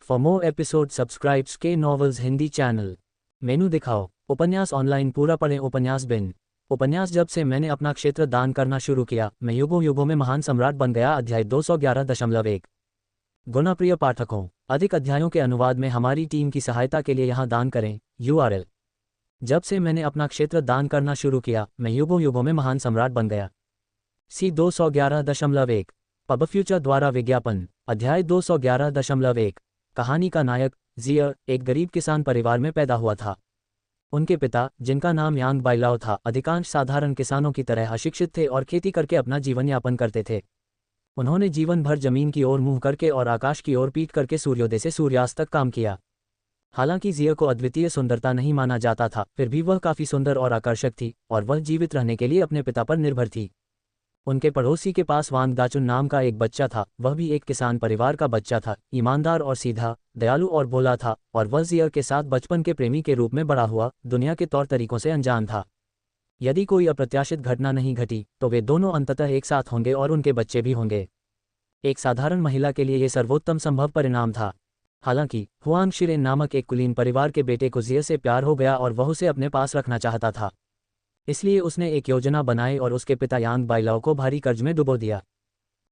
For more episode subscribes के novels Hindi channel. मेनू दिखाओ। उपन्यास ऑनलाइन पूरा पढ़ें। उपन्यास बिन। उपन्यास जब से मैंने अपना क्षेत्र दान करना शुरू किया, मैं युगों युगों में महान सम्राट बन गया। अध्याय 211.1। गुना प्रिय पाठकों, अधिक अध्यायों के अनुवाद में हमारी टीम की सहायता के लिए यहाँ दान करें। URL। जब से मैंने अपना क्षेत्र दान करना शुरू किया, मैं युगों युगों में महान सम्राट बन गया। C 211.1। पब फ्यूचर द्वारा विज्ञापन। अध्याय 211.1। कहानी का नायक जियर एक गरीब किसान परिवार में पैदा हुआ था। उनके पिता, जिनका नाम यांग बाइलाओ था, अधिकांश साधारण किसानों की तरह अशिक्षित थे और खेती करके अपना जीवन यापन करते थे। उन्होंने जीवन भर जमीन की ओर मुंह करके और आकाश की ओर पीठ करके सूर्योदय से सूर्यास्त तक काम किया। हालांकि जियर को अद्वितीय सुंदरता नहीं माना जाता था, फिर भी वह काफ़ी सुंदर और आकर्षक थी और वह जीवित रहने के लिए अपने पिता पर निर्भर थी। उनके पड़ोसी के पास वांग दाचुन नाम का एक बच्चा था। वह भी एक किसान परिवार का बच्चा था, ईमानदार और सीधा, दयालु और भोला था, और वह जियर के साथ बचपन के प्रेमी के रूप में बड़ा हुआ, दुनिया के तौर तरीकों से अनजान था। यदि कोई अप्रत्याशित घटना नहीं घटी तो वे दोनों अंततः एक साथ होंगे और उनके बच्चे भी होंगे। एक साधारण महिला के लिए यह सर्वोत्तम संभव परिणाम था। हालांकि हुआंग शिरेन नामक एक कुलीन परिवार के बेटे को जियर से प्यार हो गया और वह उसे अपने पास रखना चाहता था। इसलिए उसने एक योजना बनाई और उसके पिता यांग बाइलाओ को भारी कर्ज में डुबो दिया।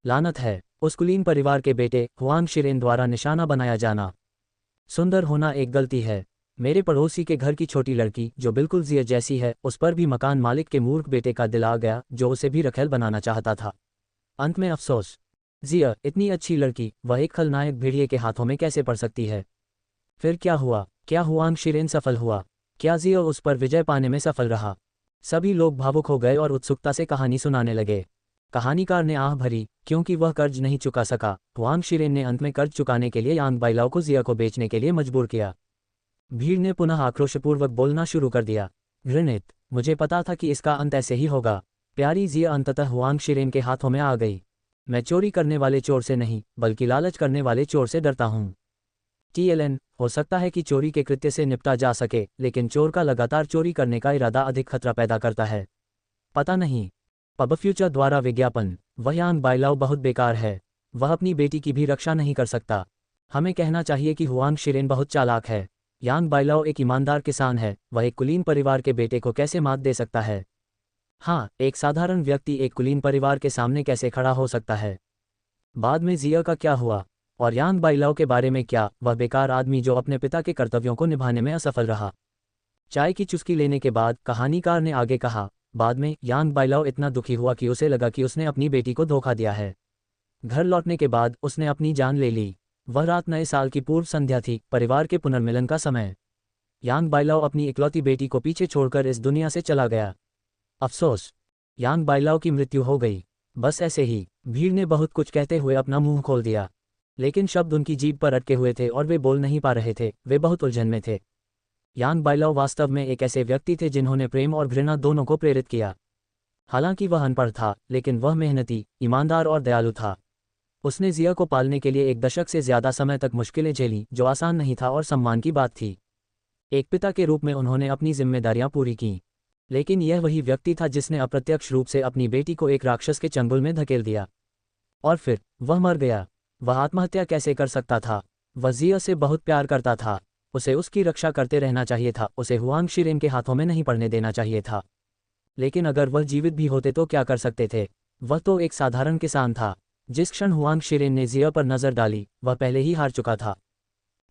लानत है उस कुलीन परिवार के बेटे हुआंग शिरेन द्वारा निशाना बनाया जाना। सुंदर होना एक गलती है। मेरे पड़ोसी के घर की छोटी लड़की, जो बिल्कुल जियर जैसी है, उस पर भी मकान मालिक के मूर्ख बेटे का दिल आ गया, जो उसे भी रखेल बनाना चाहता था। अंत में अफसोस। जियर इतनी अच्छी लड़की, वह एक खलनायक भेड़िए के हाथों में कैसे पड़ सकती है? फिर क्या हुआ? क्या हुआंग शिरेन सफल हुआ? क्या जियर उस पर विजय पाने में सफल रहा? सभी लोग भावुक हो गए और उत्सुकता से कहानी सुनाने लगे। कहानीकार ने आह भरी, क्योंकि वह कर्ज नहीं चुका सका। हुआंग शिरेन ने अंत में कर्ज चुकाने के लिए यांग बाइलाओ को जियर को बेचने के लिए मजबूर किया। भीड़ ने पुनः आक्रोशपूर्वक बोलना शुरू कर दिया। घृणित, मुझे पता था कि इसका अंत ऐसे ही होगा। प्यारी जियर अंततः हुआंग शिरेन के हाथों में आ गई। मैं चोरी करने वाले चोर से नहीं, बल्कि लालच करने वाले चोर से डरता हूँ। TLN, हो सकता है कि चोरी के कृत्य से निपटा जा सके, लेकिन चोर का लगातार चोरी करने का इरादा अधिक खतरा पैदा करता है। पता नहीं। पब फ्यूचर द्वारा विज्ञापन। वह यांग बाइलाओ बहुत बेकार है। वह अपनी बेटी की भी रक्षा नहीं कर सकता। हमें कहना चाहिए कि हुआंग शिरेन बहुत चालाक है। यांग बाइलाओ एक ईमानदार किसान है, वह एक कुलीन परिवार के बेटे को कैसे मात दे सकता है? हाँ, एक साधारण व्यक्ति एक कुलीन परिवार के सामने कैसे खड़ा हो सकता है? बाद में जियर का क्या हुआ? और यांग बाइलाओ के बारे में क्या? वह बेकार आदमी जो अपने पिता के कर्तव्यों को निभाने में असफल रहा। चाय की चुस्की लेने के बाद कहानीकार ने आगे कहा, बाद में यांग बाइलाओ इतना दुखी हुआ कि उसे लगा कि उसने अपनी बेटी को धोखा दिया है। घर लौटने के बाद उसने अपनी जान ले ली। वह रात नए साल की पूर्व संध्या थी, परिवार के पुनर्मिलन का समय। यांग बाइलाओ अपनी इकलौती बेटी को पीछे छोड़कर इस दुनिया से चला गया। अफसोस, यांग बाइलाओ की मृत्यु हो गई। बस ऐसे ही। भीड़ ने बहुत कुछ कहते हुए अपना मुंह खोल दिया, लेकिन शब्द उनकी जीभ पर अटके हुए थे और वे बोल नहीं पा रहे थे। वे बहुत उलझन में थे। यांग बाइलाओ वास्तव में एक ऐसे व्यक्ति थे जिन्होंने प्रेम और घृणा दोनों को प्रेरित किया। हालांकि वह अनपढ़ था, लेकिन वह मेहनती, ईमानदार और दयालु था। उसने जियर को पालने के लिए 1 दशक से ज्यादा समय तक मुश्किलें झेलीं, जो आसान नहीं था और सम्मान की बात थी। एक पिता के रूप में उन्होंने अपनी जिम्मेदारियां पूरी कीं। लेकिन यह वही व्यक्ति था जिसने अप्रत्यक्ष रूप से अपनी बेटी को एक राक्षस के चंगुल में धकेल दिया। और फिर वह मर गया। वह आत्महत्या कैसे कर सकता था? वह जियर से बहुत प्यार करता था। उसे उसकी रक्षा करते रहना चाहिए था। उसे हुआंग शिरेन के हाथों में नहीं पड़ने देना चाहिए था। लेकिन अगर वह जीवित भी होते तो क्या कर सकते थे? वह तो एक साधारण किसान था। जिस क्षण हुआंग शिरेन ने जियर पर नजर डाली, वह पहले ही हार चुका था।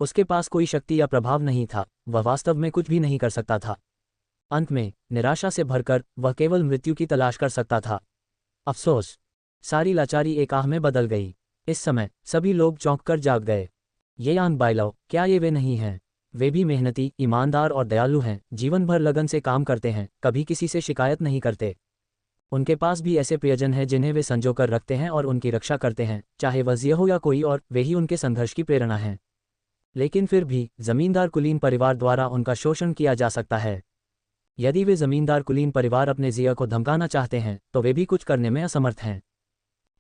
उसके पास कोई शक्ति या प्रभाव नहीं था। वह वास्तव में कुछ भी नहीं कर सकता था। अंत में निराशा से भरकर वह केवल मृत्यु की तलाश कर सकता था। अफसोस। सारी लाचारी एक आह में बदल गई। इस समय सभी लोग चौंक कर जाग गए। ये यांग बाइलाओ, क्या ये वे नहीं हैं? वे भी मेहनती, ईमानदार और दयालु हैं। जीवन भर लगन से काम करते हैं, कभी किसी से शिकायत नहीं करते। उनके पास भी ऐसे प्रियजन हैं जिन्हें वे संजो कर रखते हैं और उनकी रक्षा करते हैं, चाहे वह जियर हो या कोई और। वे ही उनके संघर्ष की प्रेरणा हैं। लेकिन फिर भी जमींदार कुलीन परिवार द्वारा उनका शोषण किया जा सकता है। यदि वे जमींदार कुलीन परिवार अपने जियर को धमकाना चाहते हैं, तो वे भी कुछ करने में असमर्थ हैं।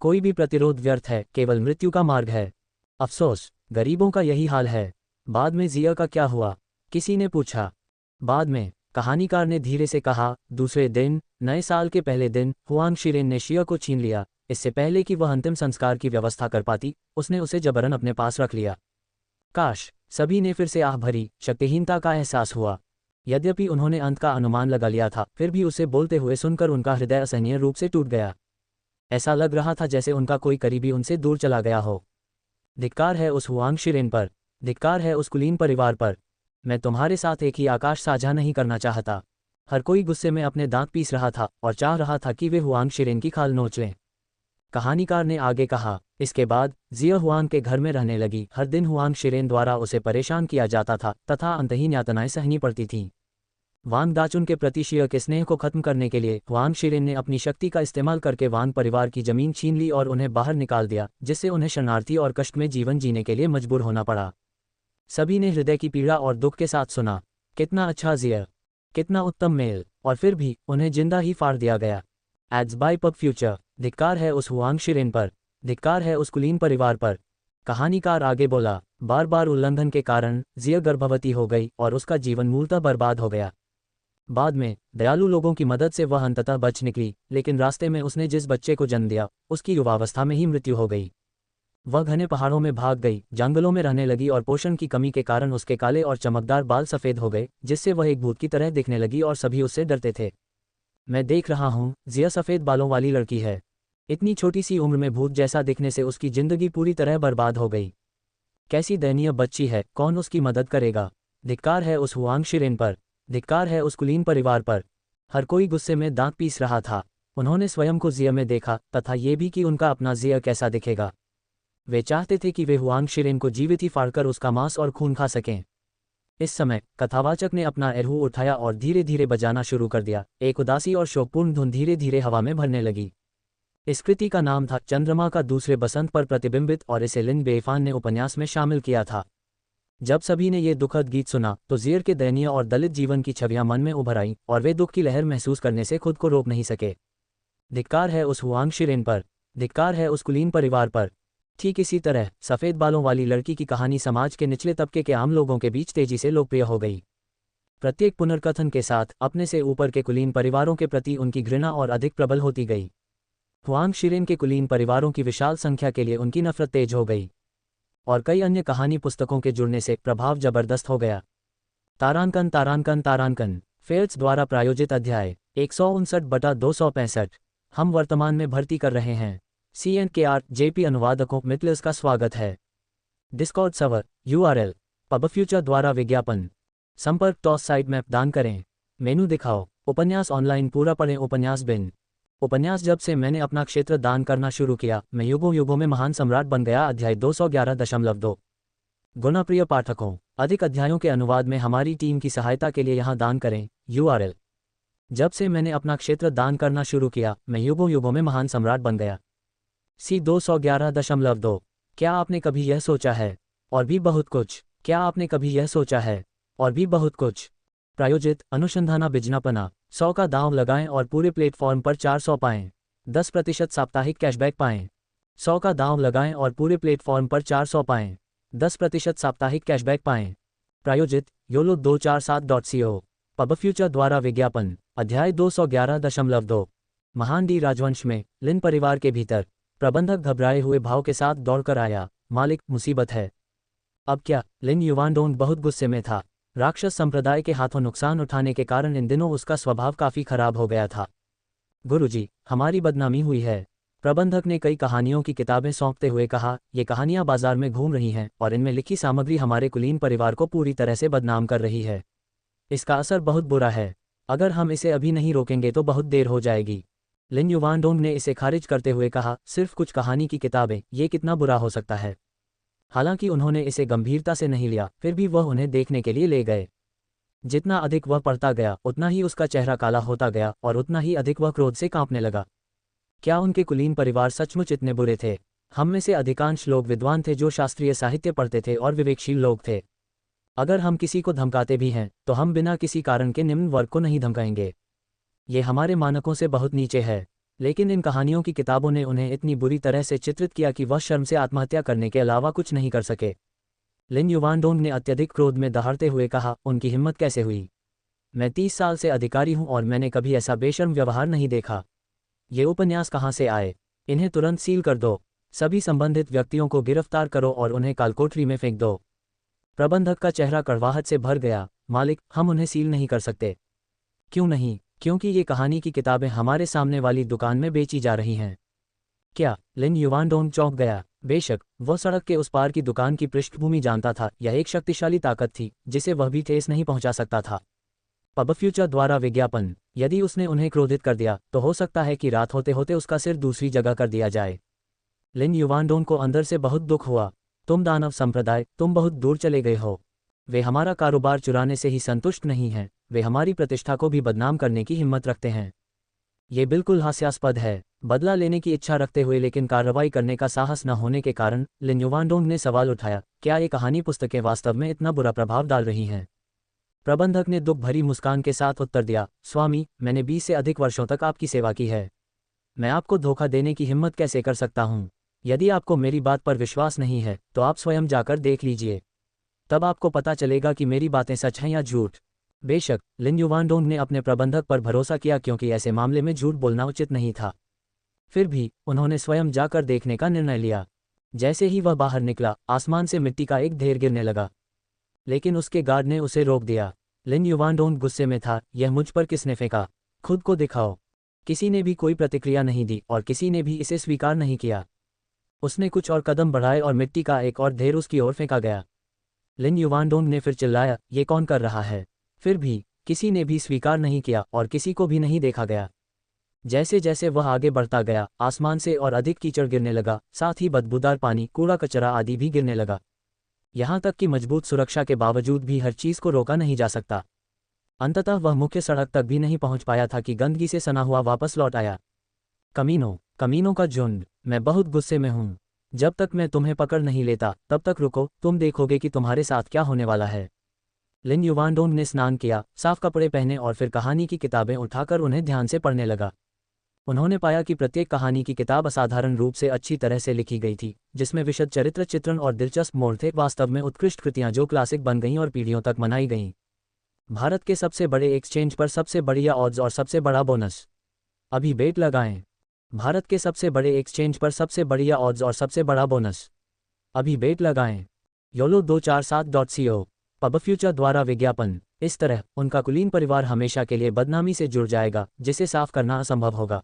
कोई भी प्रतिरोध व्यर्थ है, केवल मृत्यु का मार्ग है। अफसोस, गरीबों का यही हाल है। बाद में जियर का क्या हुआ? किसी ने पूछा। बाद में, कहानीकार ने धीरे से कहा, दूसरे दिन, नए साल के पहले दिन, हुआंग शिरेन ने जियर को छीन लिया। इससे पहले कि वह अंतिम संस्कार की व्यवस्था कर पाती, उसने उसे जबरन अपने पास रख लिया। काश, सभी ने फिर से आह भरी शक्तिहीनता का एहसास हुआ। यद्यपि उन्होंने अंत का अनुमान लगा लिया था, फिर भी उसे बोलते हुए सुनकर उनका हृदय असहनीय रूप से टूट गया। ऐसा लग रहा था जैसे उनका कोई करीबी उनसे दूर चला गया हो। धिक्कार है उस हुआंग शिरेन पर, धिक्कार है उस कुलीन परिवार पर। मैं तुम्हारे साथ एक ही आकाश साझा नहीं करना चाहता। हर कोई गुस्से में अपने दांत पीस रहा था और चाह रहा था कि वे हुआंग शिरेन की खाल नोच लें। कहानीकार ने आगे कहा, इसके बाद जिया हुआंग के घर में रहने लगी। हर दिन हुआंग शिरेन द्वारा उसे परेशान किया जाता था तथा अंतहीन यातनाएं सहनी पड़ती थीं। वांग दाचुन के प्रति शिया के स्नेह को खत्म करने के लिए हुआंग शिरेन ने अपनी शक्ति का इस्तेमाल करके वांग परिवार की जमीन छीन ली और उन्हें बाहर निकाल दिया, जिससे उन्हें शरणार्थी और कष्ट में जीवन जीने के लिए मजबूर होना पड़ा। सभी ने हृदय की पीड़ा और दुख के साथ सुना। कितना अच्छा जिया, कितना उत्तम मेल, और फिर भी उन्हें जिंदा ही फाड़ दिया गया। Ads by pub future. धिक्कार है उस हुआंग शिरेन पर, धिक्कार है उस कुलीन परिवार पर। कहानीकार आगे बोला, बार बार उल्लंघन के कारण जिया गर्भवती हो गई और उसका जीवन मूलतः बर्बाद हो गया। बाद में दयालु लोगों की मदद से वह अंततः बच निकली, लेकिन रास्ते में उसने जिस बच्चे को जन्म दिया उसकी युवावस्था में ही मृत्यु हो गई। वह घने पहाड़ों में भाग गई, जंगलों में रहने लगी और पोषण की कमी के कारण उसके काले और चमकदार बाल सफ़ेद हो गए, जिससे वह एक भूत की तरह दिखने लगी और सभी उससे डरते थे। मैं देख रहा हूँ, जिया सफ़ेद बालों वाली लड़की है। इतनी छोटी सी उम्र में भूत जैसा दिखने से उसकी जिंदगी पूरी तरह बर्बाद हो गई। कैसी दयनीय बच्ची है, कौन उसकी मदद करेगा? धिक्कार है उस हुआंग शिरेन पर, धिक्कार है उस कुलीन परिवार पर। हर कोई गुस्से में दांत पीस रहा था। उन्होंने स्वयं को जिया में देखा तथा ये भी कि उनका अपना जिया कैसा दिखेगा। वे चाहते थे कि वे हुआंग शिरेन को जीवित ही फाड़कर उसका मांस और खून खा सकें। इस समय कथावाचक ने अपना एरहू उठाया और धीरे धीरे बजाना शुरू कर दिया। एक उदासी और शोकपूर्ण धुन धीरे धीरे हवा में भरने लगी। इस कृति का नाम था चंद्रमा का दूसरे बसंत पर प्रतिबिंबित और इसे लिन बेइफान ने उपन्यास में शामिल किया था। जब सभी ने ये दुखद गीत सुना तो जियर के दयनीय और दलित जीवन की छवियां मन में उभर आईं और वे दुख की लहर महसूस करने से खुद को रोक नहीं सके। धिक्कार है उस हुआंग शिरेन पर, धिक्कार है उस कुलीन परिवार पर। ठीक इसी तरह सफ़ेद बालों वाली लड़की की कहानी समाज के निचले तबके के आम लोगों के बीच तेजी से लोकप्रिय हो गई। प्रत्येक पुनर्कथन के साथ अपने से ऊपर के कुलीन परिवारों के प्रति उनकी घृणा और अधिक प्रबल होती गई। हुआंग शिरेन के कुलीन परिवारों की विशाल संख्या के लिए उनकी नफरत तेज हो गई और कई अन्य कहानी पुस्तकों के जुड़ने से प्रभाव जबरदस्त हो गया। तारांकन तारांकन तारांकन फेयर्स द्वारा प्रायोजित अध्याय 159/265 हम वर्तमान में भर्ती कर रहे हैं। CNKR JP अनुवादकों मितलिस का स्वागत है। Discord server URL pub future द्वारा विज्ञापन संपर्क टॉस साइट मैप दान करें। मेनू दिखाओ। उपन्यास ऑनलाइन पूरा पढ़ें। उपन्यास बिन उपन्यास जब से मैंने अपना क्षेत्र दान करना शुरू किया, मैं युगों युगों में महान सम्राट बन गया। अध्याय 211.2 गुना प्रिय पाठकों, अधिक अध्यायों के अनुवाद में हमारी टीम की सहायता के लिए यहाँ दान करें। URL जब से मैंने अपना क्षेत्र दान करना शुरू किया, मैं युगों युगों में महान सम्राट बन गया। C 211.2 क्या आपने कभी यह सोचा है? और भी बहुत कुछ। क्या आपने कभी यह सोचा है? और भी बहुत कुछ। प्रायोजित अनुसंधाना बिजनापना 100 का दांव लगाएं और पूरे प्लेटफॉर्म पर 400 पाएं। 10% साप्ताहिक कैशबैक पाएं। 100 का दांव लगाएं और पूरे प्लेटफॉर्म पर 400 पाएं। 10% साप्ताहिक कैशबैक पाएं। प्रायोजित योलो 247.co पब फ्यूचर द्वारा विज्ञापन अध्याय 211.2 महान डी राजवंश में लिन परिवार के भीतर प्रबंधक घबराए हुए भाव के साथ दौड़कर आया। मालिक, मुसीबत है। अब क्या? लिन युवानडोंग बहुत गुस्से में था। राक्षस संप्रदाय के हाथों नुकसान उठाने के कारण इन दिनों उसका स्वभाव काफी खराब हो गया था। गुरुजी, हमारी बदनामी हुई है। प्रबंधक ने कई कहानियों की किताबें सौंपते हुए कहा, ये कहानियां बाजार में घूम रही हैं और इनमें लिखी सामग्री हमारे कुलीन परिवार को पूरी तरह से बदनाम कर रही है। इसका असर बहुत बुरा है। अगर हम इसे अभी नहीं रोकेंगे तो बहुत देर हो जाएगी। लिन युवानडोंग ने इसे खारिज करते हुए कहा, सिर्फ कुछ कहानी की किताबें, ये कितना बुरा हो सकता है। हालांकि उन्होंने इसे गंभीरता से नहीं लिया, फिर भी वह उन्हें देखने के लिए ले गए। जितना अधिक वह पढ़ता गया उतना ही उसका चेहरा काला होता गया और उतना ही अधिक वह क्रोध से कांपने लगा। क्या उनके कुलीन परिवार सचमुच इतने बुरे थे? हम में से अधिकांश लोग विद्वान थे जो शास्त्रीय साहित्य पढ़ते थे और विवेकशील लोग थे। अगर हम किसी को धमकाते भी हैं तो हम बिना किसी कारण के निम्न वर्ग को नहीं धमकाएंगे। ये हमारे मानकों से बहुत नीचे है। लेकिन इन कहानियों की किताबों ने उन्हें इतनी बुरी तरह से चित्रित किया कि वह शर्म से आत्महत्या करने के अलावा कुछ नहीं कर सके। लिन युवानडोंग ने अत्यधिक क्रोध में दहाड़ते हुए कहा, उनकी हिम्मत कैसे हुई? मैं 30 साल से अधिकारी हूं और मैंने कभी ऐसा बेशर्म व्यवहार नहीं देखा। ये उपन्यास कहाँ से आए? इन्हें तुरंत सील कर दो। सभी संबंधित व्यक्तियों को गिरफ्तार करो और उन्हें कालकोठरी में फेंक दो। प्रबंधक का चेहरा कड़वाहट से भर गया। मालिक, हम उन्हें सील नहीं कर सकते। क्यों नहीं? क्योंकि ये कहानी की किताबें हमारे सामने वाली दुकान में बेची जा रही हैं। क्या? लिन युवानडोंग चौंक गया। बेशक, वह सड़क के उस पार की दुकान की पृष्ठभूमि जानता था। यह एक शक्तिशाली ताकत थी जिसे वह भी ठेस नहीं पहुंचा सकता था। पब फ्यूचर द्वारा विज्ञापन। यदि उसने उन्हें क्रोधित कर दिया तो हो सकता है कि रात होते होते उसका सिर दूसरी जगह कर दिया जाए। लिन युवानडोंग को अंदर से बहुत दुख हुआ। तुम दानव संप्रदाय, तुम बहुत दूर चले गए हो। वे हमारा कारोबार चुराने से ही संतुष्ट नहीं हैं, वे हमारी प्रतिष्ठा को भी बदनाम करने की हिम्मत रखते हैं। ये बिल्कुल हास्यास्पद है। बदला लेने की इच्छा रखते हुए लेकिन कार्रवाई करने का साहस न होने के कारण लिन युवानडोंग ने सवाल उठाया, क्या ये कहानी पुस्तकें वास्तव में इतना बुरा प्रभाव डाल रही हैं? प्रबंधक ने दुख भरी मुस्कान के साथ उत्तर दिया, स्वामी, मैंने 20 से अधिक वर्षों तक आपकी सेवा की है। मैं आपको धोखा देने की हिम्मत कैसे कर सकता हूँ? यदि आपको मेरी बात पर विश्वास नहीं है तो आप स्वयं जाकर देख लीजिए। तब आपको पता चलेगा कि मेरी बातें सच हैं या झूठ। बेशक, लिन युवानडोंग ने अपने प्रबंधक पर भरोसा किया क्योंकि ऐसे मामले में झूठ बोलना उचित नहीं था। फिर भी उन्होंने स्वयं जाकर देखने का निर्णय लिया। जैसे ही वह बाहर निकला, आसमान से मिट्टी का एक ढेर गिरने लगा, लेकिन उसके गार्ड ने उसे रोक दिया। लिन युवानडोंग गुस्से में था, यह मुझ पर किसने फेंका? खुद को दिखाओ। किसी ने भी कोई प्रतिक्रिया नहीं दी और किसी ने भी इसे स्वीकार नहीं किया। उसने कुछ और कदम बढ़ाए और मिट्टी का एक और ढेर उसकी ओर फेंका गया। लिन युवानडोंग ने फिर चिल्लाया, ये कौन कर रहा है? फिर भी किसी ने भी स्वीकार नहीं किया और किसी को भी नहीं देखा गया। जैसे जैसे वह आगे बढ़ता गया, आसमान से और अधिक कीचड़ गिरने लगा, साथ ही बदबूदार पानी, कूड़ा कचरा आदि भी गिरने लगा। यहाँ तक कि मजबूत सुरक्षा के बावजूद भी हर चीज़ को रोका नहीं जा सकता। अंततः वह मुख्य सड़क तक भी नहीं पहुँच पाया था कि गंदगी से सना हुआ वापस लौट आया। कमीनों का झुंड, मैं बहुत गुस्से में हूँ। जब तक मैं तुम्हें पकड़ नहीं लेता तब तक रुको, तुम देखोगे कि तुम्हारे साथ क्या होने वाला है। लिन युवानडोंग ने स्नान किया, साफ कपड़े पहने और फिर कहानी की किताबें उठाकर उन्हें ध्यान से पढ़ने लगा। उन्होंने पाया कि प्रत्येक कहानी की किताब असाधारण रूप से अच्छी तरह से लिखी गई थी, जिसमें विशद चरित्र चित्रण और दिलचस्प मोड़ थे, वास्तव में उत्कृष्ट कृतियां जो क्लासिक बन गईं और पीढ़ियों तक मनाई गईं। भारत के सबसे बड़े एक्सचेंज पर सबसे बढ़िया ऑड्स और सबसे बड़ा बोनस। अभी बेट लगाएं। भारत के सबसे बड़े एक्सचेंज पर सबसे बढ़िया ऑड्स और सबसे बड़ा बोनस। अभी बेट लगाएं। YOLO247.co। पब फ्यूचर द्वारा विज्ञापन। इस तरह उनका कुलीन परिवार हमेशा के लिए बदनामी से जुड़ जाएगा, जिसे साफ करना असंभव होगा।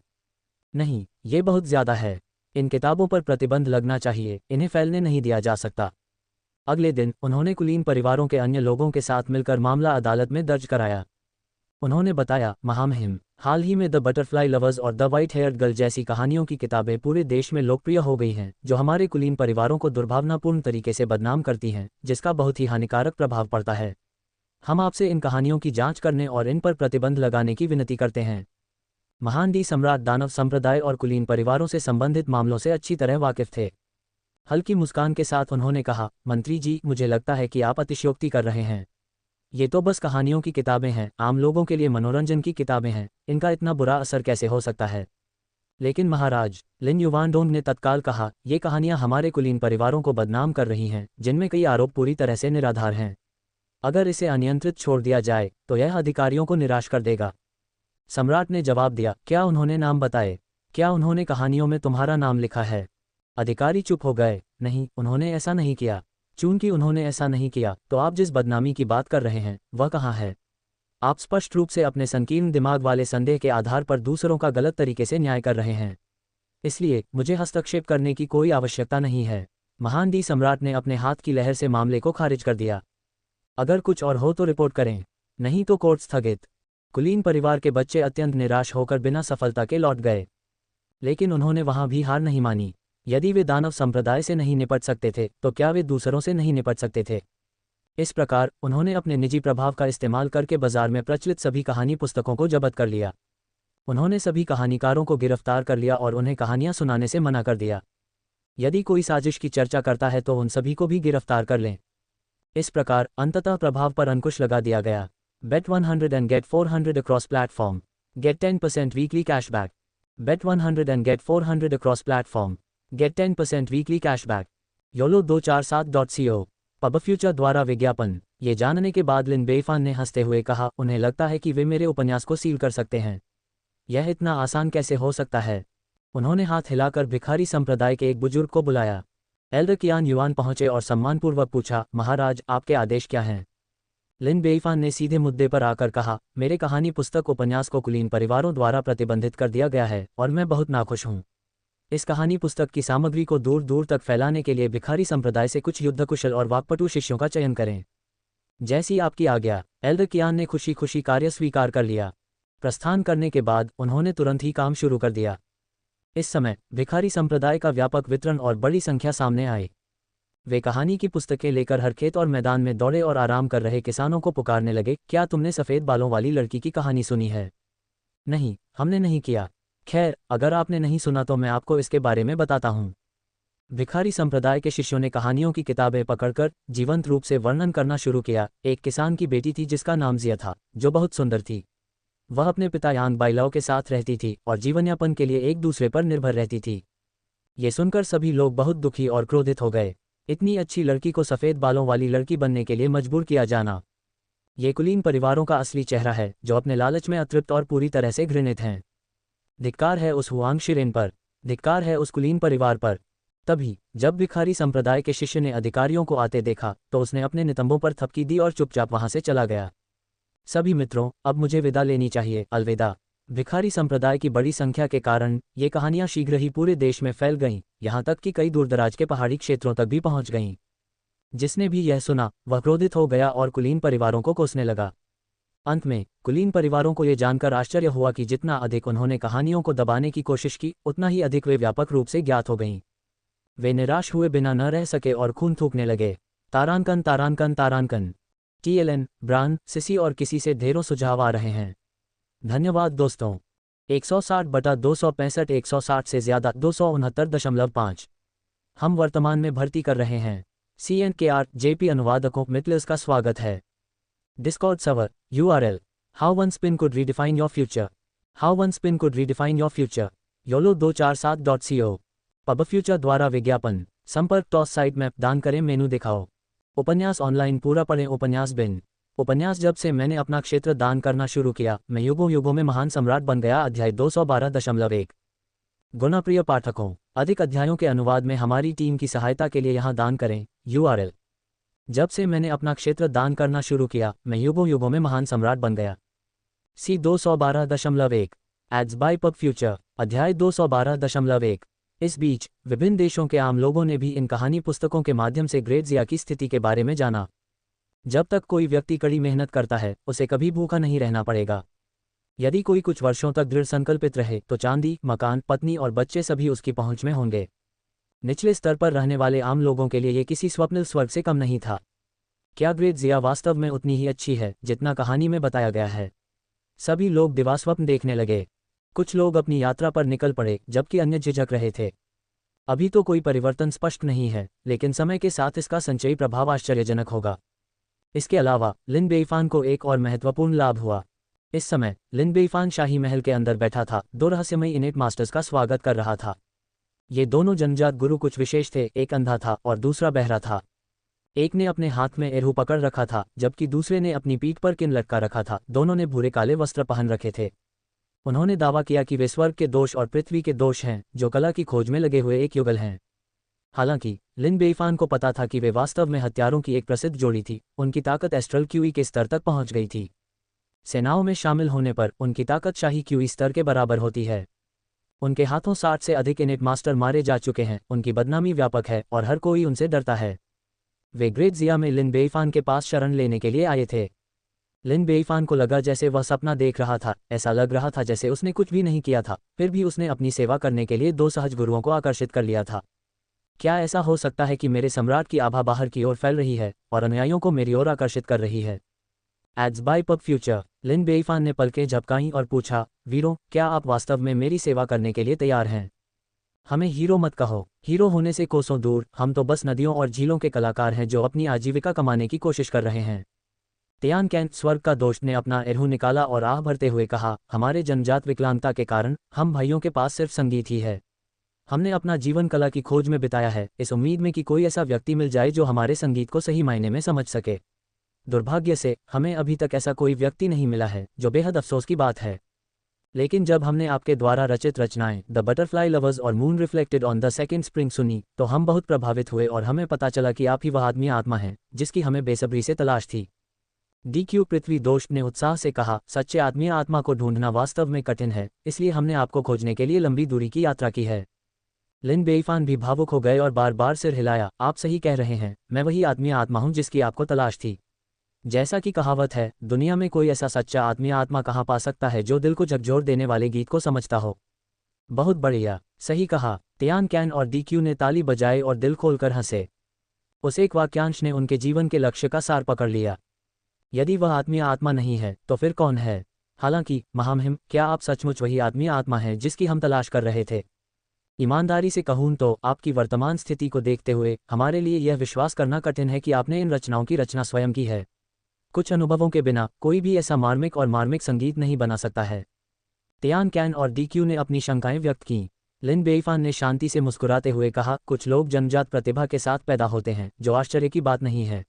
नहीं, ये बहुत ज़्यादा है। इन किताबों पर प्रतिबंध लगना चाहिए, इन्हें फैलने नहीं दिया जा सकता। अगले दिन उन्होंने कुलीन परिवारों के अन्य लोगों के साथ मिलकर मामला अदालत में दर्ज कराया। उन्होंने बताया, महामहिम, हाल ही में द बटरफ्लाई लवर्स और द वाइट हेयर्ड गर्ल जैसी कहानियों की किताबें पूरे देश में लोकप्रिय हो गई हैं, जो हमारे कुलीन परिवारों को दुर्भावनापूर्ण तरीके से बदनाम करती हैं, जिसका बहुत ही हानिकारक प्रभाव पड़ता है। हम आपसे इन कहानियों की जांच करने और इन पर प्रतिबंध लगाने की विनती करते हैं। महान डी सम्राट दानव संप्रदाय और कुलीन परिवारों से संबंधित मामलों से अच्छी तरह वाकिफ थे। हल्की मुस्कान के साथ उन्होंने कहा, मंत्री जी, मुझे लगता है कि आप अतिशयोक्ति कर रहे हैं। ये तो बस कहानियों की किताबें हैं, आम लोगों के लिए मनोरंजन की किताबें हैं, इनका इतना बुरा असर कैसे हो सकता है? लेकिन महाराज, लिन युवानडोंग ने तत्काल कहा, ये कहानियां हमारे कुलीन परिवारों को बदनाम कर रही हैं, जिनमें कई आरोप पूरी तरह से निराधार हैं। अगर इसे अनियंत्रित छोड़ दिया जाए तो यह अधिकारियों को निराश कर देगा। सम्राट ने जवाब दिया, क्या उन्होंने नाम बताए? क्या उन्होंने कहानियों में तुम्हारा नाम लिखा है? अधिकारी चुप हो गए। नहीं, उन्होंने ऐसा नहीं किया। चूंकि उन्होंने ऐसा नहीं किया तो आप जिस बदनामी की बात कर रहे हैं वह कहाँ है? आप स्पष्ट रूप से अपने संकीर्ण दिमाग वाले संदेह के आधार पर दूसरों का गलत तरीके से न्याय कर रहे हैं। इसलिए मुझे हस्तक्षेप करने की कोई आवश्यकता नहीं है। महान डी सम्राट ने अपने हाथ की लहर से मामले को खारिज कर दिया। अगर कुछ और हो तो रिपोर्ट करें, नहीं तो कोर्ट स्थगित। कुलीन परिवार के बच्चे अत्यंत निराश होकर बिना सफलता के लौट गए, लेकिन उन्होंने वहां भी हार नहीं मानी। यदि वे दानव संप्रदाय से नहीं निपट सकते थे तो क्या वे दूसरों से नहीं निपट सकते थे? इस प्रकार उन्होंने अपने निजी प्रभाव का इस्तेमाल करके बाजार में प्रचलित सभी कहानी पुस्तकों को जब्त कर लिया। उन्होंने सभी कहानीकारों को गिरफ्तार कर लिया और उन्हें कहानियां सुनाने से मना कर दिया। यदि कोई साजिश की चर्चा करता है तो उन सभी को भी गिरफ्तार कर लें। इस प्रकार अंततः प्रभाव पर अंकुश लगा दिया गया। Bet 100 and get 400 across platform. Get 10% weekly cashback. Bet 100 and get 400 across platform. Get 10% weekly cashback. YOLO247.co. Pub future द्वारा विज्ञापन। ये जानने के बाद लिन बेईफान ने हंसते हुए कहा, उन्हें लगता है कि वे मेरे उपन्यास को सील कर सकते हैं। यह इतना आसान कैसे हो सकता है? उन्होंने हाथ हिलाकर भिखारी संप्रदाय के एक बुजुर्ग को बुलाया। एल्डर कियान युआन पहुंचे और सम्मानपूर्वक पूछा, महाराज आपके आदेश क्या हैं? लिन बेइफान ने सीधे मुद्दे पर आकर कहा, मेरे कहानी पुस्तक उपन्यास को कुलीन परिवारों द्वारा प्रतिबंधित कर दिया गया है और मैं बहुत नाखुश हूँ। इस कहानी पुस्तक की सामग्री को दूर दूर तक फैलाने के लिए भिखारी संप्रदाय से कुछ युद्धकुशल और वाक्पटु शिष्यों का चयन करें। जैसी आपकी आज्ञा। एल्डर कियान ने खुशी खुशी कार्य स्वीकार कर लिया। प्रस्थान करने के बाद उन्होंने तुरंत ही काम शुरू कर दिया। इस समय भिखारी संप्रदाय का व्यापक वितरण और बड़ी संख्या सामने आई। वे कहानी की पुस्तकें लेकर हर खेत और मैदान में दौड़े और आराम कर रहे किसानों को पुकारने लगे, क्या तुमने सफ़ेद बालों वाली लड़की की कहानी सुनी है? नहीं, हमने नहीं किया। खैर, अगर आपने नहीं सुना तो मैं आपको इसके बारे में बताता हूँ। भिखारी संप्रदाय के शिष्यों ने कहानियों की किताबें पकड़कर जीवंत रूप से वर्णन करना शुरू किया। एक किसान की बेटी थी जिसका नाम जिया था, जो बहुत सुंदर थी। वह अपने पिता यांग बाइलाओ के साथ रहती थी और जीवनयापन के लिए एक दूसरे पर निर्भर रहती थी। ये सुनकर सभी लोग बहुत दुखी और क्रोधित हो गए। इतनी अच्छी लड़की को सफ़ेद बालों वाली लड़की बनने के लिए मजबूर किया जाना। ये कुलीन परिवारों का असली चेहरा है, जो अपने लालच में अतृप्त और पूरी तरह से घृणित हैं। धिक्कार है उस हुआंग शिरेन पर, धिक्कार है उस कुलीन परिवार पर। तभी जब भिखारी संप्रदाय के शिष्य ने अधिकारियों को आते देखा तो उसने अपने नितंबों पर थपकी दी और चुपचाप वहां से चला गया। सभी मित्रों, अब मुझे विदा लेनी चाहिए, अलविदा। भिखारी संप्रदाय की बड़ी संख्या के कारण ये कहानियां शीघ्र ही पूरे देश में फैल गईं, यहाँ तक कि कई दूरदराज के पहाड़ी क्षेत्रों तक भी पहुंच गईं। जिसने भी यह सुना वह क्रोधित हो गया और कुलीन परिवारों को कोसने लगा। अंत में कुलीन परिवारों को यह जानकर आश्चर्य हुआ कि जितना अधिक उन्होंने कहानियों को दबाने की कोशिश की, उतना ही अधिक वे व्यापक रूप से ज्ञात हो गईं। वे निराश हुए बिना न रह सके और खून थूकने लगे। तारांकन तारांकन तारांकन। TLN, ब्रान, सिसी और किसी से ढेरों सुझाव आ रहे हैं। धन्यवाद दोस्तों। 160/265 160 से ज़्यादा 269.5। हम वर्तमान में भर्ती कर रहे हैं। CNKR JP अनुवादकों मित्लर्स का स्वागत है। Discord server URL How one spin could redefine your future. How one spin could redefine your future. YOLO247.co. Pub future द्वारा विज्ञापन। संपर्क टॉस साइट मैप दान करें मेनू दिखाओ। उपन्यास ऑनलाइन पूरा पढ़ें उपन्यास बिन। उपन्यास जब से मैंने अपना क्षेत्र दान करना शुरू किया, मैं युगों युगों में महान सम्राट बन गया। अध्याय 212.1। गुणप्रिय पाठकों, अधिक अध्यायों के अनुवाद में हमारी टीम की सहायता के लिए यहाँ दान करें। URL जब से मैंने अपना क्षेत्र दान करना शुरू किया, मैं युगों युगों में महान सम्राट बन गया। C 212.1 ads by pub future. अध्याय 212.1। इस बीच विभिन्न देशों के आम लोगों ने भी इन कहानी पुस्तकों के माध्यम से ग्रेट जिया की स्थिति के बारे में जाना। जब तक कोई व्यक्ति कड़ी मेहनत करता है, उसे कभी भूखा नहीं रहना पड़ेगा। यदि कोई कुछ वर्षों तक दृढ़ संकल्पित रहे तो चांदी, मकान, पत्नी और बच्चे सभी उसकी पहुंच में होंगे। निचले स्तर पर रहने वाले आम लोगों के लिए ये किसी स्वप्निल स्वर्ग से कम नहीं था। क्या ग्रेट जिया वास्तव में उतनी ही अच्छी है जितना कहानी में बताया गया है? सभी लोग दिवास्वप्न देखने लगे। कुछ लोग अपनी यात्रा पर निकल पड़े जबकि अन्य झिझक रहे थे। अभी तो कोई परिवर्तन स्पष्ट नहीं है, लेकिन समय के साथ इसका संचयी प्रभाव आश्चर्यजनक होगा। इसके अलावा लिन बेइफान को एक और महत्वपूर्ण लाभ हुआ। इस समय लिन बेइफान शाही महल के अंदर बैठा था, दो रहस्यमयी इनेट मास्टर्स का स्वागत कर रहा था। ये दोनों जन्मजात गुरु कुछ विशेष थे, एक अंधा था और दूसरा बहरा था। एक ने अपने हाथ में एरहू पकड़ रखा था, जबकि दूसरे ने अपनी पीठ पर किन लटका रखा था। दोनों ने भूरे काले वस्त्र पहन रखे थे। उन्होंने दावा किया कि वे स्वर्ग के दोष और पृथ्वी के दोष हैं, जो कला की खोज में लगे हुए एक युगल हैं। हालांकि लिन बेइफान को पता था कि वे वास्तव में हत्यारों की एक प्रसिद्ध जोड़ी थी। उनकी ताकत एस्ट्रल क्यूई के स्तर तक पहुंच गई थी। सेनाओं में शामिल होने पर उनकी ताकत शाही क्यूई स्तर के बराबर होती है। उनके हाथों 60 से अधिक इनेट मास्टर मारे जा चुके हैं। उनकी बदनामी व्यापक है और हर कोई उनसे डरता है। वे ग्रेट जिया में लिन बेइफान के पास शरण लेने के लिए आए थे। लिन बेइफान को लगा जैसे वह सपना देख रहा था। ऐसा लग रहा था जैसे उसने कुछ भी नहीं किया था, फिर भी उसने अपनी सेवा करने के लिए दो सहज गुरुओं को आकर्षित कर लिया था। क्या ऐसा हो सकता है कि मेरे सम्राट की आभा बाहर की ओर फैल रही है और अनुयायियों को मेरी ओर आकर्षित कर रही है? Ads by pub future. Lin Beifan ने पलकें झपकाईं और पूछा, वीरों, क्या आप वास्तव में मेरी सेवा करने के लिए तैयार हैं? हमें हीरो मत कहो। हीरो होने से कोसों दूर, हम तो बस नदियों और झीलों के कलाकार हैं जो अपनी आजीविका कमाने की कोशिश कर रहे हैं। तियान कैंट स्वर्ग का दोस्त ने अपना एरहू निकाला और आह भरते हुए कहा, हमारे जन्मजात विकलांगता के कारण हम भाइयों के पास सिर्फ संगीत ही है। हमने अपना जीवन कला की खोज में बिताया है, इस उम्मीद में कि कोई ऐसा व्यक्ति मिल जाए जो हमारे संगीत को सही मायने में समझ सके। दुर्भाग्य से हमें अभी तक ऐसा कोई व्यक्ति नहीं मिला है, जो बेहद अफसोस की बात है। लेकिन जब हमने आपके द्वारा रचित रचनाएं द बटरफ्लाई लवर्स और moon reflected on the second spring सुनी तो हम बहुत प्रभावित हुए और हमें पता चला कि आप ही वह आत्मीय आत्मा हैं जिसकी हमें बेसब्री से तलाश थी। DQ पृथ्वी दोष ने उत्साह से कहा, सच्चे आत्मीय आत्मा को ढूंढना वास्तव में कठिन है, इसलिए हमने आपको खोजने के लिए लंबी दूरी की यात्रा की है। लिन बेईफान भी भावुक हो गए और बार बार सिर हिलाया, आप सही कह रहे हैं, मैं वही आत्मीय आत्मा हूं जिसकी आपको तलाश थी। जैसा कि कहावत है, दुनिया में कोई ऐसा सच्चा आत्मीय आत्मा कहाँ पा सकता है जो दिल को झकझोर देने वाले गीत को समझता हो। बहुत बढ़िया, सही कहा। तियान कैन और DQ ने ताली बजाई और दिल खोलकर हंसे। उस एक वाक्यांश ने उनके जीवन के लक्ष्य का सार पकड़ लिया। यदि वह आत्मीय आत्मा नहीं है तो फिर कौन है? हालांकि महामहिम, क्या आप सचमुच वही आत्मीय आत्मा हैं जिसकी हम तलाश कर रहे थे? ईमानदारी से कहूं तो आपकी वर्तमान स्थिति को देखते हुए हमारे लिए यह विश्वास करना कठिन है कि आपने इन रचनाओं की रचना स्वयं की है। कुछ अनुभवों के बिना कोई भी ऐसा मार्मिक और मार्मिक संगीत नहीं बना सकता है। तियान कैन और DQ ने अपनी शंकाएं व्यक्त कीं। लिन बेईफान ने शांति से मुस्कुराते हुए कहा, कुछ लोग जन्मजात प्रतिभा के साथ पैदा होते हैं, जो आश्चर्य की बात नहीं है।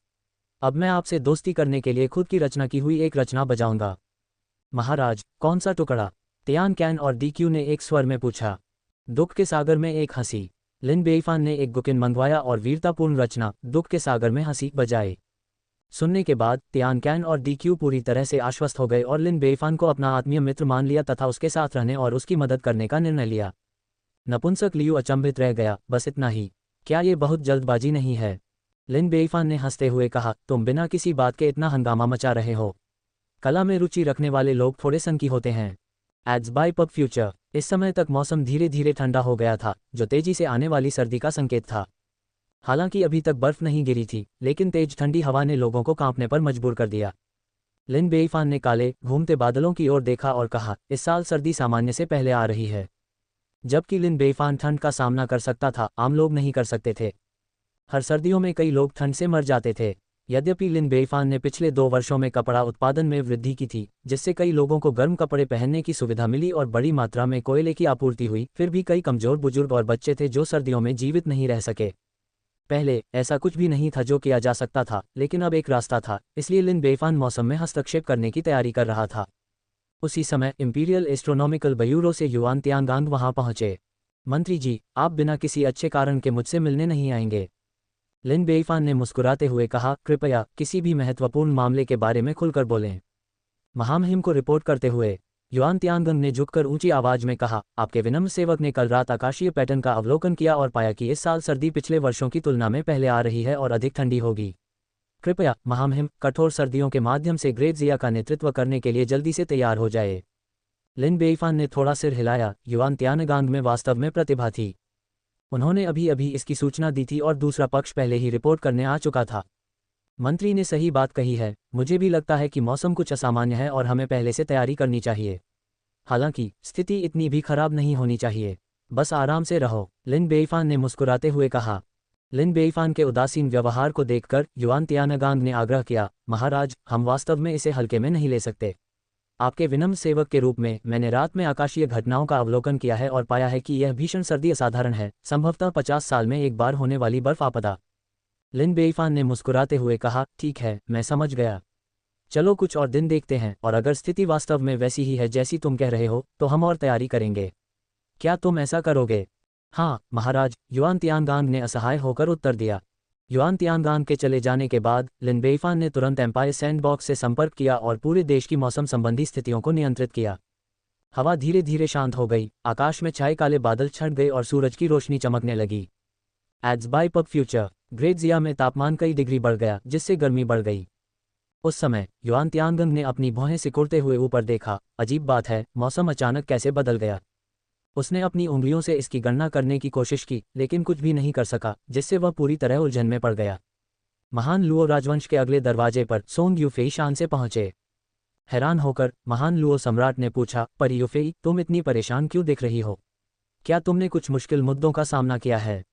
अब मैं आपसे दोस्ती करने के लिए खुद की रचना की हुई एक रचना बजाऊंगा। महाराज, कौन सा टुकड़ा? तियान कैन और DQ ने एक स्वर में पूछा। दुख के सागर में एक हंसी। लिन बेईफान ने एक गुकिन मंगवाया और वीरतापूर्ण रचना दुख के सागर में हंसी बजाई। सुनने के बाद तियान कैन और DQ पूरी तरह से आश्वस्त हो गए और लिन बेईफान को अपना आत्मीय मित्र मान लिया तथा उसके साथ रहने और उसकी मदद करने का निर्णय लिया। नपुंसक लियू अचंभित रह गया, बस इतना ही? क्या ये बहुत जल्दबाजी नहीं है? लिन बेईफान ने हंसते हुए कहा, तुम बिना किसी बात के इतना हंगामा मचा रहे हो। कला में रुचि रखने वाले लोग थोड़े संकी होते हैं। Ads by pub future. इस समय तक मौसम धीरे धीरे ठंडा हो गया था, जो तेजी से आने वाली सर्दी का संकेत था। हालांकि अभी तक बर्फ नहीं गिरी थी, लेकिन तेज ठंडी हवा ने लोगों को कांपने पर मजबूर कर दिया। लिन बेईफान ने काले घूमते बादलों की ओर देखा और कहा, इस साल सर्दी सामान्य से पहले आ रही है। जबकि लिन बेईफान ठंड का सामना कर सकता था, आम लोग नहीं कर सकते थे। हर सर्दियों में कई लोग ठंड से मर जाते थे। यद्यपि लिन बेईफान ने पिछले 2 वर्षों में कपड़ा उत्पादन में वृद्धि की थी, जिससे कई लोगों को गर्म कपड़े पहनने की सुविधा मिली और बड़ी मात्रा में कोयले की आपूर्ति हुई, फिर भी कई कमजोर बुजुर्ग और बच्चे थे जो सर्दियों में जीवित नहीं रह सके। पहले ऐसा कुछ भी नहीं था जो किया जा सकता था, लेकिन अब एक रास्ता था, इसलिए लिन बेईफान मौसम में हस्तक्षेप करने की तैयारी कर रहा था। उसी समय इंपीरियल एस्ट्रोनॉमिकल ब्यूरो से युआन तियानगांग वहां पहुंचे। मंत्री जी, आप बिना किसी अच्छे कारण के मुझसे मिलने नहीं आएंगे? लिन बेईफान ने मुस्कुराते हुए कहा, कृपया किसी भी महत्वपूर्ण मामले के बारे में खुलकर बोलें। महामहिम को रिपोर्ट करते हुए युआन तियानगांग ने झुककर ऊंची आवाज में कहा, आपके विनम्र सेवक ने कल रात आकाशीय पैटर्न का अवलोकन किया और पाया कि इस साल सर्दी पिछले वर्षों की तुलना में पहले आ रही है और अधिक ठंडी होगी। कृपया महामहिम, कठोर सर्दियों के माध्यम से ग्रेट जिया का नेतृत्व करने के लिए जल्दी से तैयार हो जाए। लिन बेईफान ने थोड़ा सिर हिलाया। युआन तियानगांग में वास्तव में प्रतिभा थी। उन्होंने अभी अभी इसकी सूचना दी थी और दूसरा पक्ष पहले ही रिपोर्ट करने आ चुका था। मंत्री ने सही बात कही है, मुझे भी लगता है कि मौसम कुछ असामान्य है और हमें पहले से तैयारी करनी चाहिए। हालांकि स्थिति इतनी भी खराब नहीं होनी चाहिए, बस आराम से रहो, लिन बेईफान ने मुस्कुराते हुए कहा। लिन बेईफान के उदासीन व्यवहार को देखकर युआन तियानगांग ने आग्रह किया, महाराज, हम वास्तव में इसे हल्के में नहीं ले सकते। आपके विनम्र सेवक के रूप में मैंने रात में आकाशीय घटनाओं का अवलोकन किया है और पाया है कि यह भीषण सर्दी असाधारण है, संभवतः 50 साल में एक बार होने वाली बर्फ आपदा। लिन बेईफान ने मुस्कुराते हुए कहा, ठीक है, मैं समझ गया। चलो कुछ और दिन देखते हैं, और अगर स्थिति वास्तव में वैसी ही है जैसी तुम कह रहे हो तो हम और तैयारी करेंगे। क्या तुम ऐसा करोगे? हाँ महाराज, युआन तियानगांग ने असहाय होकर उत्तर दिया। युआन तियानगांग के चले जाने के बाद लिन बेईफान ने तुरंत एम्पायर सैंडबॉक्स से संपर्क किया और पूरे देश की मौसम संबंधी स्थितियों को नियंत्रित किया। हवा धीरे धीरे शांत हो गई, आकाश में छाए काले बादल छट गए और सूरज की रोशनी चमकने लगी। Ads by pub future. Great जिया में तापमान कई डिग्री बढ़ गया, जिससे गर्मी बढ़ गई। उस समय युआन तियानगांग ने अपनी भौहें सिकुड़ते हुए ऊपर देखा। अजीब बात है, मौसम अचानक कैसे बदल गया। उसने अपनी उंगलियों से इसकी गणना करने की कोशिश की, लेकिन कुछ भी नहीं कर सका, जिससे वह पूरी तरह उलझन में पड़ गया। महान लुओ राजवंश के अगले दरवाजे पर सोंग यूफेई शान से पहुंचे। हैरान होकर महान लुओ सम्राट ने पूछा, पर यूफेई, तुम इतनी परेशान क्यों दिख रही हो? क्या तुमने कुछ मुश्किल मुद्दों का सामना किया है?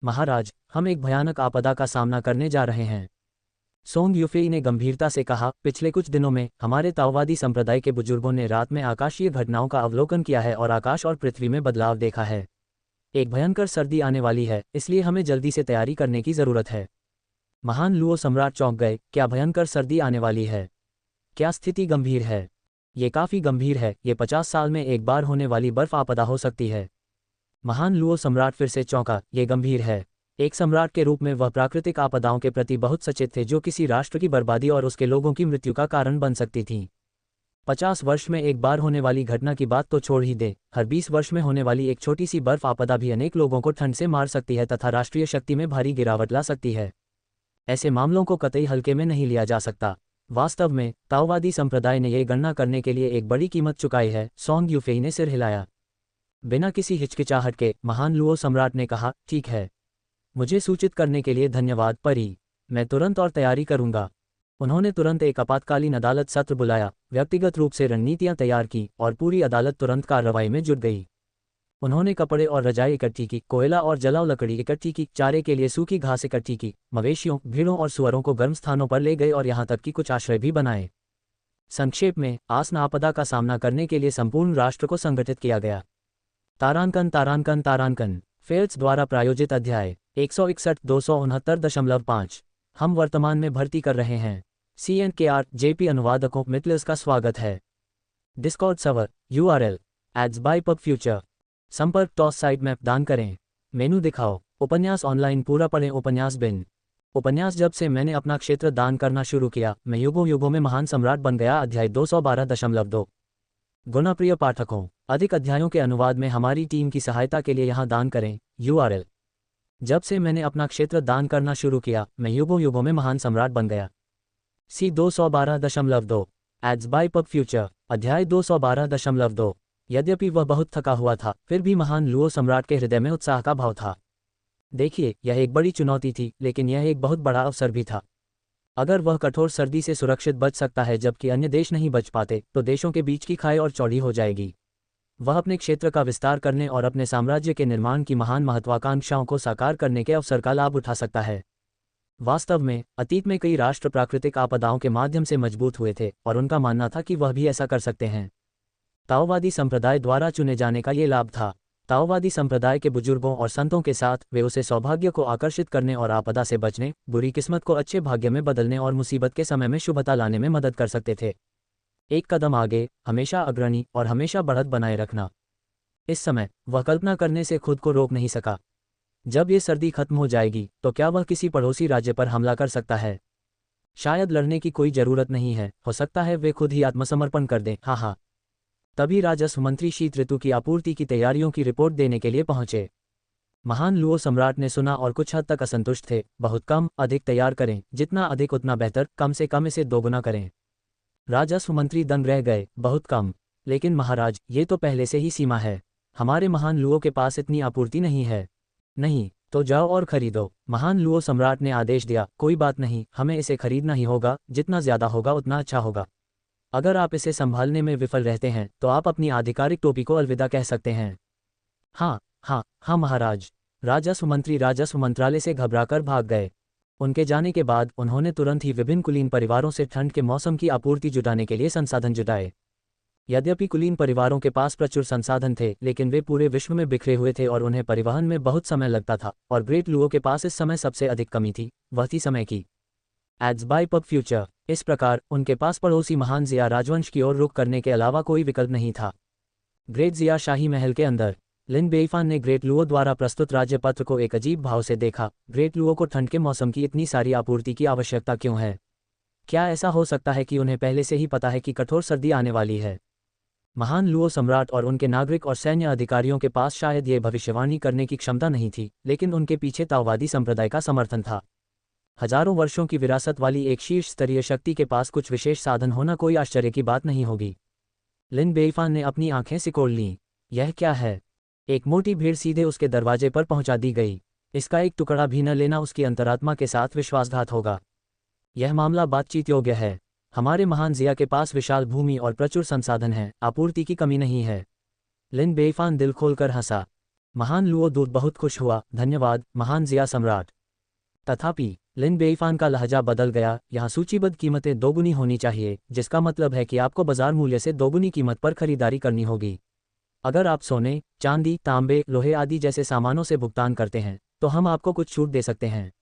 महाराज, हम एक भयानक आपदा का सामना करने जा रहे हैं, सोंग यूफेई ने गंभीरता से कहा। पिछले कुछ दिनों में हमारे ताओवादी संप्रदाय के बुजुर्गों ने रात में आकाशीय घटनाओं का अवलोकन किया है और आकाश और पृथ्वी में बदलाव देखा है। एक भयंकर सर्दी आने वाली है, इसलिए हमें जल्दी से तैयारी करने की जरूरत है। महान लुओ सम्राट चौंक गए। क्या भयंकर सर्दी आने वाली है? क्या स्थिति गंभीर है? ये काफ़ी गंभीर है, ये 50 साल में एक बार होने वाली बर्फ आपदा हो सकती है। महान लुओ सम्राट फिर से चौंका, ये गंभीर है। एक सम्राट के रूप में वह प्राकृतिक आपदाओं के प्रति बहुत सचेत थे जो किसी राष्ट्र की बर्बादी और उसके लोगों की मृत्यु का कारण बन सकती थीं। 50 वर्ष में एक बार होने वाली घटना की बात तो छोड़ ही दे, हर 20 वर्ष में होने वाली एक छोटी सी बर्फ आपदा भी अनेक लोगों को ठंड से मार सकती है तथा राष्ट्रीय शक्ति में भारी गिरावट ला सकती है। ऐसे मामलों को कतई हल्के में नहीं लिया जा सकता। वास्तव में ताओवादी संप्रदाय ने यह गणना करने के लिए एक बड़ी कीमत चुकाई है। सोंग यूफेई ने सिर हिलाया। बिना किसी हिचकिचाहट के महान लुओ सम्राट ने कहा, ठीक है, मुझे सूचित करने के लिए धन्यवाद परी, मैं तुरंत और तैयारी करूंगा। उन्होंने तुरंत एक आपातकालीन अदालत सत्र बुलाया, व्यक्तिगत रूप से रणनीतियां तैयार की और पूरी अदालत तुरंत कार्रवाई में जुट गई। उन्होंने कपड़े और रजाई इकट्ठी की, कोयला और जलाऊ लकड़ी इकट्ठी की, चारे के लिए सूखी घास इकट्ठी की, मवेशियों, भीड़ों और सुअरों को गर्म स्थानों पर ले गए और यहाँ तक कि कुछ आश्रय भी बनाए। संक्षेप में, आसन आपदा का सामना करने के लिए संपूर्ण राष्ट्र को संगठित किया गया। तारांकन तारांकन तारांकन फेल्स द्वारा प्रायोजित अध्याय 161-269.5 हम वर्तमान में भर्ती कर रहे हैं। CNKR JP अनुवादकों मिटलेस का स्वागत है। Discord server URL ads by pub future. संपर्क टॉस साइट मैप दान करें। मेनू दिखाओ। उपन्यास ऑनलाइन पूरा पढ़ें। उपन्यास बिन। उपन्यास जब से मैंने अपना क्षेत्र दान करना शुरू किया, मैं युगों युगों में महान सम्राट बन गया। अध्याय 212.2 गुना प्रिय पाठकों, अधिक अध्यायों के अनुवाद में हमारी टीम की सहायता के लिए यहाँ दान करें। URL जब से मैंने अपना क्षेत्र दान करना शुरू किया, मैं युगों युगों में महान सम्राट बन गया। C 212.2 ads by pub future. अध्याय 212.2 यद्यपि वह बहुत थका हुआ था, फिर भी महान लुओ सम्राट के हृदय में उत्साह का भाव था। देखिए, यह एक बड़ी चुनौती थी, लेकिन यह एक बहुत बड़ा अवसर भी था। अगर वह कठोर सर्दी से सुरक्षित बच सकता है जबकि अन्य देश नहीं बच पाते, तो देशों के बीच की खाई और चौड़ी हो जाएगी। वह अपने क्षेत्र का विस्तार करने और अपने साम्राज्य के निर्माण की महान महत्वाकांक्षाओं को साकार करने के अवसर का लाभ उठा सकता है। वास्तव में, अतीत में कई राष्ट्र प्राकृतिक आपदाओं के माध्यम से मजबूत हुए थे और उनका मानना था कि वह भी ऐसा कर सकते हैं। ताओवादी संप्रदाय द्वारा चुने जाने का ये लाभ था। ताओवादी संप्रदाय के बुजुर्गों और संतों के साथ वे उसे सौभाग्य को आकर्षित करने और आपदा से बचने, बुरी किस्मत को अच्छे भाग्य में बदलने और मुसीबत के समय में शुभता लाने में मदद कर सकते थे। एक कदम आगे, हमेशा अग्रणी और हमेशा बढ़त बनाए रखना। इस समय वह कल्पना करने से खुद को रोक नहीं सका। जब ये सर्दी खत्म हो जाएगी तो क्या वह किसी पड़ोसी राज्य पर हमला कर सकता है? शायद लड़ने की कोई जरूरत नहीं है, हो सकता है वे खुद ही आत्मसमर्पण कर दें। हाँ हाँ। तभी राजस्व मंत्री शीत ऋतु की आपूर्ति की तैयारियों की रिपोर्ट देने के लिए पहुंचे। महान लुओ सम्राट ने सुना और कुछ हद तक असंतुष्ट थे। बहुत कम, अधिक तैयार करें, जितना अधिक उतना बेहतर, कम से कम इसे दोगुना करें। राजस्व मंत्री दंग रह गए, बहुत कम। लेकिन महाराज, ये तो पहले से ही सीमा है। हमारे महान लुओ के पास इतनी आपूर्ति नहीं है। नहीं तो जाओ और खरीदो। महान लुओ सम्राट ने आदेश दिया, कोई बात नहीं, हमें इसे खरीदना ही होगा, जितना ज्यादा होगा उतना अच्छा होगा। अगर आप इसे संभालने में विफल रहते हैं तो आप अपनी आधिकारिक टोपी को अलविदा कह सकते हैं। हाँ हाँ हाँ महाराज। राजस्व मंत्री राजस्व मंत्रालय से घबराकर भाग गए। उनके जाने के बाद उन्होंने तुरंत ही विभिन्न कुलीन परिवारों से ठंड के मौसम की आपूर्ति जुटाने के लिए संसाधन जुटाए। यद्यपि कुलीन परिवारों के पास प्रचुर संसाधन थे, लेकिन वे पूरे विश्व में बिखरे हुए थे और उन्हें परिवहन में बहुत समय लगता था, और ग्रेट लुओ के पास इस समय सबसे अधिक कमी थी, वह थी समय की। Ads by pub future. इस प्रकार उनके पास पड़ोसी महान जिया राजवंश की ओर रुख करने के अलावा कोई विकल्प नहीं था। ग्रेट जिया शाही महल के अंदर। लिन बेईफान ने ग्रेट लुओ द्वारा प्रस्तुत राज्य पत्र को एक अजीब भाव से देखा। ग्रेट लुओ को ठंड के मौसम की इतनी सारी आपूर्ति की आवश्यकता क्यों है? क्या ऐसा हो सकता है कि उन्हें पहले से ही पता है कि कठोर सर्दी आने वाली है? महान लुओ सम्राट और उनके नागरिक और सैन्य अधिकारियों के पास शायद ये भविष्यवाणी करने की क्षमता नहीं थी, लेकिन उनके पीछे ताओवादी संप्रदाय का समर्थन था। हजारों वर्षों की विरासत वाली एक शीर्ष स्तरीय शक्ति के पास कुछ विशेष साधन होना कोई आश्चर्य की बात नहीं होगी। लिन बेईफान ने अपनी आंखें सिकोड़ लीं। यह क्या है? एक मोटी भीड़ सीधे उसके दरवाजे पर पहुंचा दी गई। इसका एक टुकड़ा भी न लेना उसकी अंतरात्मा के साथ विश्वासघात होगा। यह मामला बातचीत योग्य है। हमारे महान जिया के पास विशाल भूमि और प्रचुर संसाधन हैं, आपूर्ति की कमी नहीं है। लिन बेईफान दिल खोलकर हंसा। महान लुओ दूत बहुत खुश हुआ। धन्यवाद महान जिया सम्राट। तथापि लिन बेईफान का लहजा बदल गया। यहाँ सूचीबद्ध कीमतें दोगुनी होनी चाहिए, जिसका मतलब है कि आपको बाजार मूल्य से दोगुनी कीमत पर खरीदारी करनी होगी। अगर आप सोने, चांदी, तांबे, लोहे आदि जैसे सामानों से भुगतान करते हैं तो हम आपको कुछ छूट दे सकते हैं।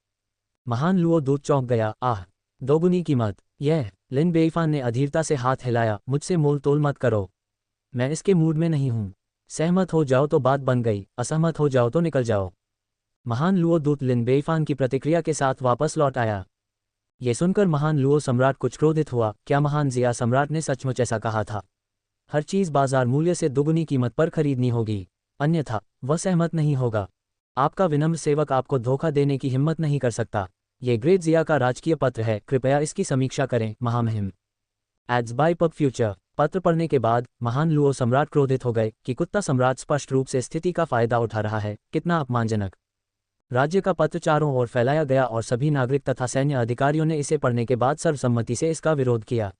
महान लुओ दूत चौंक गया। आह, दोगुनी कीमत! यह लिन बेईफान ने अधीरता से हाथ हिलाया, मुझसे मोल तोल मत करो, मैं इसके मूड में नहीं हूँ। सहमत हो जाओ तो बात बन गई, असहमत हो जाओ तो निकल जाओ। महान लुओ दूत लिन बेईफान की प्रतिक्रिया के साथ वापस लौट आया। ये सुनकर महान लुओ सम्राट कुछ क्रोधित हुआ। क्या महान जिया सम्राट ने सचमुच ऐसा कहा था? हर चीज़ बाजार मूल्य से दुगुनी कीमत पर खरीदनी होगी, अन्यथा वह सहमत नहीं होगा। आपका विनम्र सेवक आपको धोखा देने की हिम्मत नहीं कर सकता। ये ग्रेट जिया का राजकीय पत्र है, कृपया इसकी समीक्षा करें। महामहिम। Ads by pub future. पत्र पढ़ने के बाद महान लुओ सम्राट क्रोधित हो गए कि कुत्ता सम्राट स्पष्ट रूप से स्थिति का फायदा उठा रहा है। कितना अपमानजनक। राज्य का पत्र चारों ओर फैलाया गया और सभी नागरिक तथा सैन्य अधिकारियों ने इसे पढ़ने के बाद सर्वसम्मति से इसका विरोध किया।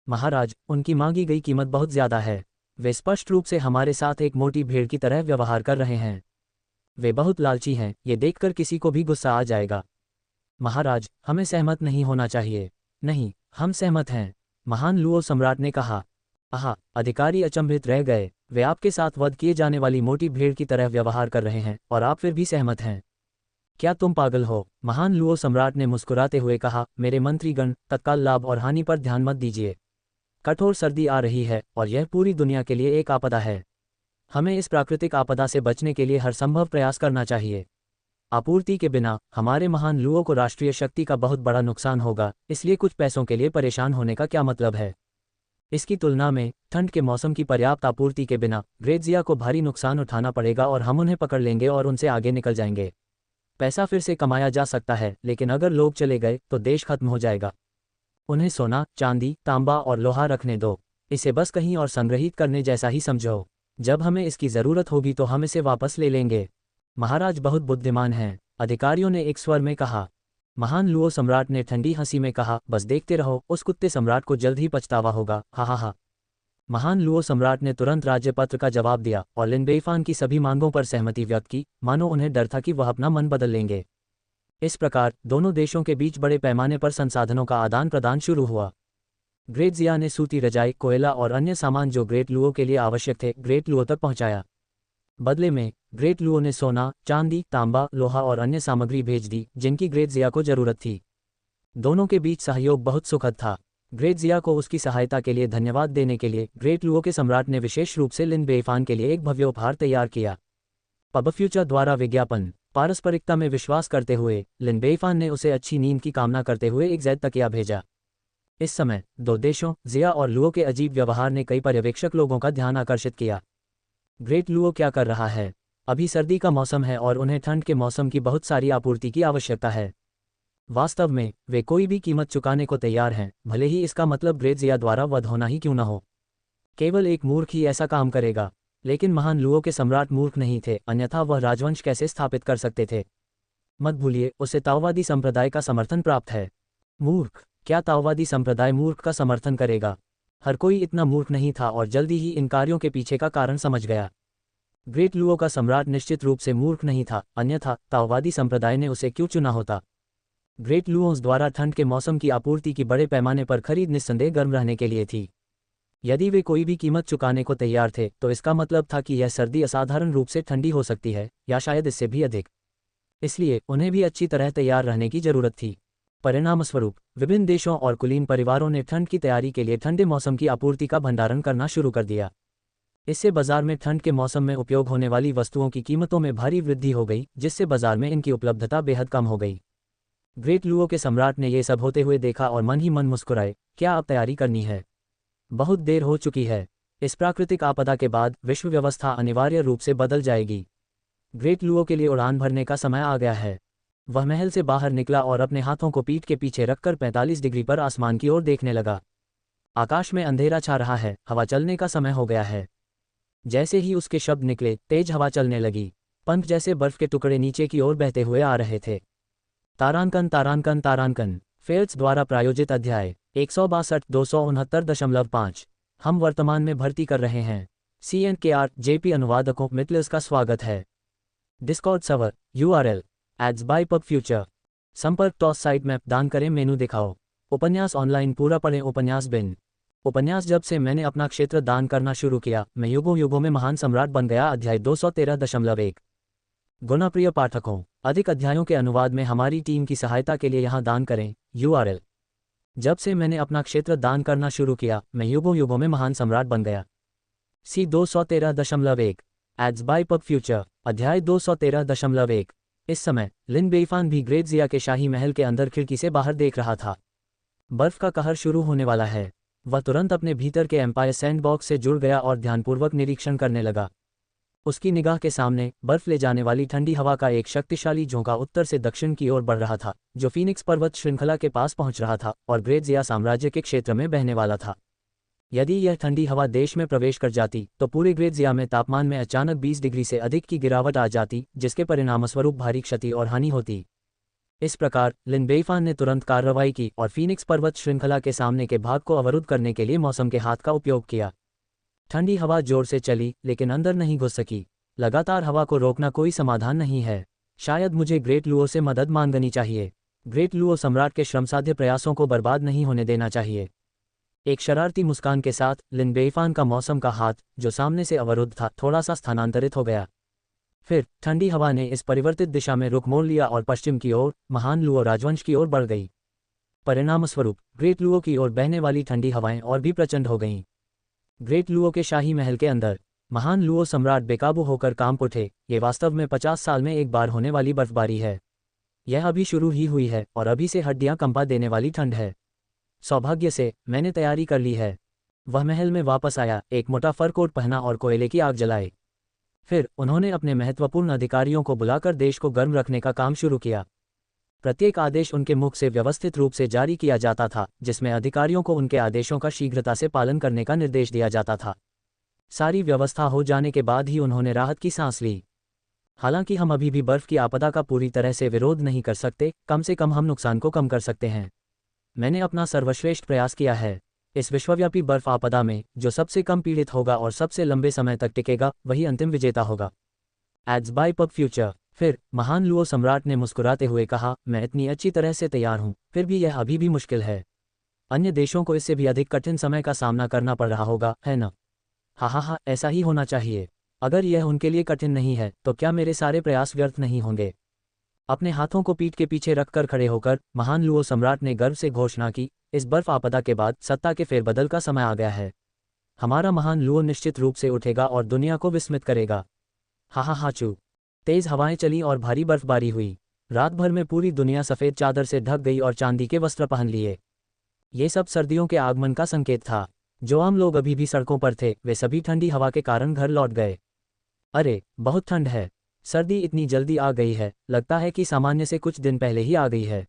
महाराज, उनकी मांगी गई कीमत बहुत ज्यादा है। वे स्पष्ट रूप से हमारे साथ एक मोटी भेड़ की तरह व्यवहार कर रहे हैं। वे बहुत लालची हैं, ये देखकर किसी को भी गुस्सा आ जाएगा। महाराज, हमें सहमत नहीं होना चाहिए। नहीं, हम सहमत हैं, महान लुओ सम्राट ने कहा। आहा, अधिकारी अचंभित रह गए। वे आपके साथ वध किए जाने वाली मोटी भेड़ की तरह व्यवहार कर रहे हैं और आप फिर भी सहमत हैं। क्या तुम पागल हो? महान लुओ सम्राट ने मुस्कुराते हुए कहा, मेरे मंत्रीगण, तत्काल लाभ और हानि पर ध्यान मत दीजिए। कठोर सर्दी आ रही है और यह पूरी दुनिया के लिए एक आपदा है। हमें इस प्राकृतिक आपदा से बचने के लिए हर संभव प्रयास करना चाहिए। आपूर्ति के बिना हमारे महान लुओं को राष्ट्रीय शक्ति का बहुत बड़ा नुकसान होगा, इसलिए कुछ पैसों के लिए परेशान होने का क्या मतलब है? इसकी तुलना में ठंड के मौसम की पर्याप्त आपूर्ति के बिना ग्रेट जिया को भारी नुकसान उठाना पड़ेगा और हम उन्हें पकड़ लेंगे और उनसे आगे निकल जाएंगे। पैसा फिर से कमाया जा सकता है, लेकिन अगर लोग चले गए तो देश खत्म हो जाएगा। उन्हें सोना, चांदी, तांबा और लोहा रखने दो। इसे बस कहीं और संग्रहित करने जैसा ही समझो। जब हमें इसकी ज़रूरत होगी तो हम इसे वापस ले लेंगे। महाराज बहुत बुद्धिमान हैं, अधिकारियों ने एक स्वर में कहा। महान लुओ सम्राट ने ठंडी हंसी में कहा, बस देखते रहो, उस कुत्ते सम्राट को जल्द ही पछतावा होगा। हा हा हा। महान लुओ सम्राट ने तुरंत राज्यपत्र का जवाब दिया और लिन बेईफान की सभी मांगों पर सहमति व्यक्त की, मानो उन्हें डर था कि वह अपना मन बदल लेंगे। इस प्रकार दोनों देशों के बीच बड़े पैमाने पर संसाधनों का आदान प्रदान शुरू हुआ। ग्रेट जिया ने सूती रजाई, कोयला और अन्य सामान जो ग्रेट लुओ के लिए आवश्यक थे, ग्रेट लुओ तक पहुंचाया। बदले में ग्रेट लुओ ने सोना, चांदी, तांबा, लोहा और अन्य सामग्री भेज दी जिनकी ग्रेट जिया को जरूरत थी। दोनों के बीच सहयोग बहुत सुखद था। ग्रेट जिया को उसकी सहायता के लिए धन्यवाद देने के लिए ग्रेट लुओ के सम्राट ने विशेष रूप से लिन बेईफान के लिए एक भव्य उपहार तैयार किया। पब फ्यूचर द्वारा विज्ञापन। पारस्परिकता में विश्वास करते हुए लिन बेईफान ने उसे अच्छी नींद की कामना करते हुए एक जैद तकिया भेजा। इस समय दो देशों, जिया और लुओ के अजीब व्यवहार ने कई पर्यवेक्षक लोगों का ध्यान आकर्षित किया। ग्रेट लुओ क्या कर रहा है? अभी सर्दी का मौसम है और उन्हें ठंड के मौसम की बहुत सारी आपूर्ति की आवश्यकता है। वास्तव में वे कोई भी कीमत चुकाने को तैयार हैं, भले ही इसका मतलब ग्रेट जिया द्वारा वध होना ही क्यों न हो। केवल एक मूर्ख ही ऐसा काम करेगा। लेकिन महान लुओ के सम्राट मूर्ख नहीं थे, अन्यथा वह राजवंश कैसे स्थापित कर सकते थे? मत भूलिए, उसे ताओवादी संप्रदाय का समर्थन प्राप्त है। मूर्ख? क्या ताओवादी संप्रदाय मूर्ख का समर्थन करेगा? हर कोई इतना मूर्ख नहीं था और जल्दी ही इन कार्यों के पीछे का कारण समझ गया। ग्रेट लुओ का सम्राट निश्चित रूप से मूर्ख नहीं था, अन्यथा ताओवादी संप्रदाय ने उसे क्यों चुना होता? ग्रेट लुओस द्वारा ठंड के मौसम की आपूर्ति की बड़े पैमाने पर खरीद निस्संदेह गर्म रहने के लिए थी। यदि वे कोई भी कीमत चुकाने को तैयार थे तो इसका मतलब था कि यह सर्दी असाधारण रूप से ठंडी हो सकती है, या शायद इससे भी अधिक। इसलिए उन्हें भी अच्छी तरह तैयार रहने की जरूरत थी। परिणामस्वरूप विभिन्न देशों और कुलीन परिवारों ने ठंड की तैयारी के लिए ठंडे मौसम की आपूर्ति का भंडारण करना शुरू कर दिया। इससे बाजार में ठंड के मौसम में उपयोग होने वाली वस्तुओं की कीमतों में भारी वृद्धि हो गई, जिससे बाजार में इनकी उपलब्धता बेहद कम हो गई। ग्रेट लुओ के सम्राट ने यह सब होते हुए देखा और मन ही मन मुस्कुराए। क्या अब तैयारी करनी है? बहुत देर हो चुकी है। इस प्राकृतिक आपदा के बाद विश्व व्यवस्था अनिवार्य रूप से बदल जाएगी। ग्रेट लुओ के लिए उड़ान भरने का समय आ गया है। वह महल से बाहर निकला और अपने हाथों को पीठ के पीछे रखकर 45 डिग्री पर आसमान की ओर देखने लगा। आकाश में अंधेरा छा रहा है, हवा चलने का समय हो गया है। जैसे ही उसके शब्द निकले, तेज हवा चलने लगी। पंख जैसे बर्फ के टुकड़े नीचे की ओर बहते हुए आ रहे थे। तारांकन तारांकन तारांकन। फेल्ट्स द्वारा प्रायोजित अध्याय 162-269.5। हम वर्तमान में भर्ती कर रहे हैं। CNKR JP अनुवादकों मिटलर्स का स्वागत है। Discord server URL ads by pub future. संपर्क टॉस साइट मैप दान करें मेनू दिखाओ। उपन्यास ऑनलाइन पूरा पढ़ें। उपन्यास बिन। उपन्यास जब से मैंने अपना क्षेत्र दान करना शुरू किया, मैं युगों युगों में महान सम्राट बन गया। अध्याय 213.1। गुणप्रिय पाठकों, अधिक अध्यायों के अनुवाद में हमारी टीम की सहायता के लिए यहाँ दान करें। URL जब से मैंने अपना क्षेत्र दान करना शुरू किया, मैं युगों युगों में महान सम्राट बन गया। सी 213.1 एड्स बाय पब फ्यूचर। अध्याय 213.1। इस समय लिन बेईफान भी ग्रेट जिया के शाही महल के अंदर खिड़की से बाहर देख रहा था। बर्फ का कहर शुरू होने वाला है। वह तुरंत अपने भीतर के एम्पायर सैंडबॉक्स से जुड़ गया और ध्यानपूर्वक निरीक्षण करने लगा। उसकी निगाह के सामने बर्फ ले जाने वाली ठंडी हवा का एक शक्तिशाली झोंका उत्तर से दक्षिण की ओर बढ़ रहा था, जो फीनिक्स पर्वत श्रृंखला के पास पहुंच रहा था और ग्रेट जिया साम्राज्य के क्षेत्र में बहने वाला था। यदि यह ठंडी हवा देश में प्रवेश कर जाती तो पूरे ग्रेट जिया में तापमान में अचानक 20 डिग्री से अधिक की गिरावट आ जाती, जिसके परिणामस्वरूप भारी क्षति और हानि होती। इस प्रकार लिन बेईफान ने तुरंत कार्रवाई की और फीनिक्स पर्वत श्रृंखला के सामने के भाग को अवरुद्ध करने के लिए मौसम के हाथ का उपयोग किया। ठंडी हवा जोर से चली, लेकिन अंदर नहीं घुस सकी। लगातार हवा को रोकना कोई समाधान नहीं है। शायद मुझे ग्रेट लुओ से मदद मांगनी चाहिए। ग्रेट लुओ सम्राट के श्रमसाध्य प्रयासों को बर्बाद नहीं होने देना चाहिए। एक शरारती मुस्कान के साथ लिन बेईफान का मौसम का हाथ, जो सामने से अवरुद्ध था, थोड़ा सा स्थानांतरित हो गया। फिर ठंडी हवा ने इस परिवर्तित दिशा में रुख मोड़ लिया और पश्चिम की ओर महान लुओ राजवंश की ओर बढ़ गई। परिणामस्वरूप ग्रेट लुओ की ओर बहने वाली ठंडी हवाएं और भी प्रचंड हो गईं। ग्रेट लुओ के शाही महल के अंदर महान लुओ सम्राट बेकाबू होकर कांप उठे। ये वास्तव में 50 साल में एक बार होने वाली बर्फबारी है। यह अभी शुरू ही हुई है और अभी से हड्डियां कंपा देने वाली ठंड है। सौभाग्य से मैंने तैयारी कर ली है। वह महल में वापस आया, एक मोटा फर कोट पहना और कोयले की आग जलाई। फिर उन्होंने अपने महत्वपूर्ण अधिकारियों को बुलाकर देश को गर्म रखने का काम शुरू किया। प्रत्येक आदेश उनके मुख से व्यवस्थित रूप से जारी किया जाता था, जिसमें अधिकारियों को उनके आदेशों का शीघ्रता से पालन करने का निर्देश दिया जाता था। सारी व्यवस्था हो जाने के बाद ही उन्होंने राहत की सांस ली। हालांकि हम अभी भी बर्फ की आपदा का पूरी तरह से विरोध नहीं कर सकते, कम से कम हम नुकसान को कम कर सकते हैं। मैंने अपना सर्वश्रेष्ठ प्रयास किया है। इस विश्वव्यापी बर्फ आपदा में जो सबसे कम पीड़ित होगा और सबसे लंबे समय तक टिकेगा, वही अंतिम विजेता होगा। Ads by pub future. फिर महान लुओ सम्राट ने मुस्कुराते हुए कहा, मैं इतनी अच्छी तरह से तैयार हूं, फिर भी यह अभी भी मुश्किल है। अन्य देशों को इससे भी अधिक कठिन समय का सामना करना पड़ रहा होगा, है न? हाँ, ऐसा ही होना चाहिए। अगर यह उनके लिए कठिन नहीं है तो क्या मेरे सारे प्रयास व्यर्थ नहीं होंगे? अपने हाथों को पीठ के पीछे रखकर खड़े होकर महान लुओ सम्राट ने गर्व से घोषणा की, इस बर्फ आपदा के बाद सत्ता के फेरबदल का समय आ गया है। हमारा महान लुओ निश्चित रूप से उठेगा और दुनिया को विस्मित करेगा। हाँ चू। तेज हवाएं चली और भारी बर्फबारी हुई। रात भर में पूरी दुनिया सफ़ेद चादर से ढक गई और चांदी के वस्त्र पहन लिए। ये सब सर्दियों के आगमन का संकेत था। जो आम लोग अभी भी सड़कों पर थे, वे सभी ठंडी हवा के कारण घर लौट गए। अरे, बहुत ठंड है। सर्दी इतनी जल्दी आ गई है, लगता है कि सामान्य से कुछ दिन पहले ही आ गई है।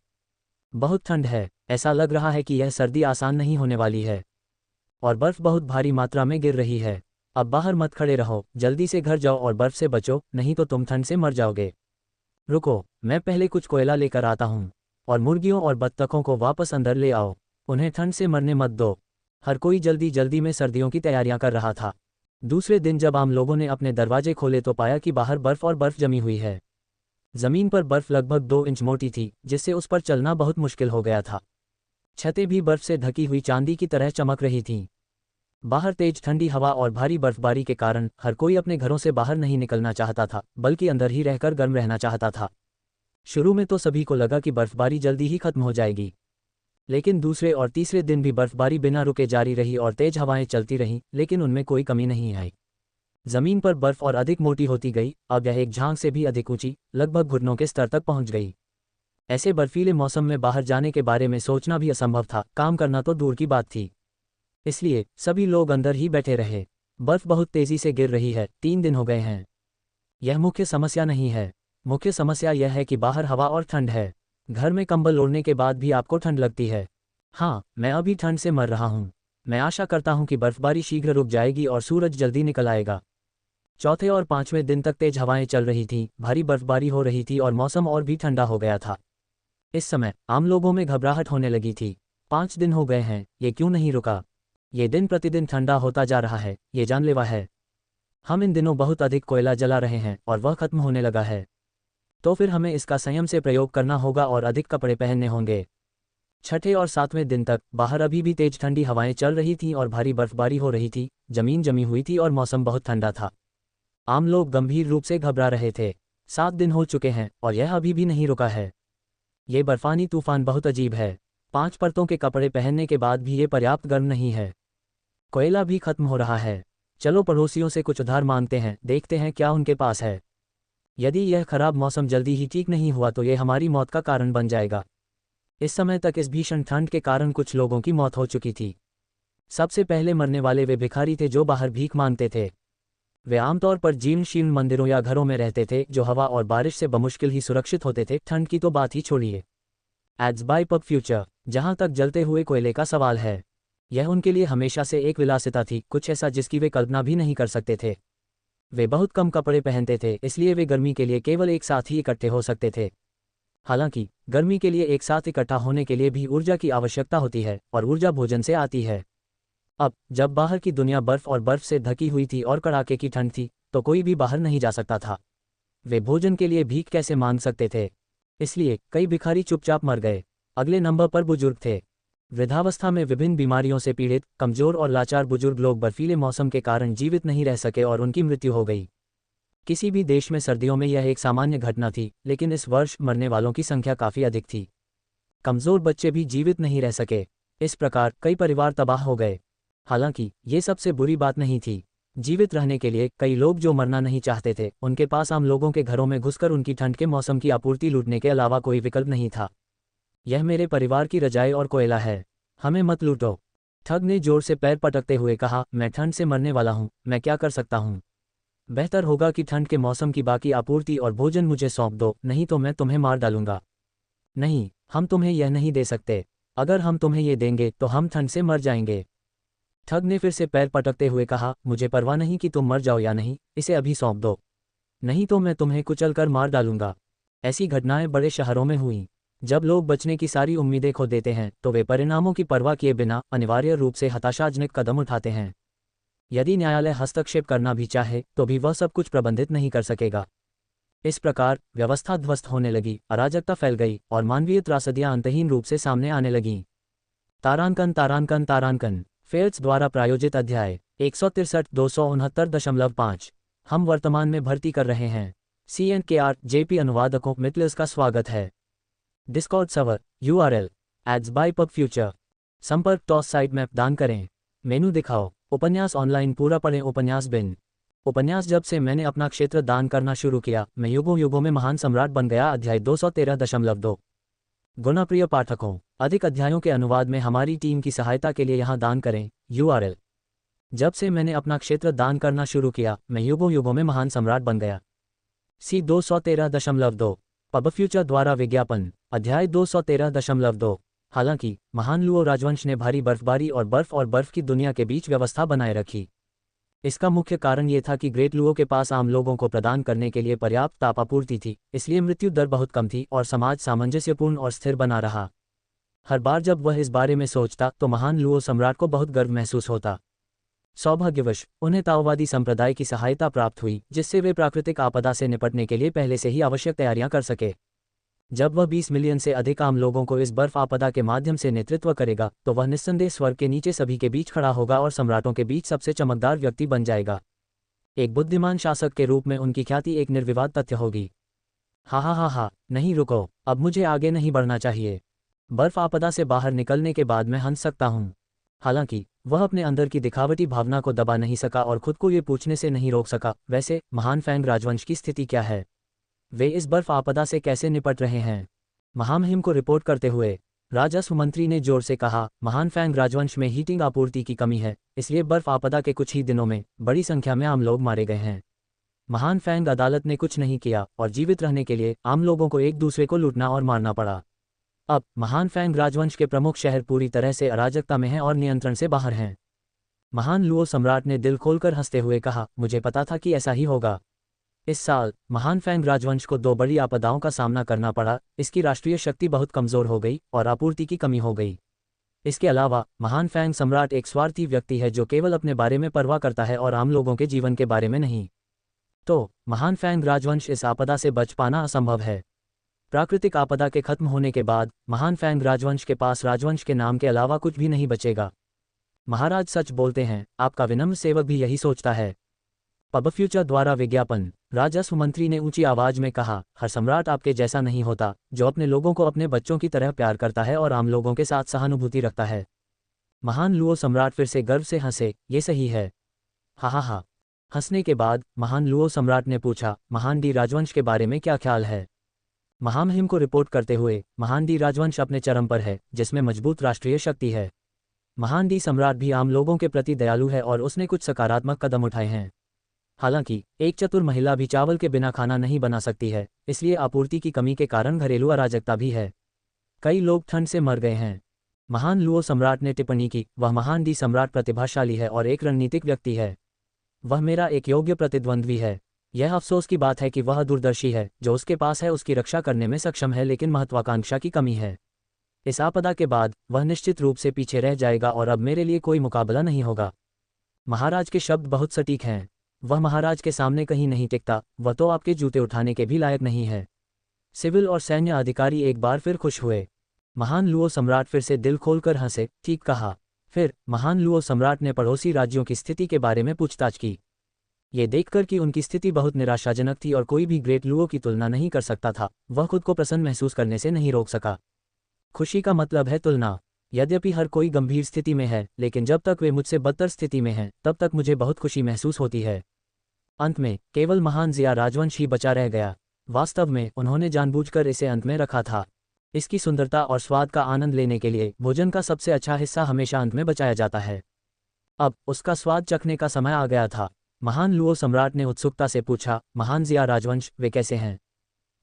बहुत ठंड है, ऐसा लग रहा है कि यह सर्दी आसान नहीं होने वाली है। और बर्फ बहुत भारी मात्रा में गिर रही है। अब बाहर मत खड़े रहो, जल्दी से घर जाओ और बर्फ से बचो, नहीं तो तुम ठंड से मर जाओगे। रुको, मैं पहले कुछ कोयला लेकर आता हूँ। और मुर्गियों और बत्तखों को वापस अंदर ले आओ, उन्हें ठंड से मरने मत दो। हर कोई जल्दी जल्दी में सर्दियों की तैयारियां कर रहा था। दूसरे दिन जब आम लोगों ने अपने दरवाजे खोले तो पाया कि बाहर बर्फ और बर्फ जमी हुई है। जमीन पर बर्फ लगभग 2 इंच मोटी थी, जिससे उस पर चलना बहुत मुश्किल हो गया था। छतें भी बर्फ से ढकी हुई चांदी की तरह चमक रही थीं। बाहर तेज ठंडी हवा और भारी बर्फबारी के कारण हर कोई अपने घरों से बाहर नहीं निकलना चाहता था, बल्कि अंदर ही रहकर गर्म रहना चाहता था। शुरू में तो सभी को लगा कि बर्फबारी जल्दी ही खत्म हो जाएगी, लेकिन दूसरे और तीसरे दिन भी बर्फबारी बिना रुके जारी रही और तेज हवाएं चलती रहीं, लेकिन उनमें कोई कमी नहीं आई। जमीन पर बर्फ और अधिक मोटी होती गई। अब यह एक झांग से भी अधिक ऊंची, लगभग घुटनों के स्तर तक पहुंच गई। ऐसे बर्फीले मौसम में बाहर जाने के बारे में सोचना भी असंभव था, काम करना तो दूर की बात थी। इसलिए सभी लोग अंदर ही बैठे रहे। बर्फ बहुत तेजी से गिर रही है, 3 दिन हो गए हैं। यह मुख्य समस्या नहीं है। मुख्य समस्या यह है कि बाहर हवा और ठंड है। घर में कंबल ओढ़ने के बाद भी आपको ठंड लगती है। हाँ, मैं अभी ठंड से मर रहा हूँ। मैं आशा करता हूँ कि बर्फबारी शीघ्र रुक जाएगी और सूरज जल्दी निकल आएगा। चौथे और 5वें दिन तक तेज हवाएं चल रही थीं, भारी बर्फबारी हो रही थी और मौसम और भी ठंडा हो गया था। इस समय आम लोगों में घबराहट होने लगी थी। 5 दिन हो गए हैं, ये क्यों नहीं रुका? ये दिन प्रतिदिन ठंडा होता जा रहा है, ये जानलेवा है। हम इन दिनों बहुत अधिक कोयला जला रहे हैं और वह खत्म होने लगा है। तो फिर हमें इसका संयम से प्रयोग करना होगा और अधिक कपड़े पहनने होंगे। छठे और 7वें दिन तक बाहर अभी भी तेज ठंडी हवाएं चल रही थीं और भारी बर्फबारी हो रही थी। जमीन जमी हुई थी और मौसम बहुत ठंडा था। आम लोग गंभीर रूप से घबरा रहे थे। 7 दिन हो चुके हैं और यह अभी भी नहीं रुका है। ये बर्फानी तूफान बहुत अजीब है। 5 परतों के कपड़े पहनने के बाद भी ये पर्याप्त गर्म नहीं है। कोयला भी खत्म हो रहा है। चलो पड़ोसियों से कुछ उधार मांगते हैं, देखते हैं क्या उनके पास है। यदि यह खराब मौसम जल्दी ही ठीक नहीं हुआ तो ये हमारी मौत का कारण बन जाएगा। इस समय तक इस भीषण ठंड के कारण कुछ लोगों की मौत हो चुकी थी। सबसे पहले मरने वाले वे भिखारी थे जो बाहर भीख मांगते थे। वे आमतौर पर जीर्ण शीर्ण मंदिरों या घरों में रहते थे जो हवा और बारिश से बमुश्किल ही सुरक्षित होते थे। ठंड की तो बात ही छोड़िए। Ads by pub future. जहां तक जलते हुए कोयले का सवाल है, यह उनके लिए हमेशा से एक विलासिता थी, कुछ ऐसा जिसकी वे कल्पना भी नहीं कर सकते थे। वे बहुत कम कपड़े पहनते थे, इसलिए वे गर्मी के लिए केवल एक साथ ही इकट्ठे हो सकते थे। हालांकि गर्मी के लिए एक साथ इकट्ठा होने के लिए भी ऊर्जा की आवश्यकता होती है, और ऊर्जा भोजन से आती है। अब जब बाहर की दुनिया बर्फ और बर्फ से ढकी हुई थी और कड़ाके की ठंड थी, तो कोई भी बाहर नहीं जा सकता था। वे भोजन के लिए भीख कैसे मांग सकते थे? इसलिए कई भिखारी चुपचाप मर गए। अगले नंबर पर बुजुर्ग थे। वृद्धावस्था में विभिन्न बीमारियों से पीड़ित, कमजोर और लाचार बुजुर्ग लोग बर्फीले मौसम के कारण जीवित नहीं रह सके और उनकी मृत्यु हो गई। किसी भी देश में सर्दियों में यह एक सामान्य घटना थी, लेकिन इस वर्ष मरने वालों की संख्या काफ़ी अधिक थी। कमजोर बच्चे भी जीवित नहीं रह सके। इस प्रकार कई परिवार तबाह हो गए। हालांकि ये सबसे बुरी बात नहीं थी। जीवित रहने के लिए कई लोग जो मरना नहीं चाहते थे, उनके पास आम लोगों के घरों में घुसकर उनकी ठंड के मौसम की आपूर्ति लूटने के अलावा कोई विकल्प नहीं था। यह मेरे परिवार की रजाई और कोयला है, हमें मत लूटो। ठग ने जोर से पैर पटकते हुए कहा, मैं ठंड से मरने वाला हूँ, मैं क्या कर सकता हूँ? बेहतर होगा कि ठंड के मौसम की बाकी आपूर्ति और भोजन मुझे सौंप दो, नहीं तो मैं तुम्हें मार डालूंगा। नहीं, हम तुम्हें यह नहीं दे सकते। अगर हम तुम्हें ये देंगे तो हम ठंड से मर जाएंगे। ठग ने फिर से पैर पटकते हुए कहा, मुझे परवाह नहीं कि तुम मर जाओ या नहीं, इसे अभी सौंप दो, नहीं तो मैं तुम्हें कुचलकर मार डालूंगा। ऐसी घटनाएं बड़े शहरों में हुईं। जब लोग बचने की सारी उम्मीदें खो देते हैं तो वे परिणामों की परवाह किए बिना अनिवार्य रूप से हताशाजनक कदम उठाते हैं। यदि न्यायालय हस्तक्षेप करना भी चाहे तो भी वह सब कुछ प्रबंधित नहीं कर सकेगा। इस प्रकार व्यवस्था ध्वस्त होने लगी, अराजकता फैल गई और मानवीय त्रासदियां अंतहीन रूप से सामने आने लगीं। तारांकन तारांकन तारांकन। फेल्स द्वारा प्रायोजित अध्याय 163-269.5। हम वर्तमान में भर्ती कर रहे हैं। CNKR-JP अनुवादकों मितलिस का स्वागत है। Discord server URL ads by pub future. संपर्क टॉस साइट मैप दान करें। मेनू दिखाओ। उपन्यास ऑनलाइन पूरा पढ़ें। उपन्यास बिन। उपन्यास जब से मैंने अपना क्षेत्र दान करना शुरू किया, मैं युगों युगों में महान सम्राट बन गया। अध्याय 213.2। गुणप्रिय पाठकों, अधिक अध्यायों के अनुवाद में हमारी टीम की सहायता के लिए यहाँ दान करें। URL। जब से मैंने अपना क्षेत्र दान करना शुरू किया, मैं युगों युगों में महान सम्राट बन गया। C 213.2। पब फ्यूचर द्वारा विज्ञापन। अध्याय 213.2। हालांकि महान लुओ राजवंश ने भारी बर्फबारी और बर्फ की दुनिया के बीच व्यवस्था बनाए रखी। इसका मुख्य कारण ये था कि ग्रेट लुओ के पास आम लोगों को प्रदान करने के लिए पर्याप्त तापापूर्ति थी, इसलिए मृत्यु दर बहुत कम थी और समाज सामंजस्यपूर्ण और स्थिर बना रहा। हर बार जब वह इस बारे में सोचता तो महान लुओ सम्राट को बहुत गर्व महसूस होता। सौभाग्यवश उन्हें ताओवादी संप्रदाय की सहायता प्राप्त हुई, जिससे वे प्राकृतिक आपदा से निपटने के लिए पहले से ही आवश्यक तैयारियां कर सके। जब वह 20 मिलियन से अधिक आम लोगों को इस बर्फ आपदा के माध्यम से नेतृत्व करेगा तो वह निस्संदेह स्वर्ग के नीचे सभी के बीच खड़ा होगा और सम्राटों के बीच सबसे चमकदार व्यक्ति बन जाएगा। एक बुद्धिमान शासक के रूप में उनकी ख्याति एक निर्विवाद तथ्य होगी। हा, नहीं रुको, अब मुझे आगे नहीं बढ़ना चाहिए। बर्फ आपदा से बाहर निकलने के बाद मैं हंस सकता हूँ। हालांकि वह अपने अंदर की दिखावटी भावना को दबा नहीं सका और खुद को ये पूछने से नहीं रोक सका, वैसे महान फैंग राजवंश की स्थिति क्या है? वे इस बर्फ आपदा से कैसे निपट रहे हैं? महामहिम को रिपोर्ट करते हुए राजस्व मंत्री ने जोर से कहा, महान फैंग राजवंश में हीटिंग आपूर्ति की कमी है, इसलिए बर्फ आपदा के कुछ ही दिनों में बड़ी संख्या में आम लोग मारे गए हैं। महान फैंग अदालत ने कुछ नहीं किया और जीवित रहने के लिए आम लोगों को एक दूसरे को लूटना और मारना पड़ा। अब महान फैंग राजवंश के प्रमुख शहर पूरी तरह से अराजकता में हैं और नियंत्रण से बाहर हैं। महान लुओ सम्राट ने दिल खोलकर हंसते हुए कहा, मुझे पता था कि ऐसा ही होगा। इस साल महान फैंग राजवंश को 2 बड़ी आपदाओं का सामना करना पड़ा। इसकी राष्ट्रीय शक्ति बहुत कमजोर हो गई और आपूर्ति की कमी हो गई। इसके अलावा महान फैंग सम्राट एक स्वार्थी व्यक्ति है जो केवल अपने बारे में परवाह करता है और आम लोगों के जीवन के बारे में नहीं। तो महान फैंग राजवंश इस आपदा से बच पाना असंभव है। प्राकृतिक आपदा के खत्म होने के बाद महान फैंग राजवंश के पास राजवंश के नाम के अलावा कुछ भी नहीं बचेगा। महाराज सच बोलते हैं, आपका विनम्र सेवक भी यही सोचता है। पब फ्यूचर द्वारा विज्ञापन। राजस्व मंत्री ने ऊंची आवाज में कहा, हर सम्राट आपके जैसा नहीं होता, जो अपने लोगों को अपने बच्चों की तरह प्यार करता है और आम लोगों के साथ सहानुभूति रखता है। महान लुओ सम्राट फिर से गर्व से हंसे, ये सही है। हा हा हा। हंसने के बाद महान लुओ सम्राट ने पूछा, महान डी राजवंश के बारे में क्या ख्याल है? महामहिम को रिपोर्ट करते हुए, महान डी राजवंश अपने चरम पर है, जिसमें मजबूत राष्ट्रीय शक्ति है। महान डी सम्राट भी आम लोगों के प्रति दयालु है और उसने कुछ सकारात्मक कदम उठाए हैं। हालांकि एक चतुर महिला भी चावल के बिना खाना नहीं बना सकती है, इसलिए आपूर्ति की कमी के कारण घरेलू अराजकता भी है। कई लोग ठंड से मर गए हैं। महान लुओ सम्राट ने टिप्पणी की, वह महान डी सम्राट प्रतिभाशाली है और एक रणनीतिक व्यक्ति है। वह मेरा एक योग्य प्रतिद्वंद्वी है। यह अफसोस की बात है कि वह दूरदर्शी है, जो उसके पास है उसकी रक्षा करने में सक्षम है, लेकिन महत्वाकांक्षा की कमी है। इस आपदा के बाद वह निश्चित रूप से पीछे रह जाएगा और अब मेरे लिए कोई मुकाबला नहीं होगा। महाराज के शब्द बहुत सटीक हैं। वह महाराज के सामने कहीं नहीं टिकता, वह तो आपके जूते उठाने के भी लायक नहीं है। सिविल और सैन्य अधिकारी एक बार फिर खुश हुए। महान लुओ सम्राट फिर से दिल खोलकर हंसे, ठीक कहा। फिर महान लुओ सम्राट ने पड़ोसी राज्यों की स्थिति के बारे में पूछताछ की। ये देखकर कि उनकी स्थिति बहुत निराशाजनक थी और कोई भी ग्रेट लुओ की तुलना नहीं कर सकता था, वह खुद को प्रसन्न महसूस करने से नहीं रोक सका। खुशी का मतलब है तुलना। यद्यपि हर कोई गंभीर स्थिति में है, लेकिन जब तक वे मुझसे बदतर स्थिति में हैं, तब तक मुझे बहुत खुशी महसूस होती है। अंत में केवल महान जिया राजवंश ही बचा रह गया। वास्तव में उन्होंने जानबूझकर इसे अंत में रखा था। इसकी सुंदरता और स्वाद का आनंद लेने के लिए भोजन का सबसे अच्छा हिस्सा हमेशा अंत में बचाया जाता है। अब उसका स्वाद चखने का समय आ गया था। महान लुओ सम्राट ने उत्सुकता से पूछा, महान जिया राजवंश, वे कैसे हैं?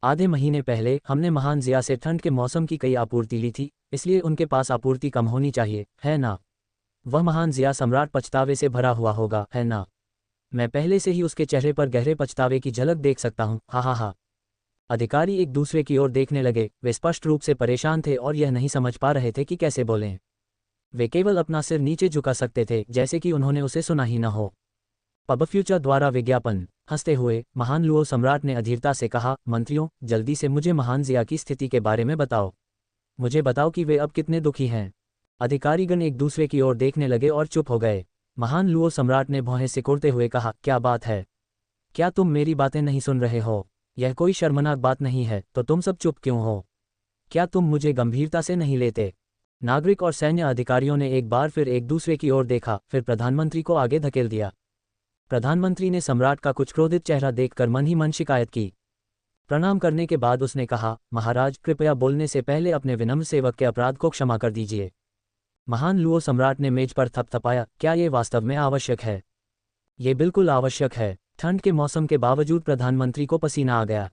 आधे महीने पहले हमने महान जिया से ठंड के मौसम की कई आपूर्ति ली थी, इसलिए उनके पास आपूर्ति कम होनी चाहिए, है ना? वह महान जिया सम्राट पछतावे से भरा हुआ होगा, है ना? मैं पहले से ही उसके चेहरे पर गहरे पछतावे की झलक देख सकता हूँ। हा हा हा। अधिकारी एक दूसरे की ओर देखने लगे। वे स्पष्ट रूप से परेशान थे और यह नहीं समझ पा रहे थे कि कैसे बोलें। वे केवल अपना सिर नीचे झुका सकते थे, जैसे कि उन्होंने उसे सुना ही न हो। पब फ्यूचर द्वारा विज्ञापन। हंसते हुए महान लुओ सम्राट ने अधीरता से कहा, मंत्रियों, जल्दी से मुझे महान जिया की स्थिति के बारे में बताओ। मुझे बताओ कि वे अब कितने दुखी हैं। अधिकारीगण एक दूसरे की ओर देखने लगे और चुप हो गए। महान लुओ सम्राट ने भौहें सिकोड़ते हुए कहा, क्या बात है? क्या तुम मेरी बातें नहीं सुन रहे हो? यह कोई शर्मनाक बात नहीं है, तो तुम सब चुप क्यों हो? क्या तुम मुझे गंभीरता से नहीं लेते? नागरिक और सैन्य अधिकारियों ने एक बार फिर एक दूसरे की ओर देखा, फिर प्रधानमंत्री को आगे धकेल दिया। प्रधानमंत्री ने सम्राट का कुछ क्रोधित चेहरा देखकर मन ही मन शिकायत की। प्रणाम करने के बाद उसने कहा, महाराज, कृपया बोलने से पहले अपने विनम्र सेवक के अपराध को क्षमा कर दीजिए। महान लुओ सम्राट ने मेज पर थपथपाया, क्या ये वास्तव में आवश्यक है? ये बिल्कुल आवश्यक है। ठंड के मौसम के बावजूद प्रधानमंत्री को पसीना आ गया।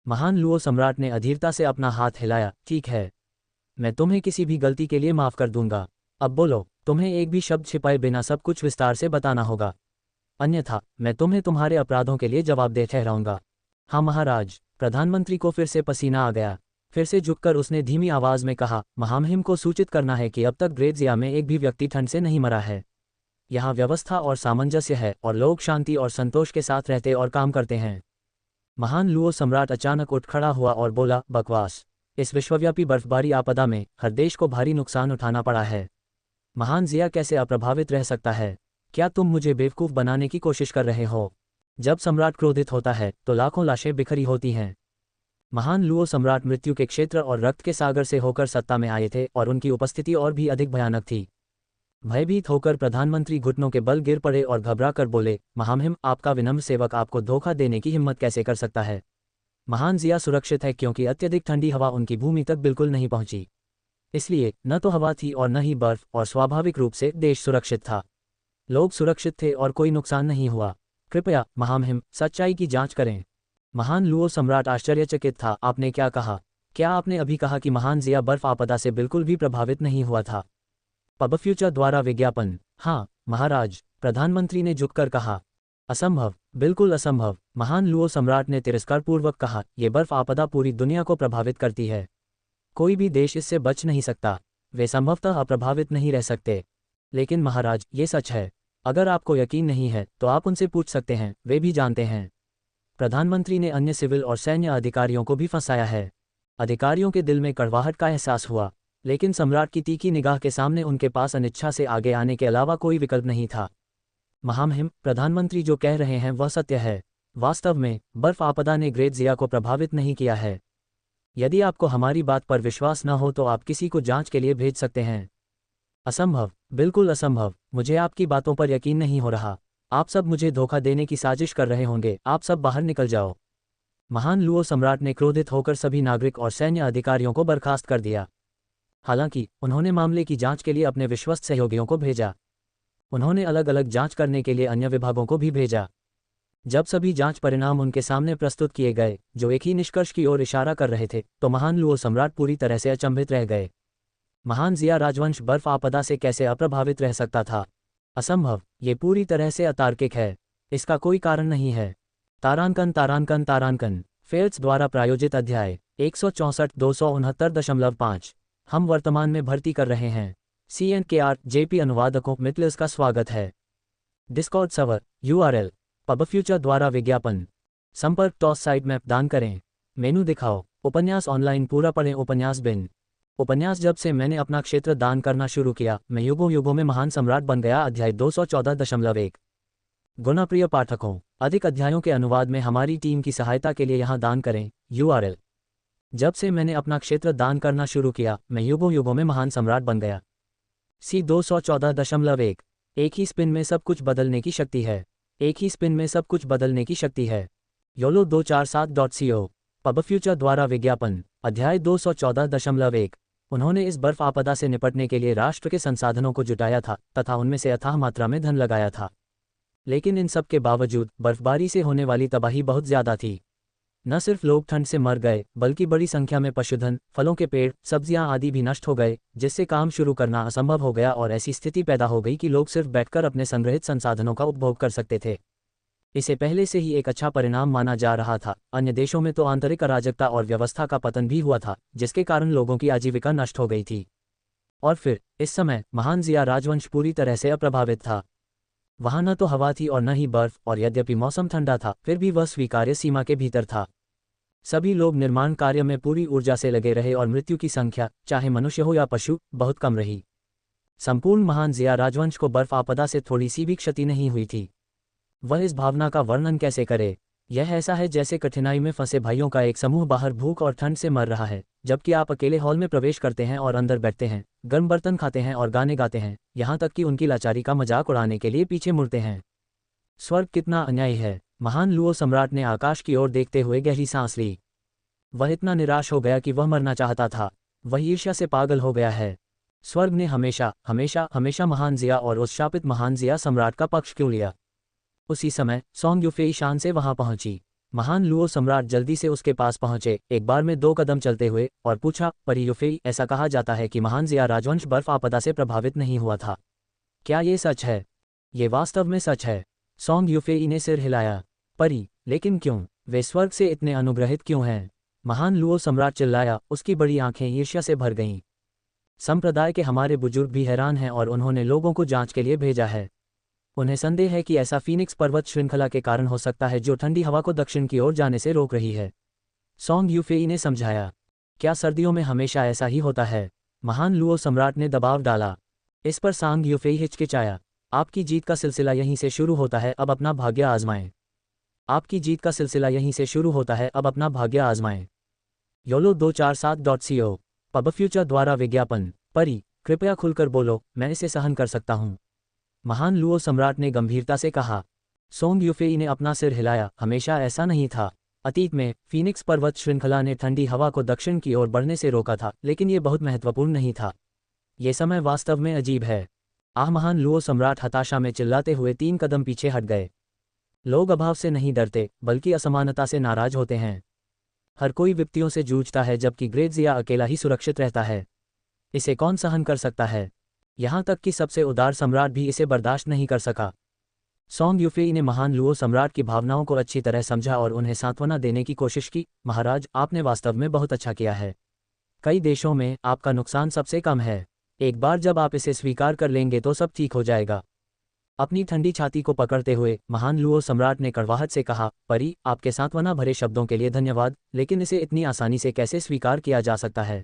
महान लुओ सम्राट ने अधीरता से अपना हाथ हिलाया, ठीक है, मैं तुम्हें किसी भी गलती के लिए माफ कर दूंगा। अब बोलो, तुम्हें एक भी शब्द छिपाए बिना सब कुछ विस्तार से बताना होगा, अन्यथा मैं तुम्हें तुम्हारे अपराधों के लिए जवाबदेह ठहराऊंगा। हाँ महाराज। प्रधानमंत्री को फिर से पसीना आ गया। फिर से झुककर उसने धीमी आवाज में कहा, महामहिम को सूचित करना है कि अब तक ग्रेट जिया में एक भी व्यक्ति ठंड से नहीं मरा है। यहाँ व्यवस्था और सामंजस्य है और लोग शांति और संतोष के साथ रहते और काम करते हैं। महान लुओ सम्राट अचानक उठ खड़ा हुआ और बोला, बकवास। इस विश्वव्यापी बर्फबारी आपदा में हर देश को भारी नुकसान उठाना पड़ा है। महान जिया कैसे अप्रभावित रह सकता है? क्या तुम मुझे बेवकूफ़ बनाने की कोशिश कर रहे हो? जब सम्राट क्रोधित होता है तो लाखों लाशें बिखरी होती हैं। महान लुओ सम्राट मृत्यु के क्षेत्र और रक्त के सागर से होकर सत्ता में आए थे और उनकी उपस्थिति और भी अधिक भयानक थी। भयभीत होकर प्रधानमंत्री घुटनों के बल गिर पड़े और घबरा कर बोले, महामहिम, आपका विनम्र सेवक आपको धोखा देने की हिम्मत कैसे कर सकता है? महान जिया सुरक्षित है क्योंकि अत्यधिक ठंडी हवा उनकी भूमि तक बिल्कुल नहीं पहुंची। इसलिए न तो हवा थी और न ही बर्फ, और स्वाभाविक रूप से देश सुरक्षित था। लोग सुरक्षित थे और कोई नुकसान नहीं हुआ। कृपया महामहिम, सच्चाई की जांच करें। महान लुओ सम्राट आश्चर्यचकित था। आपने क्या कहा? क्या आपने अभी कहा कि महान जिया बर्फ आपदा से बिल्कुल भी प्रभावित नहीं हुआ था? पब फ्यूचर द्वारा विज्ञापन। हाँ महाराज, प्रधानमंत्री ने झुककर कहा। असंभव, बिल्कुल असंभव। महान लुओ सम्राट ने तिरस्कारपूर्वक कहा, यह बर्फ आपदा पूरी दुनिया को प्रभावित करती है। कोई भी देश इससे बच नहीं सकता। वे संभवतः अप्रभावित नहीं रह सकते। लेकिन महाराज, ये सच है। अगर आपको यकीन नहीं है तो आप उनसे पूछ सकते हैं, वे भी जानते हैं। प्रधानमंत्री ने अन्य सिविल और सैन्य अधिकारियों को भी फंसाया है। अधिकारियों के दिल में कड़वाहट का एहसास हुआ, लेकिन सम्राट की तीखी निगाह के सामने उनके पास अनिच्छा से आगे आने के अलावा कोई विकल्प नहीं था। महामहिम, प्रधानमंत्री जो कह रहे हैं वह सत्य है। वास्तव में बर्फ आपदा ने ग्रेट ज़िया को प्रभावित नहीं किया है। यदि आपको हमारी बात पर विश्वास न हो तो आप किसी को जांच के लिए भेज सकते हैं। असंभव, बिल्कुल असंभव। मुझे आपकी बातों पर यकीन नहीं हो रहा। आप सब मुझे धोखा देने की साजिश कर रहे होंगे। आप सब बाहर निकल जाओ। महान लुओ सम्राट ने क्रोधित होकर सभी नागरिक और सैन्य अधिकारियों को बर्खास्त कर दिया। हालांकि उन्होंने मामले की जांच के लिए अपने विश्वस्त सहयोगियों को भेजा। उन्होंने अलग अलग जांच करने के लिए अन्य विभागों को भी भेजा। जब सभी जांच परिणाम उनके सामने प्रस्तुत किए गए, जो एक ही निष्कर्ष की ओर इशारा कर रहे थे, तो महान लुओ सम्राट पूरी तरह से अचंभित रह गए। महान ज़िया राजवंश बर्फ आपदा से कैसे अप्रभावित रह सकता था? असंभव, ये पूरी तरह से अतार्किक है। इसका कोई कारण नहीं है। तारांकन तारांकन तारांकन फेल्ट्स द्वारा प्रायोजित अध्याय 164-269.5 हम वर्तमान में भर्ती कर रहे हैं। CNKR JP अनुवादकों मितलिस का स्वागत है। डिस्कॉर्ड सर्वर URL पबफ्यूचर द्वारा विज्ञापन संपर्क टॉस साइट मैप दान करें। मेनू दिखाओ। उपन्यास ऑनलाइन पूरा पढ़ें। उपन्यास बिन उपन्यास जब से मैंने अपना क्षेत्र दान करना शुरू किया, मैं युगों युगों में महान सम्राट बन गया। अध्याय 214.1 गुणप्रिय पाठकों, अधिक अध्यायों के अनुवाद में हमारी टीम की सहायता के लिए यहाँ दान करें। URL जब से मैंने अपना क्षेत्र दान करना शुरू किया, मैं युगों युगों में महान सम्राट बन गया। C 214.1 एक ही स्पिन में सब कुछ बदलने की शक्ति है। एक ही स्पिन में सब कुछ बदलने की शक्ति है। YOLO 247.co पबफ्यूचर द्वारा विज्ञापन अध्याय 214.1 उन्होंने इस बर्फ आपदा से निपटने के लिए राष्ट्र के संसाधनों को जुटाया था तथा उनमें से अथाह मात्रा में धन लगाया था। लेकिन इन सब के बावजूद बर्फबारी से होने वाली तबाही बहुत ज्यादा थी। न सिर्फ लोग ठंड से मर गए, बल्कि बड़ी संख्या में पशुधन, फलों के पेड़, सब्जियां आदि भी नष्ट हो गए, जिससे काम शुरू करना असंभव हो गया और ऐसी स्थिति पैदा हो गई कि लोग सिर्फ बैठकर अपने संग्रहित संसाधनों का उपभोग कर सकते थे। इसे पहले से ही एक अच्छा परिणाम माना जा रहा था। अन्य देशों में तो आंतरिक अराजकता और व्यवस्था का पतन भी हुआ था, जिसके कारण लोगों की आजीविका नष्ट हो गई थी। और फिर इस समय महान ज़िया राजवंश पूरी तरह से अप्रभावित था। वहां न तो हवा थी और न ही बर्फ, और यद्यपि मौसम ठंडा था, फिर भी वह स्वीकार्य सीमा के भीतर था। सभी लोग निर्माण कार्य में पूरी ऊर्जा से लगे रहे और मृत्यु की संख्या, चाहे मनुष्य हो या पशु, बहुत कम रही। संपूर्ण महान ज़िया राजवंश को बर्फ आपदा से थोड़ी सी भी क्षति नहीं हुई थी। वह इस भावना का वर्णन कैसे करे? यह ऐसा है जैसे कठिनाई में फंसे भाइयों का एक समूह बाहर भूख और ठंड से मर रहा है, जबकि आप अकेले हॉल में प्रवेश करते हैं और अंदर बैठते हैं, गर्म बर्तन खाते हैं और गाने गाते हैं, यहाँ तक कि उनकी लाचारी का मजाक उड़ाने के लिए पीछे मुड़ते हैं। स्वर्ग कितना अन्यायी है। महान लुओ सम्राट ने आकाश की ओर देखते हुए गहरी सांस ली। वह इतना निराश हो गया कि वह मरना चाहता था। वह ईर्ष्या से पागल हो गया है। स्वर्ग ने हमेशा हमेशा हमेशा महान ज़िया और उस शापित महान ज़िया सम्राट का पक्ष क्यों लिया? उसी समय सोंग यूफेई शान से वहां पहुंची। महान लुओ सम्राट जल्दी से उसके पास पहुंचे, एक बार में 2 कदम चलते हुए, और पूछा, परी यूफेई, ऐसा कहा जाता है कि महान ज़िया राजवंश बर्फ आपदा से प्रभावित नहीं हुआ था। क्या ये सच है? ये वास्तव में सच है। सोंग यूफेई ने सिर हिलाया। परी, लेकिन क्यों? वे स्वर्ग से इतने अनुग्रहित क्यों हैं? महान लुओ सम्राट चिल्लाया, उसकी बड़ी आंखें ईर्ष्या से भर गईं। संप्रदाय के हमारे बुजुर्ग भी हैरान हैं और उन्होंने लोगों को जांच के लिए भेजा है। उन्हें संदेह है कि ऐसा फीनिक्स पर्वत श्रृंखला के कारण हो सकता है जो ठंडी हवा को दक्षिण की ओर जाने से रोक रही है। सोंग यूफेई ने समझाया। क्या सर्दियों में हमेशा ऐसा ही होता है? महान लुओ सम्राट ने दबाव डाला। इस पर सांग यूफेई हिचकिचाया। आपकी जीत का सिलसिला यहीं से शुरू होता है, अब अपना भाग्य आजमाएं। आपकी जीत का सिलसिला यहीं से शुरू होता है, अब अपना भाग्य आजमाएं। YOLO 247.co पबफ्यूचर द्वारा विज्ञापन। परी, कृपया खुलकर बोलो, मैं इसे सहन कर सकता हूँ। महान लुओ सम्राट ने गंभीरता से कहा। सोंग यूफेई ने अपना सिर हिलाया। हमेशा ऐसा नहीं था। अतीत में फीनिक्स पर्वत श्रृंखला ने ठंडी हवा को दक्षिण की ओर बढ़ने से रोका था, लेकिन ये बहुत महत्वपूर्ण नहीं था। ये समय वास्तव में अजीब है। महान लुओ सम्राट हताशा में चिल्लाते हुए 3 कदम पीछे हट गए। लोग अभाव से नहीं डरते, बल्कि असमानता से नाराज होते हैं। हर कोई विपत्तियों से जूझता है, जबकि ग्रेट ज़िया अकेला ही सुरक्षित रहता है। इसे कौन सहन कर सकता है? यहाँ तक कि सबसे उदार सम्राट भी इसे बर्दाश्त नहीं कर सका। सोंग यूफेई ने महान लुओ सम्राट की भावनाओं को अच्छी तरह समझा और उन्हें सांत्वना देने की कोशिश की। महाराज, आपने वास्तव में बहुत अच्छा किया है। कई देशों में आपका नुकसान सबसे कम है। एक बार जब आप इसे स्वीकार कर लेंगे तो सब ठीक हो जाएगा। अपनी ठंडी छाती को पकड़ते हुए महान लुओ सम्राट ने कड़वाहट से कहा, परी, आपके सांत्वना भरे शब्दों के लिए धन्यवाद, लेकिन इसे इतनी आसानी से कैसे स्वीकार किया जा सकता है?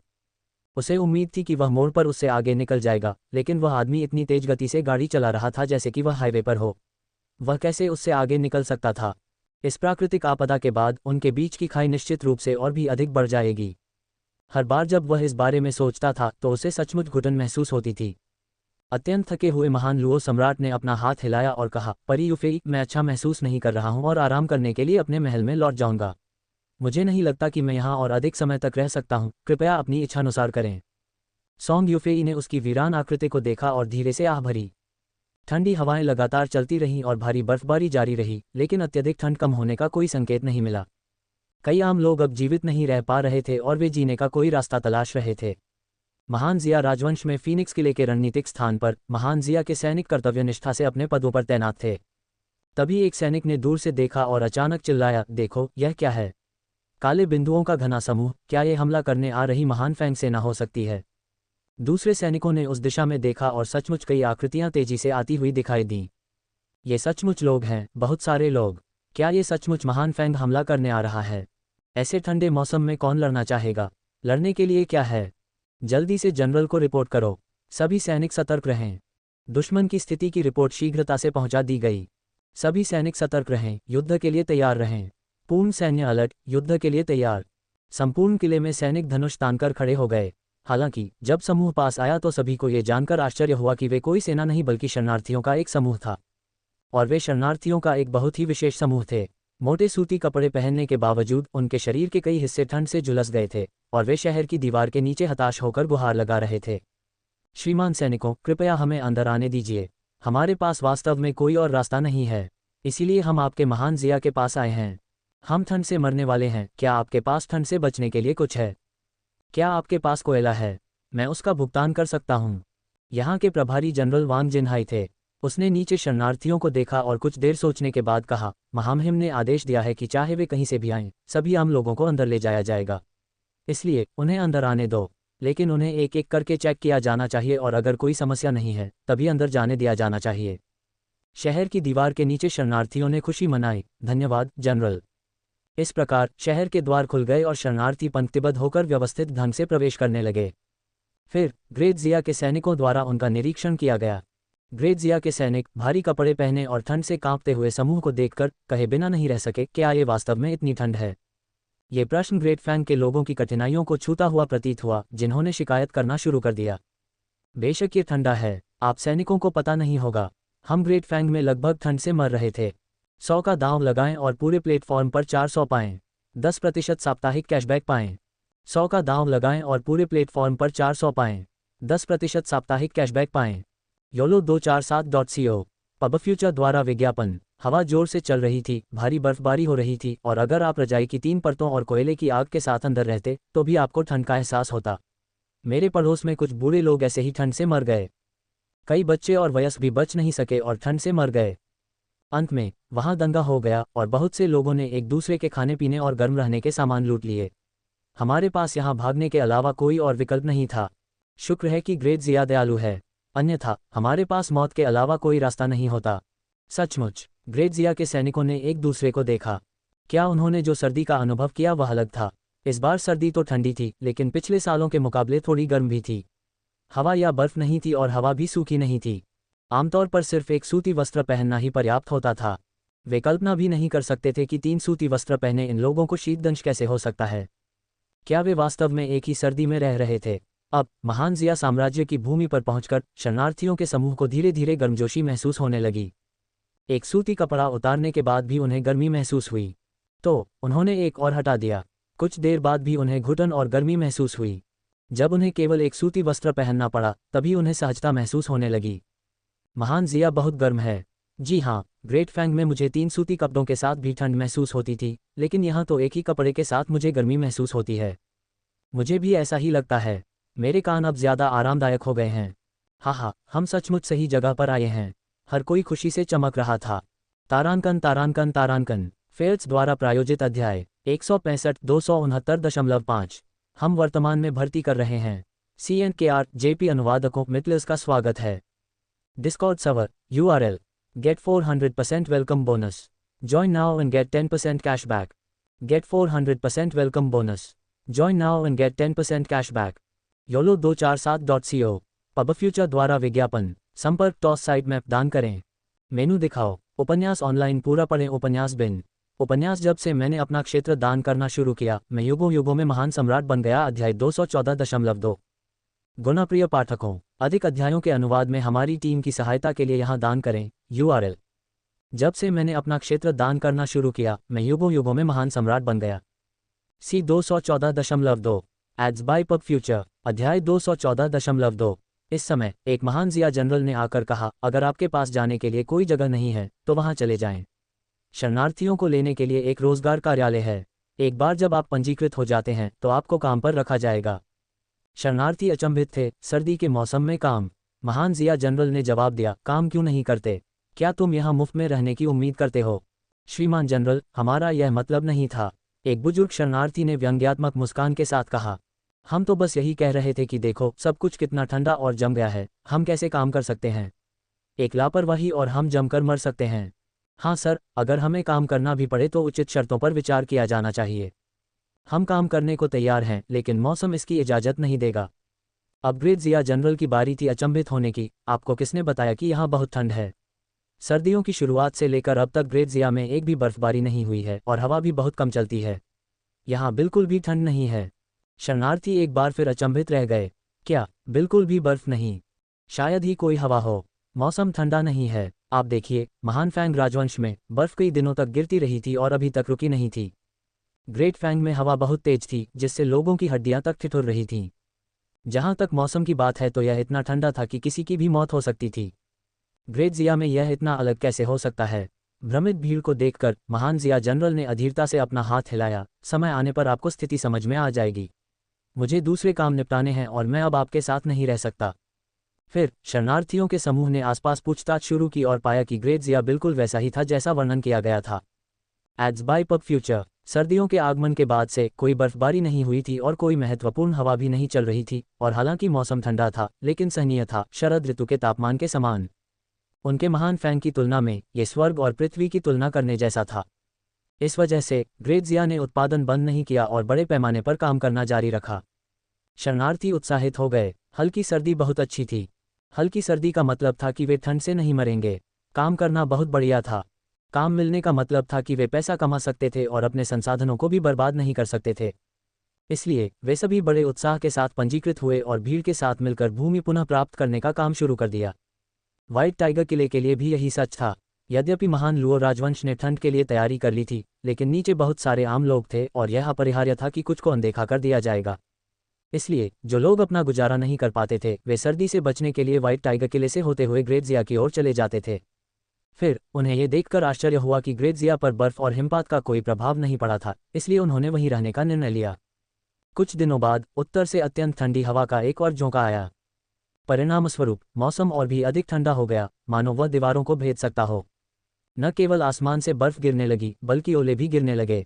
उसे उम्मीद थी कि वह मोड़ पर उससे आगे निकल जाएगा, लेकिन वह आदमी इतनी तेज गति से गाड़ी चला रहा था जैसे कि वह हाईवे पर हो। वह कैसे उससे आगे निकल सकता था। इस प्राकृतिक आपदा के बाद उनके बीच की खाई निश्चित रूप से और भी अधिक बढ़ जाएगी। हर बार जब वह इस बारे में सोचता था तो उसे सचमुच घुटन महसूस होती थी। अत्यंत थके हुए महान लुओ सम्राट ने अपना हाथ हिलाया और कहा, परी यूफेई, मैं अच्छा महसूस नहीं कर रहा हूं और आराम करने के लिए अपने महल में लौट जाऊंगा। मुझे नहीं लगता कि मैं यहाँ और अधिक समय तक रह सकता हूँ, कृपया अपनी इच्छानुसार करें। सॉन्ग यूफेई ने उसकी वीरान आकृति को देखा और धीरे से आह भरी। ठंडी हवाएं लगातार चलती रहीं और भारी बर्फबारी जारी रही, लेकिन अत्यधिक ठंड कम होने का कोई संकेत नहीं मिला। कई आम लोग अब जीवित नहीं रह पा रहे थे और वे जीने का कोई रास्ता तलाश रहे थे। महान जिया राजवंश में फीनिक्स किले के रणनीतिक स्थान पर महान जिया के सैनिक कर्तव्यनिष्ठा से अपने पदों पर तैनात थे। तभी एक सैनिक ने दूर से देखा और अचानक चिल्लाया, देखो, यह क्या है? काले बिंदुओं का घना समूह, क्या ये हमला करने आ रही महान फैंग सेना हो सकती है? दूसरे सैनिकों ने उस दिशा में देखा और सचमुच कई आकृतियां तेजी से आती हुई दिखाई दीं। ये सचमुच लोग हैं, बहुत सारे लोग। क्या ये सचमुच महान फैंग हमला करने आ रहा है? ऐसे ठंडे मौसम में कौन लड़ना चाहेगा? लड़ने के लिए क्या है? जल्दी से जनरल को रिपोर्ट करो। सभी सैनिक सतर्क रहें। दुश्मन की स्थिति की रिपोर्ट शीघ्रता से पहुंचा दी गई। सभी सैनिक सतर्क रहें, युद्ध के लिए तैयार रहें। पूर्ण सैन्य अलर्ट, युद्ध के लिए तैयार। संपूर्ण किले में सैनिक धनुष तानकर खड़े हो गए। हालांकि जब समूह पास आया तो सभी को ये जानकर आश्चर्य हुआ कि वे कोई सेना नहीं बल्कि शरणार्थियों का एक समूह था। और वे शरणार्थियों का एक बहुत ही विशेष समूह थे। मोटे सूती कपड़े पहनने के बावजूद उनके शरीर के कई हिस्से ठंड से झुलस गए थे और वे शहर की दीवार के नीचे हताश होकर गुहार लगा रहे थे। श्रीमान सैनिकों, कृपया हमें अंदर आने दीजिए। हमारे पास वास्तव में कोई और रास्ता नहीं है, इसीलिए हम आपके महान जिया के पास आए हैं। हम ठंड से मरने वाले हैं। क्या आपके पास ठंड से बचने के लिए कुछ है? क्या आपके पास कोयला है? मैं उसका भुगतान कर सकता हूँ। यहाँ के प्रभारी जनरल वांग जिनहाई थे। उसने नीचे शरणार्थियों को देखा और कुछ देर सोचने के बाद कहा, महामहिम ने आदेश दिया है कि चाहे वे कहीं से भी आएं, सभी आम लोगों को अंदर ले जाया जाएगा। इसलिए उन्हें अंदर आने दो, लेकिन उन्हें एक एक करके चेक किया जाना चाहिए और अगर कोई समस्या नहीं है तभी अंदर जाने दिया जाना चाहिए। शहर की दीवार के नीचे शरणार्थियों ने खुशी मनाई। धन्यवाद जनरल। इस प्रकार शहर के द्वार खुल गए और शरणार्थी पंक्तिबद्ध होकर व्यवस्थित ढंग से प्रवेश करने लगे। फिर ग्रेट जिया के सैनिकों द्वारा उनका निरीक्षण किया गया। ग्रेट जिया के सैनिक भारी कपड़े पहने और ठंड से कांपते हुए समूह को देखकर कहे बिना नहीं रह सके, क्या ये वास्तव में इतनी ठंड है? ये प्रश्न ग्रेट फैंग के लोगों की कठिनाइयों को छूता हुआ प्रतीत हुआ, जिन्होंने शिकायत करना शुरू कर दिया। बेशक ये ठंडा है, आप सैनिकों को पता नहीं होगा। हम ग्रेट फैंग में लगभग ठंड से मर रहे थे। 100 का दांव लगाएं और पूरे प्लेटफॉर्म पर 400 पाएं। 10% साप्ताहिक कैशबैक पाएं। 100 का दांव लगाएं और पूरे प्लेटफॉर्म पर 400 पाएं। 10% साप्ताहिक कैशबैक पाएं। YOLO247.co। पब फ्यूचर द्वारा विज्ञापन। हवा जोर से चल रही थी, भारी बर्फबारी हो रही थी और अगर आप रजाई की 3 परतों और कोयले की आग के साथ अंदर रहते तो भी आपको ठंड का एहसास होता। मेरे पड़ोस में कुछ बूढ़े लोग ऐसे ही ठंड से मर गए। कई बच्चे और वयस्क भी बच नहीं सके और ठंड से मर गए। अंत में वहां दंगा हो गया और बहुत से लोगों ने एक दूसरे के खाने पीने और गर्म रहने के सामान लूट लिए। हमारे पास यहाँ भागने के अलावा कोई और विकल्प नहीं था। शुक्र है कि ग्रेट जिया दयालु है, अन्यथा हमारे पास मौत के अलावा कोई रास्ता नहीं होता। सचमुच ग्रेट जिया के सैनिकों ने एक दूसरे को देखा। क्या उन्होंने जो सर्दी का अनुभव किया वह अलग था? इस बार सर्दी तो ठंडी थी, लेकिन पिछले सालों के मुकाबले थोड़ी गर्म भी थी। हवा या बर्फ नहीं थी और हवा भी सूखी नहीं थी। आमतौर पर सिर्फ एक सूती वस्त्र पहनना ही पर्याप्त होता था। वे कल्पना भी नहीं कर सकते थे कि 3 सूती वस्त्र पहने इन लोगों को शीतदंश कैसे हो सकता है। क्या वे वास्तव में एक ही सर्दी में रह रहे थे? अब महान जिया साम्राज्य की भूमि पर पहुंचकर शरणार्थियों के समूह को धीरे धीरे गर्मजोशी महसूस होने लगी। एक सूती कपड़ा उतारने के बाद भी उन्हें गर्मी महसूस हुई, तो उन्होंने एक और हटा दिया। कुछ देर बाद भी उन्हें घुटन और गर्मी महसूस हुई। जब उन्हें केवल एक सूती वस्त्र पहनना पड़ा तभी उन्हें सहजता महसूस होने लगी। महान जिया बहुत गर्म है। जी हाँ, ग्रेट फैंग में मुझे 3 सूती कपड़ों के साथ भी ठंड महसूस होती थी, लेकिन यहाँ तो एक ही कपड़े के साथ मुझे गर्मी महसूस होती है। मुझे भी ऐसा ही लगता है। मेरे कान अब ज़्यादा आरामदायक हो गए हैं। हाँ, हम सचमुच सही जगह पर आए हैं। हर कोई खुशी से चमक रहा था। तारांकन तारांकन तारांकन फेल्स द्वारा प्रायोजित अध्याय 165 269.5। हम वर्तमान में भर्ती कर रहे हैं। CNKR JP अनुवादकों मितलिस का स्वागत है। Discord server URL Get 400% welcome bonus. Join now and get 10% cashback. Get 400% welcome bonus. Join now and get 10% cashback. YOLO247.co। Pub future द्वारा विज्ञापन। संपर्क टॉस साइट मैप दान करें। मेनू दिखाओ। उपन्यास ऑनलाइन पूरा पढ़ें। उपन्यास बिन। उपन्यास जब से मैंने अपना क्षेत्र दान करना शुरू किया, मैं युगों युगों में महान सम्राट बन गया। अध्याय 214.2। गुना प्रिय पाठकों, अधिक अध्यायों के अनुवाद में हमारी टीम की सहायता के लिए यहाँ दान करें। URL। जब से मैंने अपना क्षेत्र दान करना शुरू किया, मैं युगों युगों में महान सम्राट बन गया। C 214.2 ads by pub future. अध्याय 214.2। इस समय एक महान जिया जनरल ने आकर कहा, अगर आपके पास जाने के लिए कोई जगह नहीं है तो वहां चले जाएं। शरणार्थियों को लेने के लिए एक रोजगार कार्यालय है। एक बार जब आप पंजीकृत हो जाते हैं तो आपको काम पर रखा जाएगा। शरणार्थी अचंभित थे, सर्दी के मौसम में काम? महान जिया जनरल ने जवाब दिया, काम क्यों नहीं करते? क्या तुम यहाँ मुफ्त में रहने की उम्मीद करते हो? श्रीमान जनरल, हमारा यह मतलब नहीं था, एक बुजुर्ग शरणार्थी ने व्यंग्यात्मक मुस्कान के साथ कहा। हम तो बस यही कह रहे थे कि देखो सब कुछ कितना ठंडा और जम गया है, हम कैसे काम कर सकते हैं? एक लापरवाही और हम जमकर मर सकते हैं। हाँ सर, अगर हमें काम करना भी पड़े तो उचित शर्तों पर विचार किया जाना चाहिए। हम काम करने को तैयार हैं, लेकिन मौसम इसकी इजाज़त नहीं देगा। अपग्रेड जिया जनरल की बारी थी अचंभित होने की। आपको किसने बताया कि यहाँ बहुत ठंड है? सर्दियों की शुरुआत से लेकर अब तक ग्रेट जिया में एक भी बर्फबारी नहीं हुई है और हवा भी बहुत कम चलती है। यहाँ बिल्कुल भी ठंड नहीं है। शरणार्थी एक बार फिर अचंभित रह गए। क्या बिल्कुल भी बर्फ नहीं? शायद ही कोई हवा हो। मौसम ठंडा नहीं है। आप देखिए, महान फैंग राजवंश में बर्फ कई दिनों तक गिरती रही थी और अभी तक रुकी नहीं थी। ग्रेट फैंग में हवा बहुत तेज थी, जिससे लोगों की हड्डियां तक ठिठुर रही थीं। जहां तक मौसम की बात है तो यह इतना ठंडा था कि किसी की भी मौत हो सकती थी। ग्रेट जिया में यह इतना अलग कैसे हो सकता है? भ्रमित भीड़ को देखकर महान जिया जनरल ने अधीरता से अपना हाथ हिलाया। समय आने पर आपको स्थिति समझ में आ जाएगी। मुझे दूसरे काम निपटाने हैं और मैं अब आपके साथ नहीं रह सकता। फिर शरणार्थियों के समूह ने आसपास पूछताछ शुरू की और पाया कि ग्रेट जिया बिल्कुल वैसा ही था जैसा वर्णन किया गया था। Ads by pub future. सर्दियों के आगमन के बाद से कोई बर्फबारी नहीं हुई थी और कोई महत्वपूर्ण हवा भी नहीं चल रही थी, और हालांकि मौसम ठंडा था लेकिन सहनीय था, शरद ऋतु के तापमान के समान। उनके महान फैंग की तुलना में ये स्वर्ग और पृथ्वी की तुलना करने जैसा था। इस वजह से ग्रेट जिया ने उत्पादन बंद नहीं किया और बड़े पैमाने पर काम करना जारी रखा। शरणार्थी उत्साहित हो गए। हल्की सर्दी बहुत अच्छी थी। हल्की सर्दी का मतलब था कि वे ठंड से नहीं मरेंगे। काम करना बहुत बढ़िया था। काम मिलने का मतलब था कि वे पैसा कमा सकते थे और अपने संसाधनों को भी बर्बाद नहीं कर सकते थे। इसलिए वे सभी बड़े उत्साह के साथ पंजीकृत हुए और भीड़ के साथ मिलकर भूमि पुनः प्राप्त करने का काम शुरू कर दिया। व्हाइट टाइगर किले के लिए भी यही सच था। यद्यपि महान लुओ राजवंश ने ठंड के लिए तैयारी कर ली थी, लेकिन नीचे बहुत सारे आम लोग थे और यह अपरिहार्य था कि कुछ को अनदेखा कर दिया जाएगा। इसलिए जो लोग अपना गुजारा नहीं कर पाते थे, वे सर्दी से बचने के लिए व्हाइट टाइगर किले से होते हुए ग्रेट जिया की ओर चले जाते थे। फिर उन्हें यह देखकर आश्चर्य हुआ कि ग्रेट जिया पर बर्फ और हिमपात का कोई प्रभाव नहीं पड़ा था, इसलिए उन्होंने वहीं रहने का निर्णय लिया। कुछ दिनों बाद उत्तर से अत्यंत ठंडी हवा का एक और झोंका आया। परिणामस्वरूप मौसम और भी अधिक ठंडा हो गया, मानो वह दीवारों को भेद सकता हो। न केवल आसमान से बर्फ गिरने लगी, बल्कि ओले भी गिरने लगे।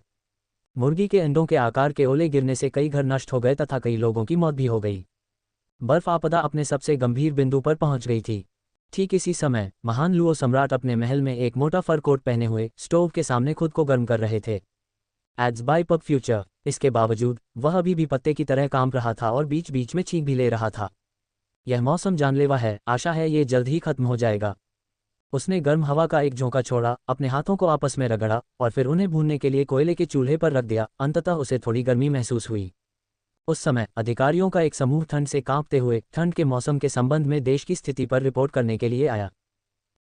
मुर्गी के अंडों के आकार के ओले गिरने से कई घर नष्ट हो गए तथा कई लोगों की मौत भी हो गई। बर्फ आपदा अपने सबसे गंभीर बिंदु पर पहुंच गई थी। ठीक इसी समय महान लुओ सम्राट अपने महल में एक मोटा फर कोट पहने हुए स्टोव के सामने खुद को गर्म कर रहे थे। Ads by pub future. इसके बावजूद वह अभी भी पत्ते की तरह काम रहा था और बीच बीच में छींक भी ले रहा था। यह मौसम जानलेवा है, आशा है ये जल्द ही खत्म हो जाएगा। उसने गर्म हवा का एक झोंका छोड़ा, अपने हाथों को आपस में रगड़ा और फिर उन्हें भूनने के लिए कोयले के चूल्हे पर रख दिया। अंततः उसे थोड़ी गर्मी महसूस हुई। उस समय अधिकारियों का एक समूह ठंड से कांपते हुए ठंड के मौसम के संबंध में देश की स्थिति पर रिपोर्ट करने के लिए आया।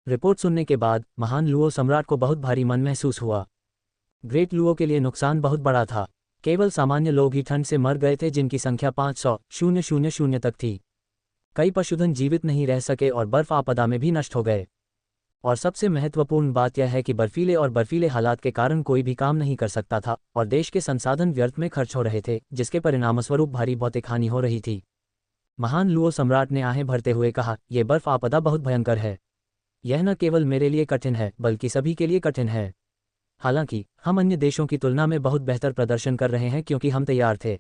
रिपोर्ट सुनने के बाद महान लुओ सम्राट को बहुत भारी मन महसूस हुआ। ग्रेट लुओ के लिए नुकसान बहुत बड़ा था। केवल सामान्य लोग ही ठंड से मर गए थे, जिनकी संख्या 500,000 तक थी। कई पशुधन जीवित नहीं रह सके और बर्फ आपदा में भी नष्ट हो गए। और सबसे महत्वपूर्ण बात यह है कि बर्फीले हालात के कारण कोई भी काम नहीं कर सकता था और देश के संसाधन व्यर्थ में खर्च हो रहे थे, जिसके परिणामस्वरूप भारी भौतिक हानि हो रही थी। महान लुओ सम्राट ने आहें भरते हुए कहा, यह बर्फ आपदा बहुत भयंकर है। यह न केवल मेरे लिए कठिन है, बल्कि सभी के लिए कठिन है। हालांकि हम अन्य देशों की तुलना में बहुत बेहतर प्रदर्शन कर रहे हैं क्योंकि हम तैयार थे।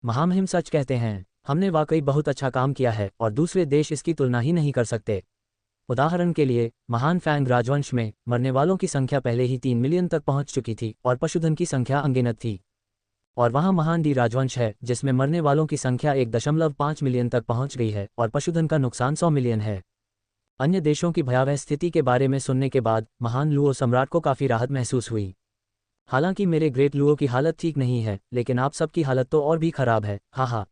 महामहिम सच कहते हैं, हमने वाकई बहुत अच्छा काम किया है और दूसरे देश इसकी तुलना ही नहीं कर सकते। उदाहरण के लिए महान फैंग राजवंश में मरने वालों की संख्या पहले ही 3 मिलियन तक पहुंच चुकी थी और पशुधन की संख्या अनगिनत थी। और वहां महान डी राजवंश है, जिसमें मरने वालों की संख्या 1.5 मिलियन तक पहुंच गई है और पशुधन का नुकसान 100 मिलियन है। अन्य देशों की भयावह स्थिति के बारे में सुनने के बाद महान लुओ सम्राट को काफ़ी राहत महसूस हुई। हालांकि मेरे ग्रेट लुओ की हालत ठीक नहीं है, लेकिन आप सबकी हालत तो और भी खराब है, हाँ हाँ।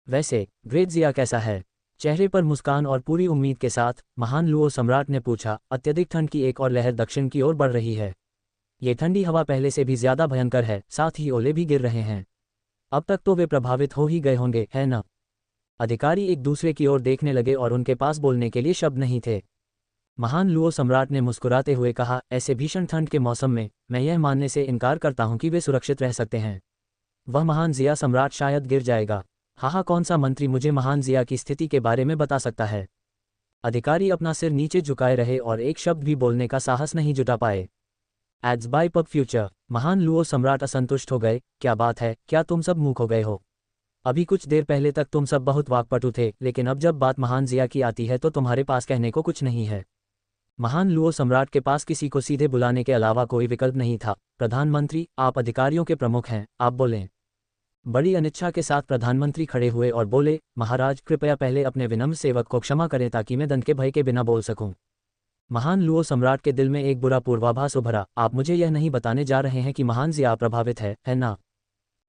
वैसे ग्रेट जिया कैसा है? चेहरे पर मुस्कान और पूरी उम्मीद के साथ महान लुओ सम्राट ने पूछा। अत्यधिक ठंड की एक और लहर दक्षिण की ओर बढ़ रही है। ये ठंडी हवा पहले से भी ज्यादा भयंकर है, साथ ही ओले भी गिर रहे हैं। अब तक तो वे प्रभावित हो ही गए होंगे, है ना? अधिकारी एक दूसरे की ओर देखने लगे और उनके पास बोलने के लिए शब्द नहीं थे। महान लुओ सम्राट ने मुस्कुराते हुए कहा, ऐसे भीषण ठंड के मौसम में मैं यह मानने से इनकार करता हूं कि वे सुरक्षित रह सकते हैं। वह महान जिया सम्राट शायद गिर जाएगा। हाँ, कौन सा मंत्री मुझे महान जिया की स्थिति के बारे में बता सकता है? अधिकारी अपना सिर नीचे झुकाए रहे और एक शब्द भी बोलने का साहस नहीं जुटा पाए। Ads by pub future. महान लुओ सम्राट असंतुष्ट हो गए। क्या बात है, क्या तुम सब मूक हो गए हो? अभी कुछ देर पहले तक तुम सब बहुत वाकपटु थे, लेकिन अब जब बात महान जिया की आती है तो तुम्हारे पास कहने को कुछ नहीं है। महान लुओ सम्राट के पास किसी को सीधे बुलाने के अलावा कोई विकल्प नहीं था। प्रधानमंत्री, आप अधिकारियों के प्रमुख हैं, आप बोलें। बड़ी अनिच्छा के साथ प्रधानमंत्री खड़े हुए और बोले, महाराज कृपया पहले अपने विनम्र सेवक को क्षमा करें ताकि मैं दंड के भय के बिना बोल सकूं। महान लुओ सम्राट के दिल में एक बुरा पूर्वाभास उभरा। आप मुझे यह नहीं बताने जा रहे हैं कि महान जिया प्रभावित है ना?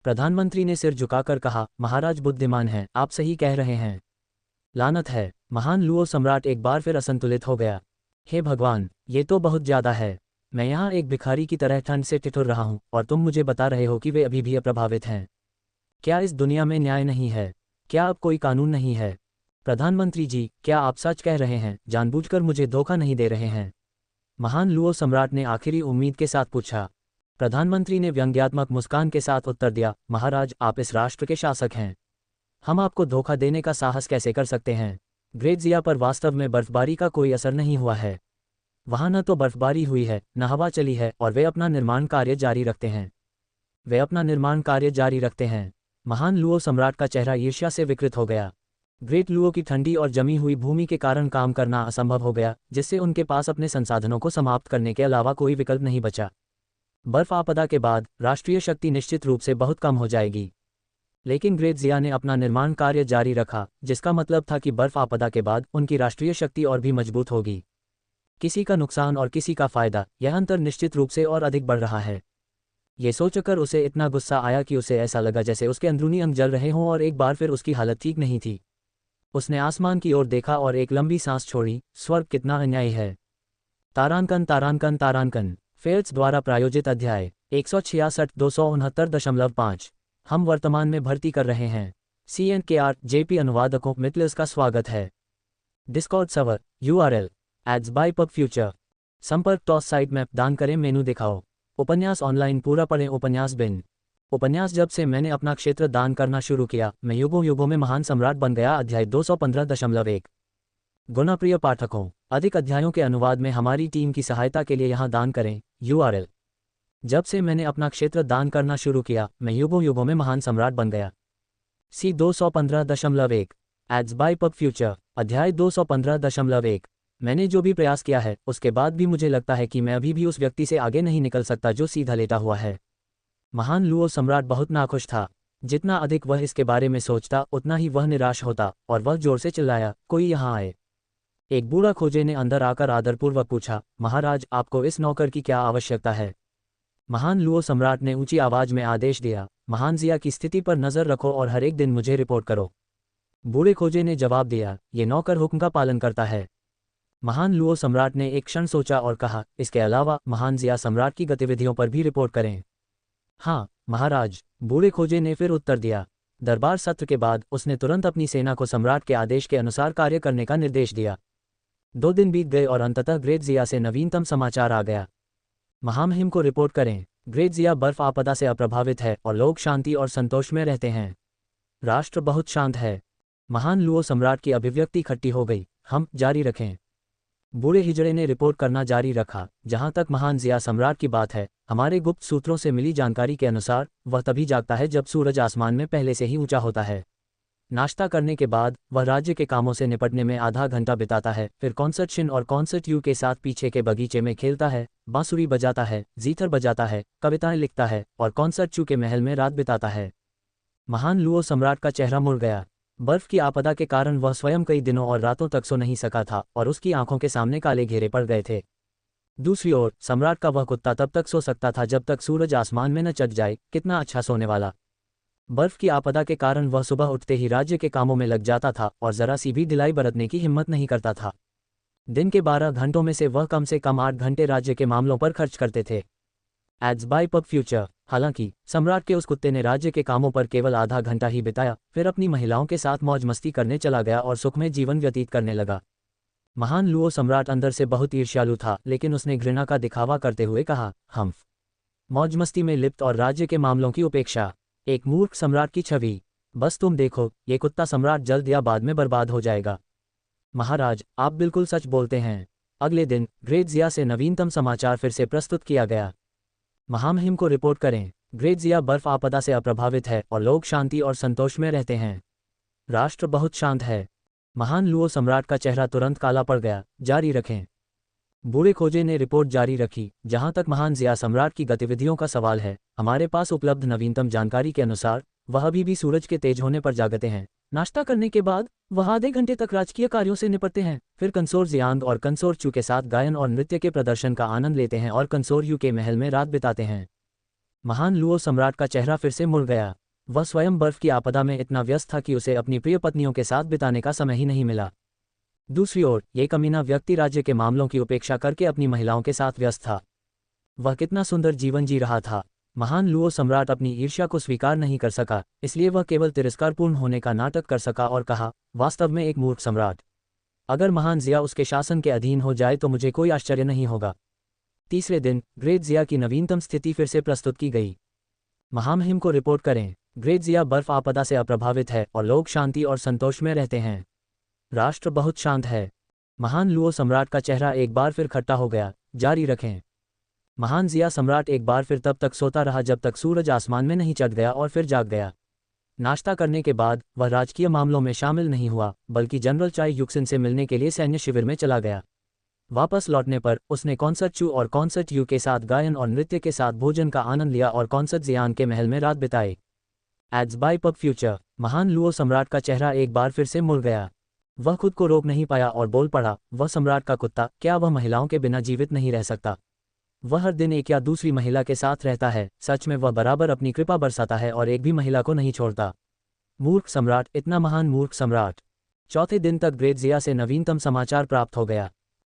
प्रधानमंत्री ने सिर झुकाकर कहा, महाराज बुद्धिमान हैं, आप सही कह रहे हैं। लानत है। महान लुओ सम्राट एक बार फिर असंतुलित हो गया। हे भगवान, ये तो बहुत ज्यादा है। मैं यहाँ एक भिखारी की तरह ठंड से ठिठुर रहा हूँ और तुम मुझे बता रहे हो कि वे अभी भी अप्रभावित हैं। क्या इस दुनिया में न्याय नहीं है? क्या अब कोई कानून नहीं है? प्रधानमंत्री जी, क्या आप सच कह रहे हैं? जानबूझकर मुझे धोखा नहीं दे रहे हैं? महान लुओ सम्राट ने आखिरी उम्मीद के साथ पूछा। प्रधानमंत्री ने व्यंग्यात्मक मुस्कान के साथ उत्तर दिया, महाराज आप इस राष्ट्र के शासक हैं। हम आपको धोखा देने का साहस कैसे कर सकते हैं? ग्रेट जिया पर वास्तव में बर्फबारी का कोई असर नहीं हुआ है। वहां न तो बर्फबारी हुई है, न हवा चली है, और वे अपना निर्माण कार्य जारी रखते हैं। महान लुओ सम्राट का चेहरा ईर्ष्या से विकृत हो गया। ग्रेट लुओ की ठंडी और जमी हुई भूमि के कारण काम करना असंभव हो गया, जिससे उनके पास अपने संसाधनों को समाप्त करने के अलावा कोई विकल्प नहीं बचा। बर्फ आपदा के बाद राष्ट्रीय शक्ति निश्चित रूप से बहुत कम हो जाएगी। लेकिन ग्रेट जिया ने अपना निर्माण कार्य जारी रखा, जिसका मतलब था कि बर्फ आपदा के बाद उनकी राष्ट्रीय शक्ति और भी मजबूत होगी। किसी का नुकसान और किसी का फायदा, यह अंतर निश्चित रूप से और अधिक बढ़ रहा है। ये सोचकर उसे इतना गुस्सा आया कि उसे ऐसा लगा जैसे उसके अंदरूनी अंग जल रहे हों और एक बार फिर उसकी हालत ठीक नहीं थी। उसने आसमान की ओर देखा और एक लंबी सांस छोड़ी। स्वर्ग कितना अन्यायी है। तारांकन तारांकन तारांकन। फेल्स द्वारा प्रायोजित अध्याय 166 269.5। हम वर्तमान में भर्ती कर रहे हैं। CNKR JP अनुवादकों मितलिस का स्वागत है। Discord server URL ads by pub future. संपर्क टॉस साइट मैप दान करें मेनू दिखाओ। उपन्यास ऑनलाइन पूरा पढ़ें। उपन्यास बिन। उपन्यास जब से मैंने अपना क्षेत्र दान करना शुरू किया मैं युगों युगों में महान सम्राट बन गया। अध्याय 215.1। गुणप्रिय पाठकों, अधिक अध्यायों के अनुवाद में हमारी टीम की सहायता के लिए यहाँ दान करें। URL। जब से मैंने अपना क्षेत्र दान करना शुरू किया मैं युगों युगों में महान सम्राट बन गया। C 215.1 ads by pub future. अध्याय 215.1। मैंने जो भी प्रयास किया है उसके बाद भी मुझे लगता है कि मैं अभी भी उस व्यक्ति से आगे नहीं निकल सकता जो सीधा लेटा हुआ है। महान लुओ सम्राट बहुत नाखुश था। जितना अधिक वह इसके बारे में सोचता उतना ही वह निराश होता, और वह जोर से चिल्लाया, कोई यहाँ आए। एक बूढ़ा खोजे ने अंदर आकर आदरपूर्वक पूछा, महाराज आपको इस नौकर की क्या आवश्यकता है? महान लुओ सम्राट ने ऊंची आवाज में आदेश दिया, महान जिया की स्थिति पर नजर रखो और हर एक दिन मुझे रिपोर्ट करो। बूढ़े खोजे ने जवाब दिया, ये नौकर हुक्म का पालन करता है। महान लुओ सम्राट ने एक क्षण सोचा और कहा, इसके अलावा महान जिया सम्राट की गतिविधियों पर भी रिपोर्ट करें। हाँ महाराज, बूढ़े खोजे ने फिर उत्तर दिया। दरबार सत्र के बाद उसने तुरंत अपनी सेना को सम्राट के आदेश के अनुसार कार्य करने का निर्देश दिया। 2 दिन बीत गए और अंततः ग्रेट जिया से नवीनतम समाचार आ गया। महामहिम को रिपोर्ट करें, ग्रेट जिया बर्फ आपदा से अप्रभावित है और लोग शांति और संतोष में रहते हैं। राष्ट्र बहुत शांत है। महान लुओ सम्राट की अभिव्यक्ति खट्टी हो गई। हम जारी रखें। बूढ़े हिजड़े ने रिपोर्ट करना जारी रखा, जहां तक महान जिया सम्राट की बात है, हमारे गुप्त सूत्रों से मिली जानकारी के अनुसार वह तभी जागता है जब सूरज आसमान में पहले से ही ऊंचा होता है। नाश्ता करने के बाद वह राज्य के कामों से निपटने में आधा घंटा बिताता है, फिर कॉन्सर्ट शिन और कॉन्सर्ट यू के साथ पीछे के बगीचे में खेलता है, बांसुरी बजाता है, जीथर बजाता है, कविताएं लिखता है और कॉन्सर्ट चू के महल में रात बिताता है। महान लुओ सम्राट का चेहरा मुड़ गया। बर्फ की आपदा के कारण वह स्वयं कई दिनों और रातों तक सो नहीं सका था और उसकी आंखों के सामने काले घेरे पड़ गए थे। दूसरी ओर सम्राट का वह कुत्ता तब तक सो सकता था जब तक सूरज आसमान में न चढ़ जाए। कितना अच्छा सोने वाला। बर्फ की आपदा के कारण वह सुबह उठते ही राज्य के कामों में लग जाता था और जरा सी भी ढिलाई बरतने की हिम्मत नहीं करता था। दिन के 12 घंटों में से कम 8 घंटे राज्य के मामलों पर खर्च करते थे। Ads by pub future. हालांकि सम्राट के उस कुत्ते ने राज्य के कामों पर केवल आधा घंटा ही बिताया, फिर अपनी महिलाओं के साथ मौज मस्ती करने चला गया और सुखमय जीवन व्यतीत करने लगा। महान लुओ सम्राट अंदर से बहुत ईर्ष्यालु था, लेकिन उसने घृणा का दिखावा करते हुए कहा, हम मौज मस्ती में लिप्त और राज्य के मामलों की उपेक्षा। एक मूर्ख सम्राट की छवि। बस तुम देखो, ये कुत्ता सम्राट जल्द या बाद में बर्बाद हो जाएगा। महाराज, आप बिल्कुल सच बोलते हैं। अगले दिन ग्रेट जिया से नवीनतम समाचार फिर से प्रस्तुत किया गया। महामहिम को रिपोर्ट करें। ग्रेट जिया बर्फ आपदा से अप्रभावित है और लोग शांति और संतोष में रहते हैं। राष्ट्र बहुत शांत है। महान लुओ सम्राट का चेहरा तुरंत काला पड़ गया। जारी रखें। बूढ़े खोजे ने रिपोर्ट जारी रखी। जहां तक महान जिया सम्राट की गतिविधियों का सवाल है, हमारे पास उपलब्ध नवीनतम जानकारी के अनुसार वह अभी भी सूरज के तेज होने पर जागते हैं। नाश्ता करने के बाद वह आधे घंटे तक राजकीय कार्यों से निपटते हैं, फिर कंसोर जियांग और कंसोर चू के साथ गायन और नृत्य के प्रदर्शन का आनंद लेते हैं और कंसोर यू के महल में रात बिताते हैं। महान लुओ सम्राट का चेहरा फिर से मुड़ गया। वह स्वयं बर्फ की आपदा में इतना व्यस्त था कि उसे अपनी प्रिय पत्नियों के साथ बिताने का समय ही नहीं मिला। दूसरी ओर ये कमीना व्यक्ति राज्य के मामलों की उपेक्षा करके अपनी महिलाओं के साथ व्यस्त था। वह कितना सुंदर जीवन जी रहा था। महान लुओ सम्राट अपनी ईर्ष्या को स्वीकार नहीं कर सका, इसलिए वह केवल तिरस्कारपूर्ण होने का नाटक कर सका और कहा, वास्तव में एक मूर्ख सम्राट। अगर महान जिया उसके शासन के अधीन हो जाए तो मुझे कोई आश्चर्य नहीं होगा। तीसरे दिन ग्रेट जिया की नवीनतम स्थिति फिर से प्रस्तुत की गई। महामहिम को रिपोर्ट करें। ग्रेट जिया बर्फ आपदा से अप्रभावित है और लोग शांति और संतोष में रहते हैं। राष्ट्र बहुत शांत है। महान लुओ सम्राट का चेहरा एक बार फिर खट्टा हो गया। जारी रखें। महान जिया सम्राट एक बार फिर तब तक सोता रहा जब तक सूरज आसमान में नहीं चढ़ गया और फिर जाग गया। नाश्ता करने के बाद वह राजकीय मामलों में शामिल नहीं हुआ, बल्कि जनरल चाई युक्सिन से मिलने के लिए सैन्य शिविर में चला गया। वापस लौटने पर उसने कॉन्सर्ट चू और कॉन्सर्ट यू के साथ गायन और नृत्य के साथ भोजन का आनंद लिया और कॉन्सर्ट जियान के महल में रात बिताई। Ads by pub future. महान लुओ सम्राट का चेहरा एक बार फिर से मुड़ गया। वह खुद को रोक नहीं पाया और बोल पड़ा, वह सम्राट का कुत्ता, क्या वह महिलाओं के बिना जीवित नहीं रह सकता? वह हर दिन एक या दूसरी महिला के साथ रहता है। सच में वह बराबर अपनी कृपा बरसाता है और एक भी महिला को नहीं छोड़ता। मूर्ख सम्राट, इतना महान मूर्ख सम्राट। चौथे दिन तक ग्रेट जिया से नवीनतम समाचार प्राप्त हो गया।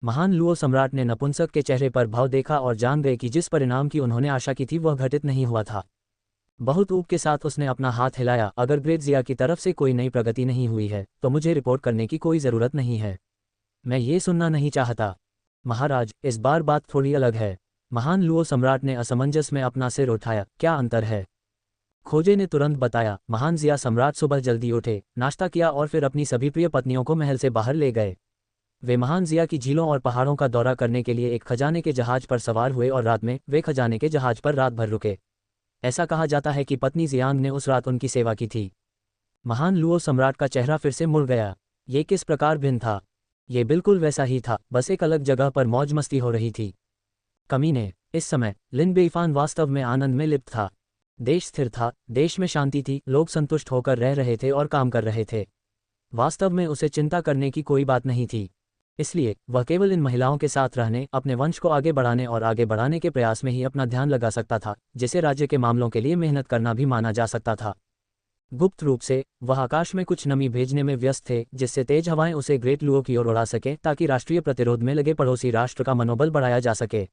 महान लुओ सम्राट ने नपुंसक के चेहरे पर भाव देखा और जान गए कि जिस परिणाम की उन्होंने आशा की थी वह घटित नहीं हुआ था। बहुत ऊब के साथ उसने अपना हाथ हिलाया। अगर ग्रेट जिया की तरफ से कोई नई प्रगति नहीं हुई है तो मुझे रिपोर्ट करने की कोई ज़रूरत नहीं है। मैं ये सुनना नहीं चाहता। महाराज, इस बार बात थोड़ी अलग है। महान लुओ सम्राट ने असमंजस में अपना सिर उठाया। क्या अंतर है? खोजे ने तुरंत बताया। महान जिया सम्राट सुबह जल्दी उठे, नाश्ता किया और फिर अपनी सभी प्रिय पत्नियों को महल से बाहर ले गए। वे महान जिया की झीलों और पहाड़ों का दौरा करने के लिए एक खजाने के जहाज पर सवार हुए और रात में वे खजाने के जहाज पर रात भर रुके। ऐसा कहा जाता है कि पत्नी जियांग ने उस रात उनकी सेवा की थी। महान लुओ सम्राट का चेहरा फिर से मुड़ गया। ये किस प्रकार भिन्न था? ये बिल्कुल वैसा ही था, बस एक अलग जगह पर मौज मस्ती हो रही थी। कमीने। इस समय लिन बेईफान वास्तव में आनंद में लिप्त था। देश स्थिर था, देश में शांति थी, लोग संतुष्ट होकर रह रहे थे और काम कर रहे थे। वास्तव में उसे चिंता करने की कोई बात नहीं थी। इसलिए वह केवल इन महिलाओं के साथ रहने, अपने वंश को आगे बढ़ाने और आगे बढ़ाने के प्रयास में ही अपना ध्यान लगा सकता था, जिसे राज्य के मामलों के लिए मेहनत करना भी माना जा सकता था। गुप्त रूप से वह आकाश में कुछ नमी भेजने में व्यस्त थे, जिससे तेज हवाएं उसे ग्रेट लुओ की ओर उड़ा सके ताकि राष्ट्रीय प्रतिरोध में लगे पड़ोसी राष्ट्र का मनोबल बढ़ाया जा सके।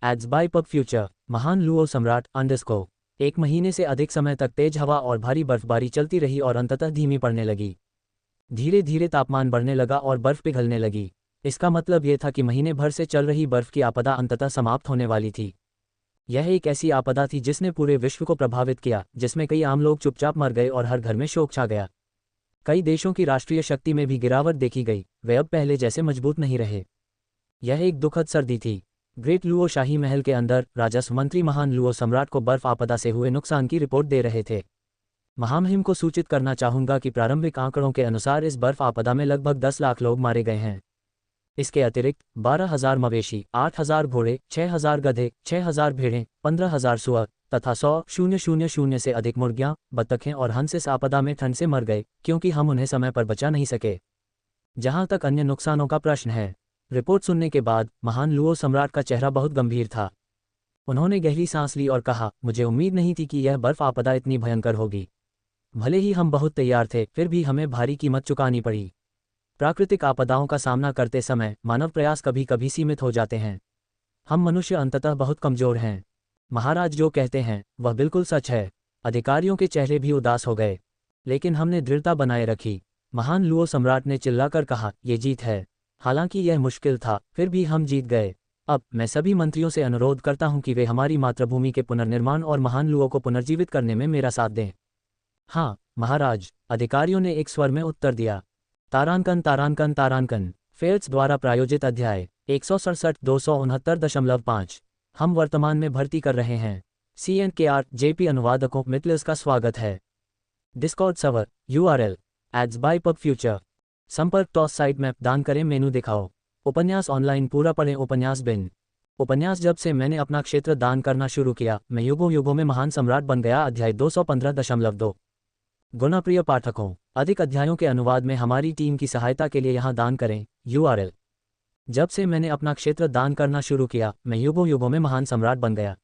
Ads by pub future. महान लुओ सम्राट अंडरस्को। एक महीने से अधिक समय तक तेज हवा और भारी बर्फबारी चलती रही और अंततः धीमी पड़ने लगी। धीरे धीरे तापमान बढ़ने लगा और बर्फ पिघलने लगी। इसका मतलब यह था कि महीने भर से चल रही बर्फ की आपदा अंततः समाप्त होने वाली थी। यह एक ऐसी आपदा थी जिसने पूरे विश्व को प्रभावित किया, जिसमें कई आम लोग चुपचाप मर गए और हर घर में शोक छा गया। कई देशों की राष्ट्रीय शक्ति में भी गिरावट देखी गई, वे अब पहले जैसे मजबूत नहीं रहे। यह एक दुखद सर्दी थी। ग्रेट लुओ शाही महल के अंदर राजस्व मंत्री महान लुओ सम्राट को बर्फ आपदा से हुए नुकसान की रिपोर्ट दे रहे थे। महामहिम को सूचित करना चाहूंगा कि प्रारंभिक आंकड़ों के अनुसार इस बर्फ आपदा में लगभग 10 लाख लोग मारे गए हैं। इसके अतिरिक्त 12,000 मवेशी, 8,000 घोड़े, 6,000 गधे, 6,000 भेड़ें, 15,000 सुअर, तथा 100,000 से अधिक मुर्गियां, बत्तखें और हंस इस आपदा में ठंड से मर गए क्योंकि हम उन्हें समय पर बचा नहीं सके। जहां तक अन्य नुकसानों का प्रश्न है, रिपोर्ट सुनने के बाद महान लुओ सम्राट का चेहरा बहुत गंभीर था। उन्होंने गहरी सांस ली और कहा, मुझे उम्मीद नहीं थी कि यह बर्फ आपदा इतनी भयंकर होगी। भले ही हम बहुत तैयार थे, फिर भी हमें भारी कीमत चुकानी पड़ी। प्राकृतिक आपदाओं का सामना करते समय मानव प्रयास कभी कभी सीमित हो जाते हैं। हम मनुष्य अंततः बहुत कमजोर हैं। महाराज जो कहते हैं वह बिल्कुल सच है। अधिकारियों के चेहरे भी उदास हो गए, लेकिन हमने दृढ़ता बनाए रखी। महान लुओ सम्राट ने चिल्लाकर कहा, ये जीत है। हालांकि यह मुश्किल था, फिर भी हम जीत गए। अब मैं सभी मंत्रियों से अनुरोध करता हूं कि वे हमारी मातृभूमि के पुनर्निर्माण और महान लुओ को पुनर्जीवित करने में मेरा साथ दें। हाँ महाराज, अधिकारियों ने एक स्वर में उत्तर दिया। तारांकन तारांकन तारांकन। फेल्स द्वारा प्रायोजित अध्याय 167-269.5। हम वर्तमान में भर्ती कर रहे हैं। CNKR JP अनुवादकों मितलिस का स्वागत है। Discord server URL ads by pub future. संपर्क टॉस साइट मैप दान करें मेनू दिखाओ। उपन्यास ऑनलाइन पूरा पढ़ें। उपन्यास बिन। उपन्यास जब से मैंने अपना क्षेत्र दान करना शुरू किया, मैं युगों युगों में महान सम्राट बन गया। अध्याय 215.2। गुणप्रिय पाठकों, अधिक अध्यायों के अनुवाद में हमारी टीम की सहायता के लिए यहाँ दान करें। URL। जब से मैंने अपना क्षेत्र दान करना शुरू किया, मैं युगों युगों में महान सम्राट बन गया।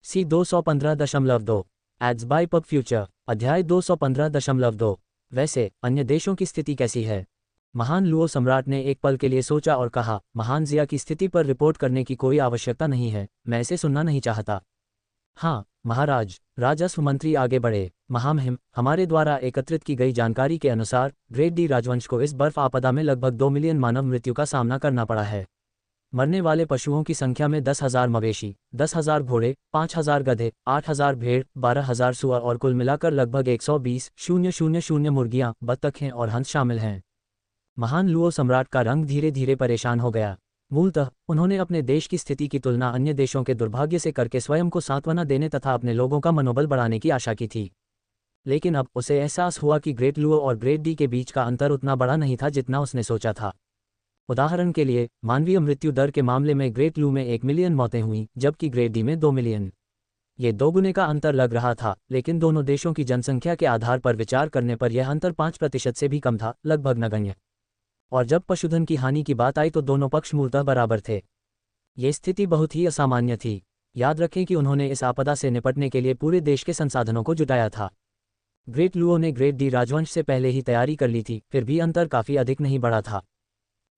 C 215.2 ads by pub future. अध्याय 215.2। वैसे अन्य देशों की स्थिति कैसी है? महान लुओ सम्राट ने एक पल के लिए सोचा और कहा, महान जिया की स्थिति पर रिपोर्ट करने की कोई आवश्यकता नहीं है, मैं इसे सुनना नहीं चाहता। हाँ महाराज, राजस्व मंत्री आगे बढ़े। महामहिम, हमारे द्वारा एकत्रित की गई जानकारी के अनुसार ग्रेट डी राजवंश को इस बर्फ आपदा में लगभग 2 मिलियन मानव मृत्यु का सामना करना पड़ा है। मरने वाले पशुओं की संख्या में 10,000 मवेशी, 10,000 घोड़े, 5,000 गधे, 8,000 भेड़, 12,000 सूअर और कुल मिलाकर लगभग 120,000 मुर्गियां, बत्तखें और हंस शामिल हैं। महान लुओ सम्राट का रंग धीरे धीरे परेशान हो गया। मूलतः उन्होंने अपने देश की स्थिति की तुलना अन्य देशों के दुर्भाग्य से करके स्वयं को सांत्वना देने तथा अपने लोगों का मनोबल बढ़ाने की आशा की थी। लेकिन अब उसे एहसास हुआ कि ग्रेट लुओ और ग्रेट डी के बीच का अंतर उतना बड़ा नहीं था जितना उसने सोचा था। उदाहरण के लिए, मानवीय मृत्यु दर के मामले में ग्रेट लू में 1 मिलियन मौतें हुईं, जबकि ग्रेट डी में 2 मिलियन। ये दोगुने का अंतर लग रहा था, लेकिन दोनों देशों की जनसंख्या के आधार पर विचार करने पर यह अंतर 5% से भी कम था, लगभग नगण्य। और जब पशुधन की हानि की बात आई तो दोनों पक्ष मूलतः बराबर थे। ये स्थिति बहुत ही असामान्य थी। याद रखें कि उन्होंने इस आपदा से निपटने के लिए पूरे देश के संसाधनों को जुटाया था। ग्रेट लुओ ने ग्रेट डी राजवंश से पहले ही तैयारी कर ली थी, फिर भी अंतर काफ़ी अधिक नहीं बढ़ा था।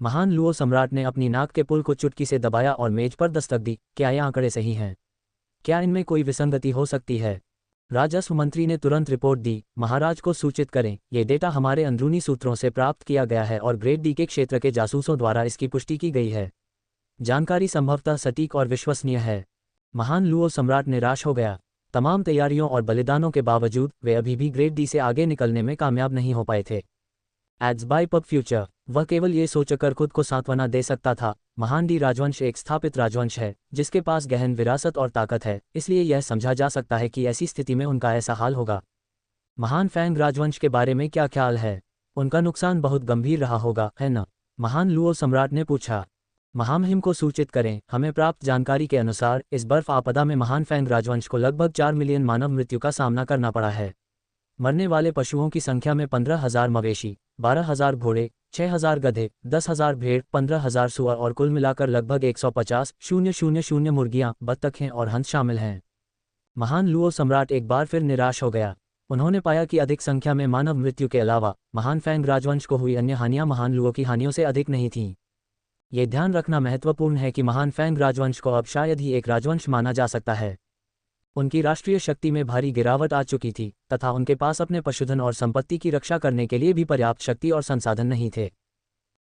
महान लुओ सम्राट ने अपनी नाक के पुल को चुटकी से दबाया और मेज पर दस्तक दी। क्या ये आंकड़े सही हैं? क्या इनमें कोई विसंगति हो सकती है? राजस्व मंत्री ने तुरंत रिपोर्ट दी। महाराज को सूचित करें, ये डेटा हमारे अंदरूनी सूत्रों से प्राप्त किया गया है और ग्रेट डी के क्षेत्र के जासूसों द्वारा इसकी पुष्टि की गई है। जानकारी संभवतः सटीक और विश्वसनीय है। महान लुओ सम्राट निराश हो गया। तमाम तैयारियों और बलिदानों के बावजूद वे अभी भी ग्रेट डी से आगे निकलने में कामयाब नहीं हो पाए थे। Ads by pub future. वह केवल ये सोचकर खुद को सांत्वना दे सकता था, महान डी राजवंश एक स्थापित राजवंश है जिसके पास गहन विरासत और ताकत है, इसलिए यह समझा जा सकता है कि ऐसी स्थिति में उनका ऐसा हाल होगा। महान फैंग राजवंश के बारे में क्या ख्याल है? उनका नुकसान बहुत गंभीर रहा होगा, है न? महान लुओ सम्राट ने पूछा। महामहिम को सूचित करें, हमें प्राप्त जानकारी के अनुसार इस बर्फ आपदा में महान फैंग राजवंश को लगभग 4 मिलियन मानव मृत्यु का सामना करना पड़ा है। मरने वाले पशुओं की संख्या में 15,000 मवेशी, 12,000 घोड़े, 6,000 गधे, 10,000 भेड़, 15,000 सूअर और कुल मिलाकर लगभग 150,000 मुर्गियां, बत्तखें और हंस शामिल हैं। महान लुओ सम्राट एक बार फिर निराश हो गया। उन्होंने पाया कि अधिक संख्या में मानव मृत्यु के अलावा महान फैंग राजवंश को हुई अन्य हानियां महान लुओ की हानियों से अधिक नहीं थीं। ये ध्यान रखना महत्वपूर्ण है कि महान फैंग राजवंश को अब शायद ही एक राजवंश माना जा सकता है। उनकी राष्ट्रीय शक्ति में भारी गिरावट आ चुकी थी तथा उनके पास अपने पशुधन और संपत्ति की रक्षा करने के लिए भी पर्याप्त शक्ति और संसाधन नहीं थे।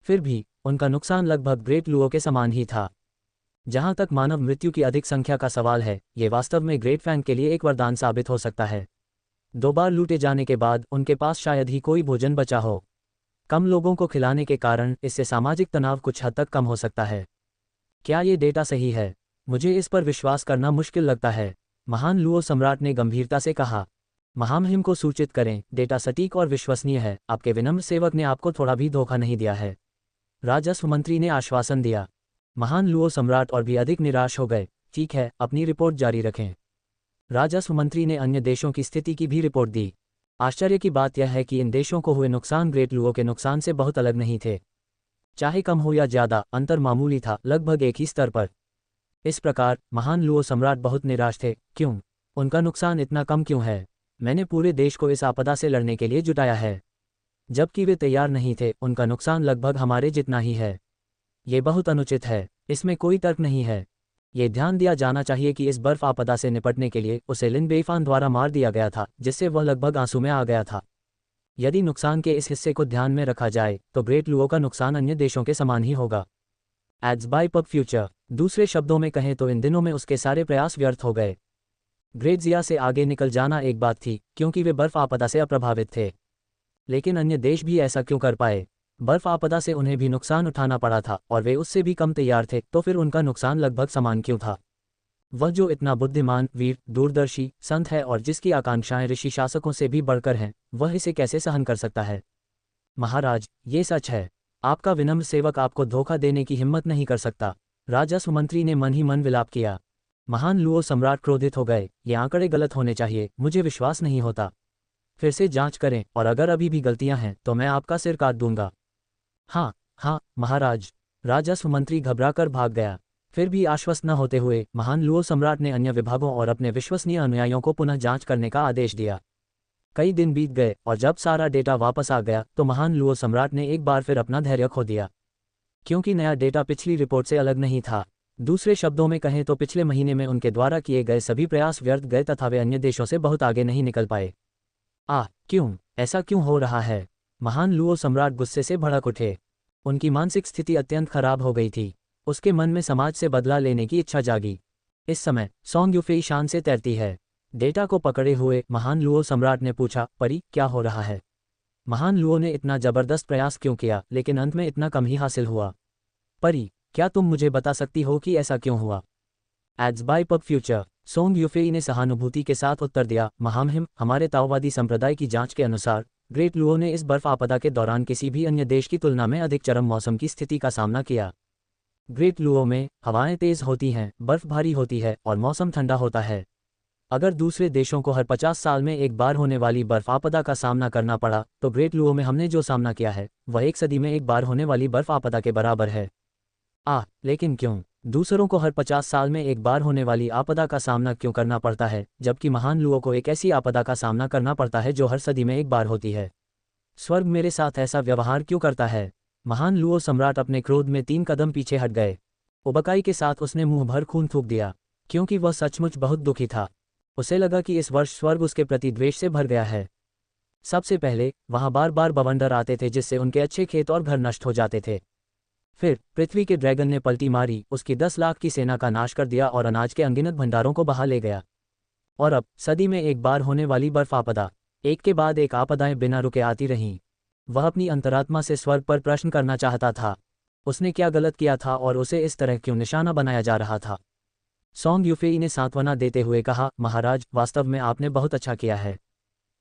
फिर भी उनका नुकसान लगभग ग्रेट लुओ के समान ही था। जहां तक मानव मृत्यु की अधिक संख्या का सवाल है, ये वास्तव में ग्रेट फैंग के लिए एक वरदान साबित हो सकता है। 2 बार लूटे जाने के बाद उनके पास शायद ही कोई भोजन बचा हो। कम लोगों को खिलाने के कारण इससे सामाजिक तनाव कुछ हद तक कम हो सकता है। क्या ये डेटा सही है? मुझे इस पर विश्वास करना मुश्किल लगता है, महान लुओ सम्राट ने गंभीरता से कहा। महामहिम को सूचित करें, डेटा सटीक और विश्वसनीय है। आपके विनम्र सेवक ने आपको थोड़ा भी धोखा नहीं दिया है, राजस्व मंत्री ने आश्वासन दिया। महान लुओ सम्राट और भी अधिक निराश हो गए। ठीक है, अपनी रिपोर्ट जारी रखें। राजस्व मंत्री ने अन्य देशों की स्थिति की भी रिपोर्ट दी। आश्चर्य की बात यह है कि इन देशों को हुए नुकसान ग्रेट लुओ के नुकसान से बहुत अलग नहीं थे। चाहे कम हो या ज़्यादा, अंतर मामूली था, लगभग एक ही स्तर पर। इस प्रकार महान लुओ सम्राट बहुत निराश थे। क्यों? उनका नुकसान इतना कम क्यों है? मैंने पूरे देश को इस आपदा से लड़ने के लिए जुटाया है, जबकि वे तैयार नहीं थे। उनका नुकसान लगभग हमारे जितना ही है। ये बहुत अनुचित है, इसमें कोई तर्क नहीं है। ये ध्यान दिया जाना चाहिए कि इस बर्फ आपदा से निपटने के लिए उसे लिन बेईफान द्वारा मार दिया गया था, जिससे वह लगभग आंसू में आ गया था। यदि नुकसान के इस हिस्से को ध्यान में रखा जाए तो ग्रेट लुओ का नुकसान अन्य देशों के समान ही होगा। Ads by pub future. दूसरे शब्दों में कहें तो इन दिनों में उसके सारे प्रयास व्यर्थ हो गए। ग्रेट जिया से आगे निकल जाना एक बात थी, क्योंकि वे बर्फ आपदा से अप्रभावित थे। लेकिन अन्य देश भी ऐसा क्यों कर पाए? बर्फ आपदा से उन्हें भी नुकसान उठाना पड़ा था और वे उससे भी कम तैयार थे, तो फिर उनका नुकसान लगभग समान क्यों था? वह जो इतना बुद्धिमान, वीर, दूरदर्शी, संत है और जिसकी आकांक्षाएं ऋषि शासकों से भी बढ़कर हैं, वह इसे कैसे सहन कर सकता है? महाराज, ये सच है। आपका विनम्र सेवक आपको धोखा देने की हिम्मत नहीं कर सकता। राजस्व मंत्री ने मन ही मन विलाप किया। महान लुओ सम्राट क्रोधित हो गए। ये आंकड़े गलत होने चाहिए, मुझे विश्वास नहीं होता। फिर से जांच करें और अगर अभी भी गलतियां हैं तो मैं आपका सिर काट दूंगा। हाँ हाँ महाराज। राजस्व मंत्री घबराकर भाग गया। फिर भी आश्वस्त न होते हुए महान लुओ सम्राट ने अन्य विभागों और अपने विश्वसनीय अनुयायियों को पुनः जांच करने का आदेश दिया। कई दिन बीत गए और जब सारा डेटा वापस आ गया तो महान लुओ सम्राट ने एक बार फिर अपना धैर्य खो दिया, क्योंकि नया डेटा पिछली रिपोर्ट से अलग नहीं था। दूसरे शब्दों में कहें तो पिछले महीने में उनके द्वारा किए गए सभी प्रयास व्यर्थ गए तथा वे अन्य देशों से बहुत आगे नहीं निकल पाए। क्यों? ऐसा क्यों हो रहा है? महान लुओ सम्राट गुस्से से भड़क उठे। उनकी मानसिक स्थिति अत्यंत खराब हो गई थी। उसके मन में समाज से बदला लेने की इच्छा जागी। इस समय सोंग यूफेई शान से तैरती है। डेटा को पकड़े हुए महान लुओ सम्राट ने पूछा, परी, क्या हो रहा है? महान लुओ ने इतना जबरदस्त प्रयास क्यों किया, लेकिन अंत में इतना कम ही हासिल हुआ? परी, क्या तुम मुझे बता सकती हो कि ऐसा क्यों हुआ? Ads by pub future. Song Yufei ने सहानुभूति के साथ उत्तर दिया, महामहिम, हमारे ताओवादी संप्रदाय की जांच के अनुसार ग्रेट लुओ ने इस बर्फ आपदा के दौरान किसी भी अन्य देश की तुलना में अधिक चरम मौसम की स्थिति का सामना किया। ग्रेट लुओ में हवाएं तेज होती हैं, बर्फ भारी होती है और मौसम ठंडा होता है। अगर दूसरे देशों को हर 50 साल में एक बार होने वाली बर्फ आपदा का सामना करना पड़ा, तो ग्रेट लुओ में हमने जो सामना किया है वह एक सदी में एक बार होने वाली बर्फ आपदा के बराबर है। लेकिन क्यों? दूसरों को हर 50 साल में एक बार होने वाली आपदा का सामना क्यों करना पड़ता है, जबकि महान लुओ को एक ऐसी आपदा का सामना करना पड़ता है जो हर सदी में एक बार होती है? स्वर्ग मेरे साथ ऐसा व्यवहार क्यों करता है? महान लुओ सम्राट अपने क्रोध में 3 कदम पीछे हट गए। उबकाई के साथ उसने मुंह भर खून थूक दिया, क्योंकि वह सचमुच बहुत दुखी था। उसे लगा कि इस वर्ष स्वर्ग उसके प्रति द्वेष से भर गया है। सबसे पहले वहां बार बार बवंडर आते थे, जिससे उनके अच्छे खेत और घर नष्ट हो जाते थे। फिर पृथ्वी के ड्रैगन ने पलटी मारी, उसकी 10 लाख की सेना का नाश कर दिया और अनाज के अनगिनत भंडारों को बहा ले गया। और अब सदी में एक बार होने वाली बर्फ आपदा, एक के बाद एक आपदाएं बिना रुके आती रहीं। वह अपनी अंतरात्मा से स्वर्ग पर प्रश्न करना चाहता था, उसने क्या गलत किया था और उसे इस तरह क्यों निशाना बनाया जा रहा था? सोंग यूफेई ने सांत्वना देते हुए कहा, महाराज, वास्तव में आपने बहुत अच्छा किया है।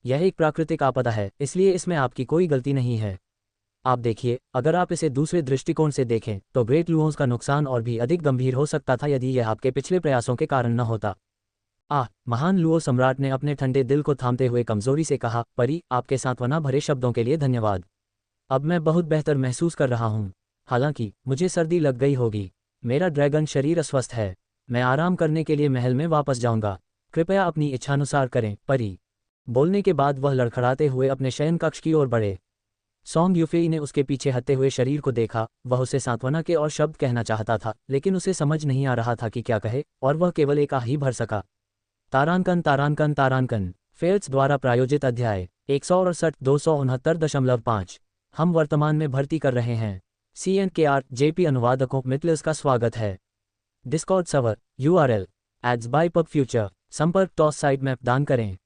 यह एक प्राकृतिक आपदा है, इसलिए इसमें आपकी कोई गलती नहीं है। आप देखिए, अगर आप इसे दूसरे दृष्टिकोण से देखें तो ग्रेट लुओस का नुकसान और भी अधिक गंभीर हो सकता था यदि यह आपके पिछले प्रयासों के कारण न होता। महान लुओ सम्राट ने अपने ठंडे दिल को थामते हुए कमजोरी से कहा, परी, आपके सांत्वना भरे शब्दों के लिए धन्यवाद। अब मैं बहुत बेहतर महसूस कर रहा हूँ। हालांकि मुझे सर्दी लग गई होगी। मेरा ड्रैगन शरीर अस्वस्थ है। मैं आराम करने के लिए महल में वापस जाऊंगा। कृपया अपनी इच्छानुसार करें, परी। बोलने के बाद वह लड़खड़ाते हुए अपने शयन कक्ष की ओर बढ़े। सोंग यूफेई ने उसके पीछे हटते हुए शरीर को देखा। वह उसे सांत्वना के और शब्द कहना चाहता था, लेकिन उसे समझ नहीं आ रहा था कि क्या कहे, और वह केवल एक आह ही भर सका। तारांकन तारांकन तारांकन। फेल्स द्वारा प्रायोजित अध्याय 168 269.5। हम वर्तमान में भर्ती कर रहे हैं। CNKR JP अनुवादकों मितलिस का स्वागत है। Discord server URL ads by pub future. संपर्क टॉस साइट मैप दान करें।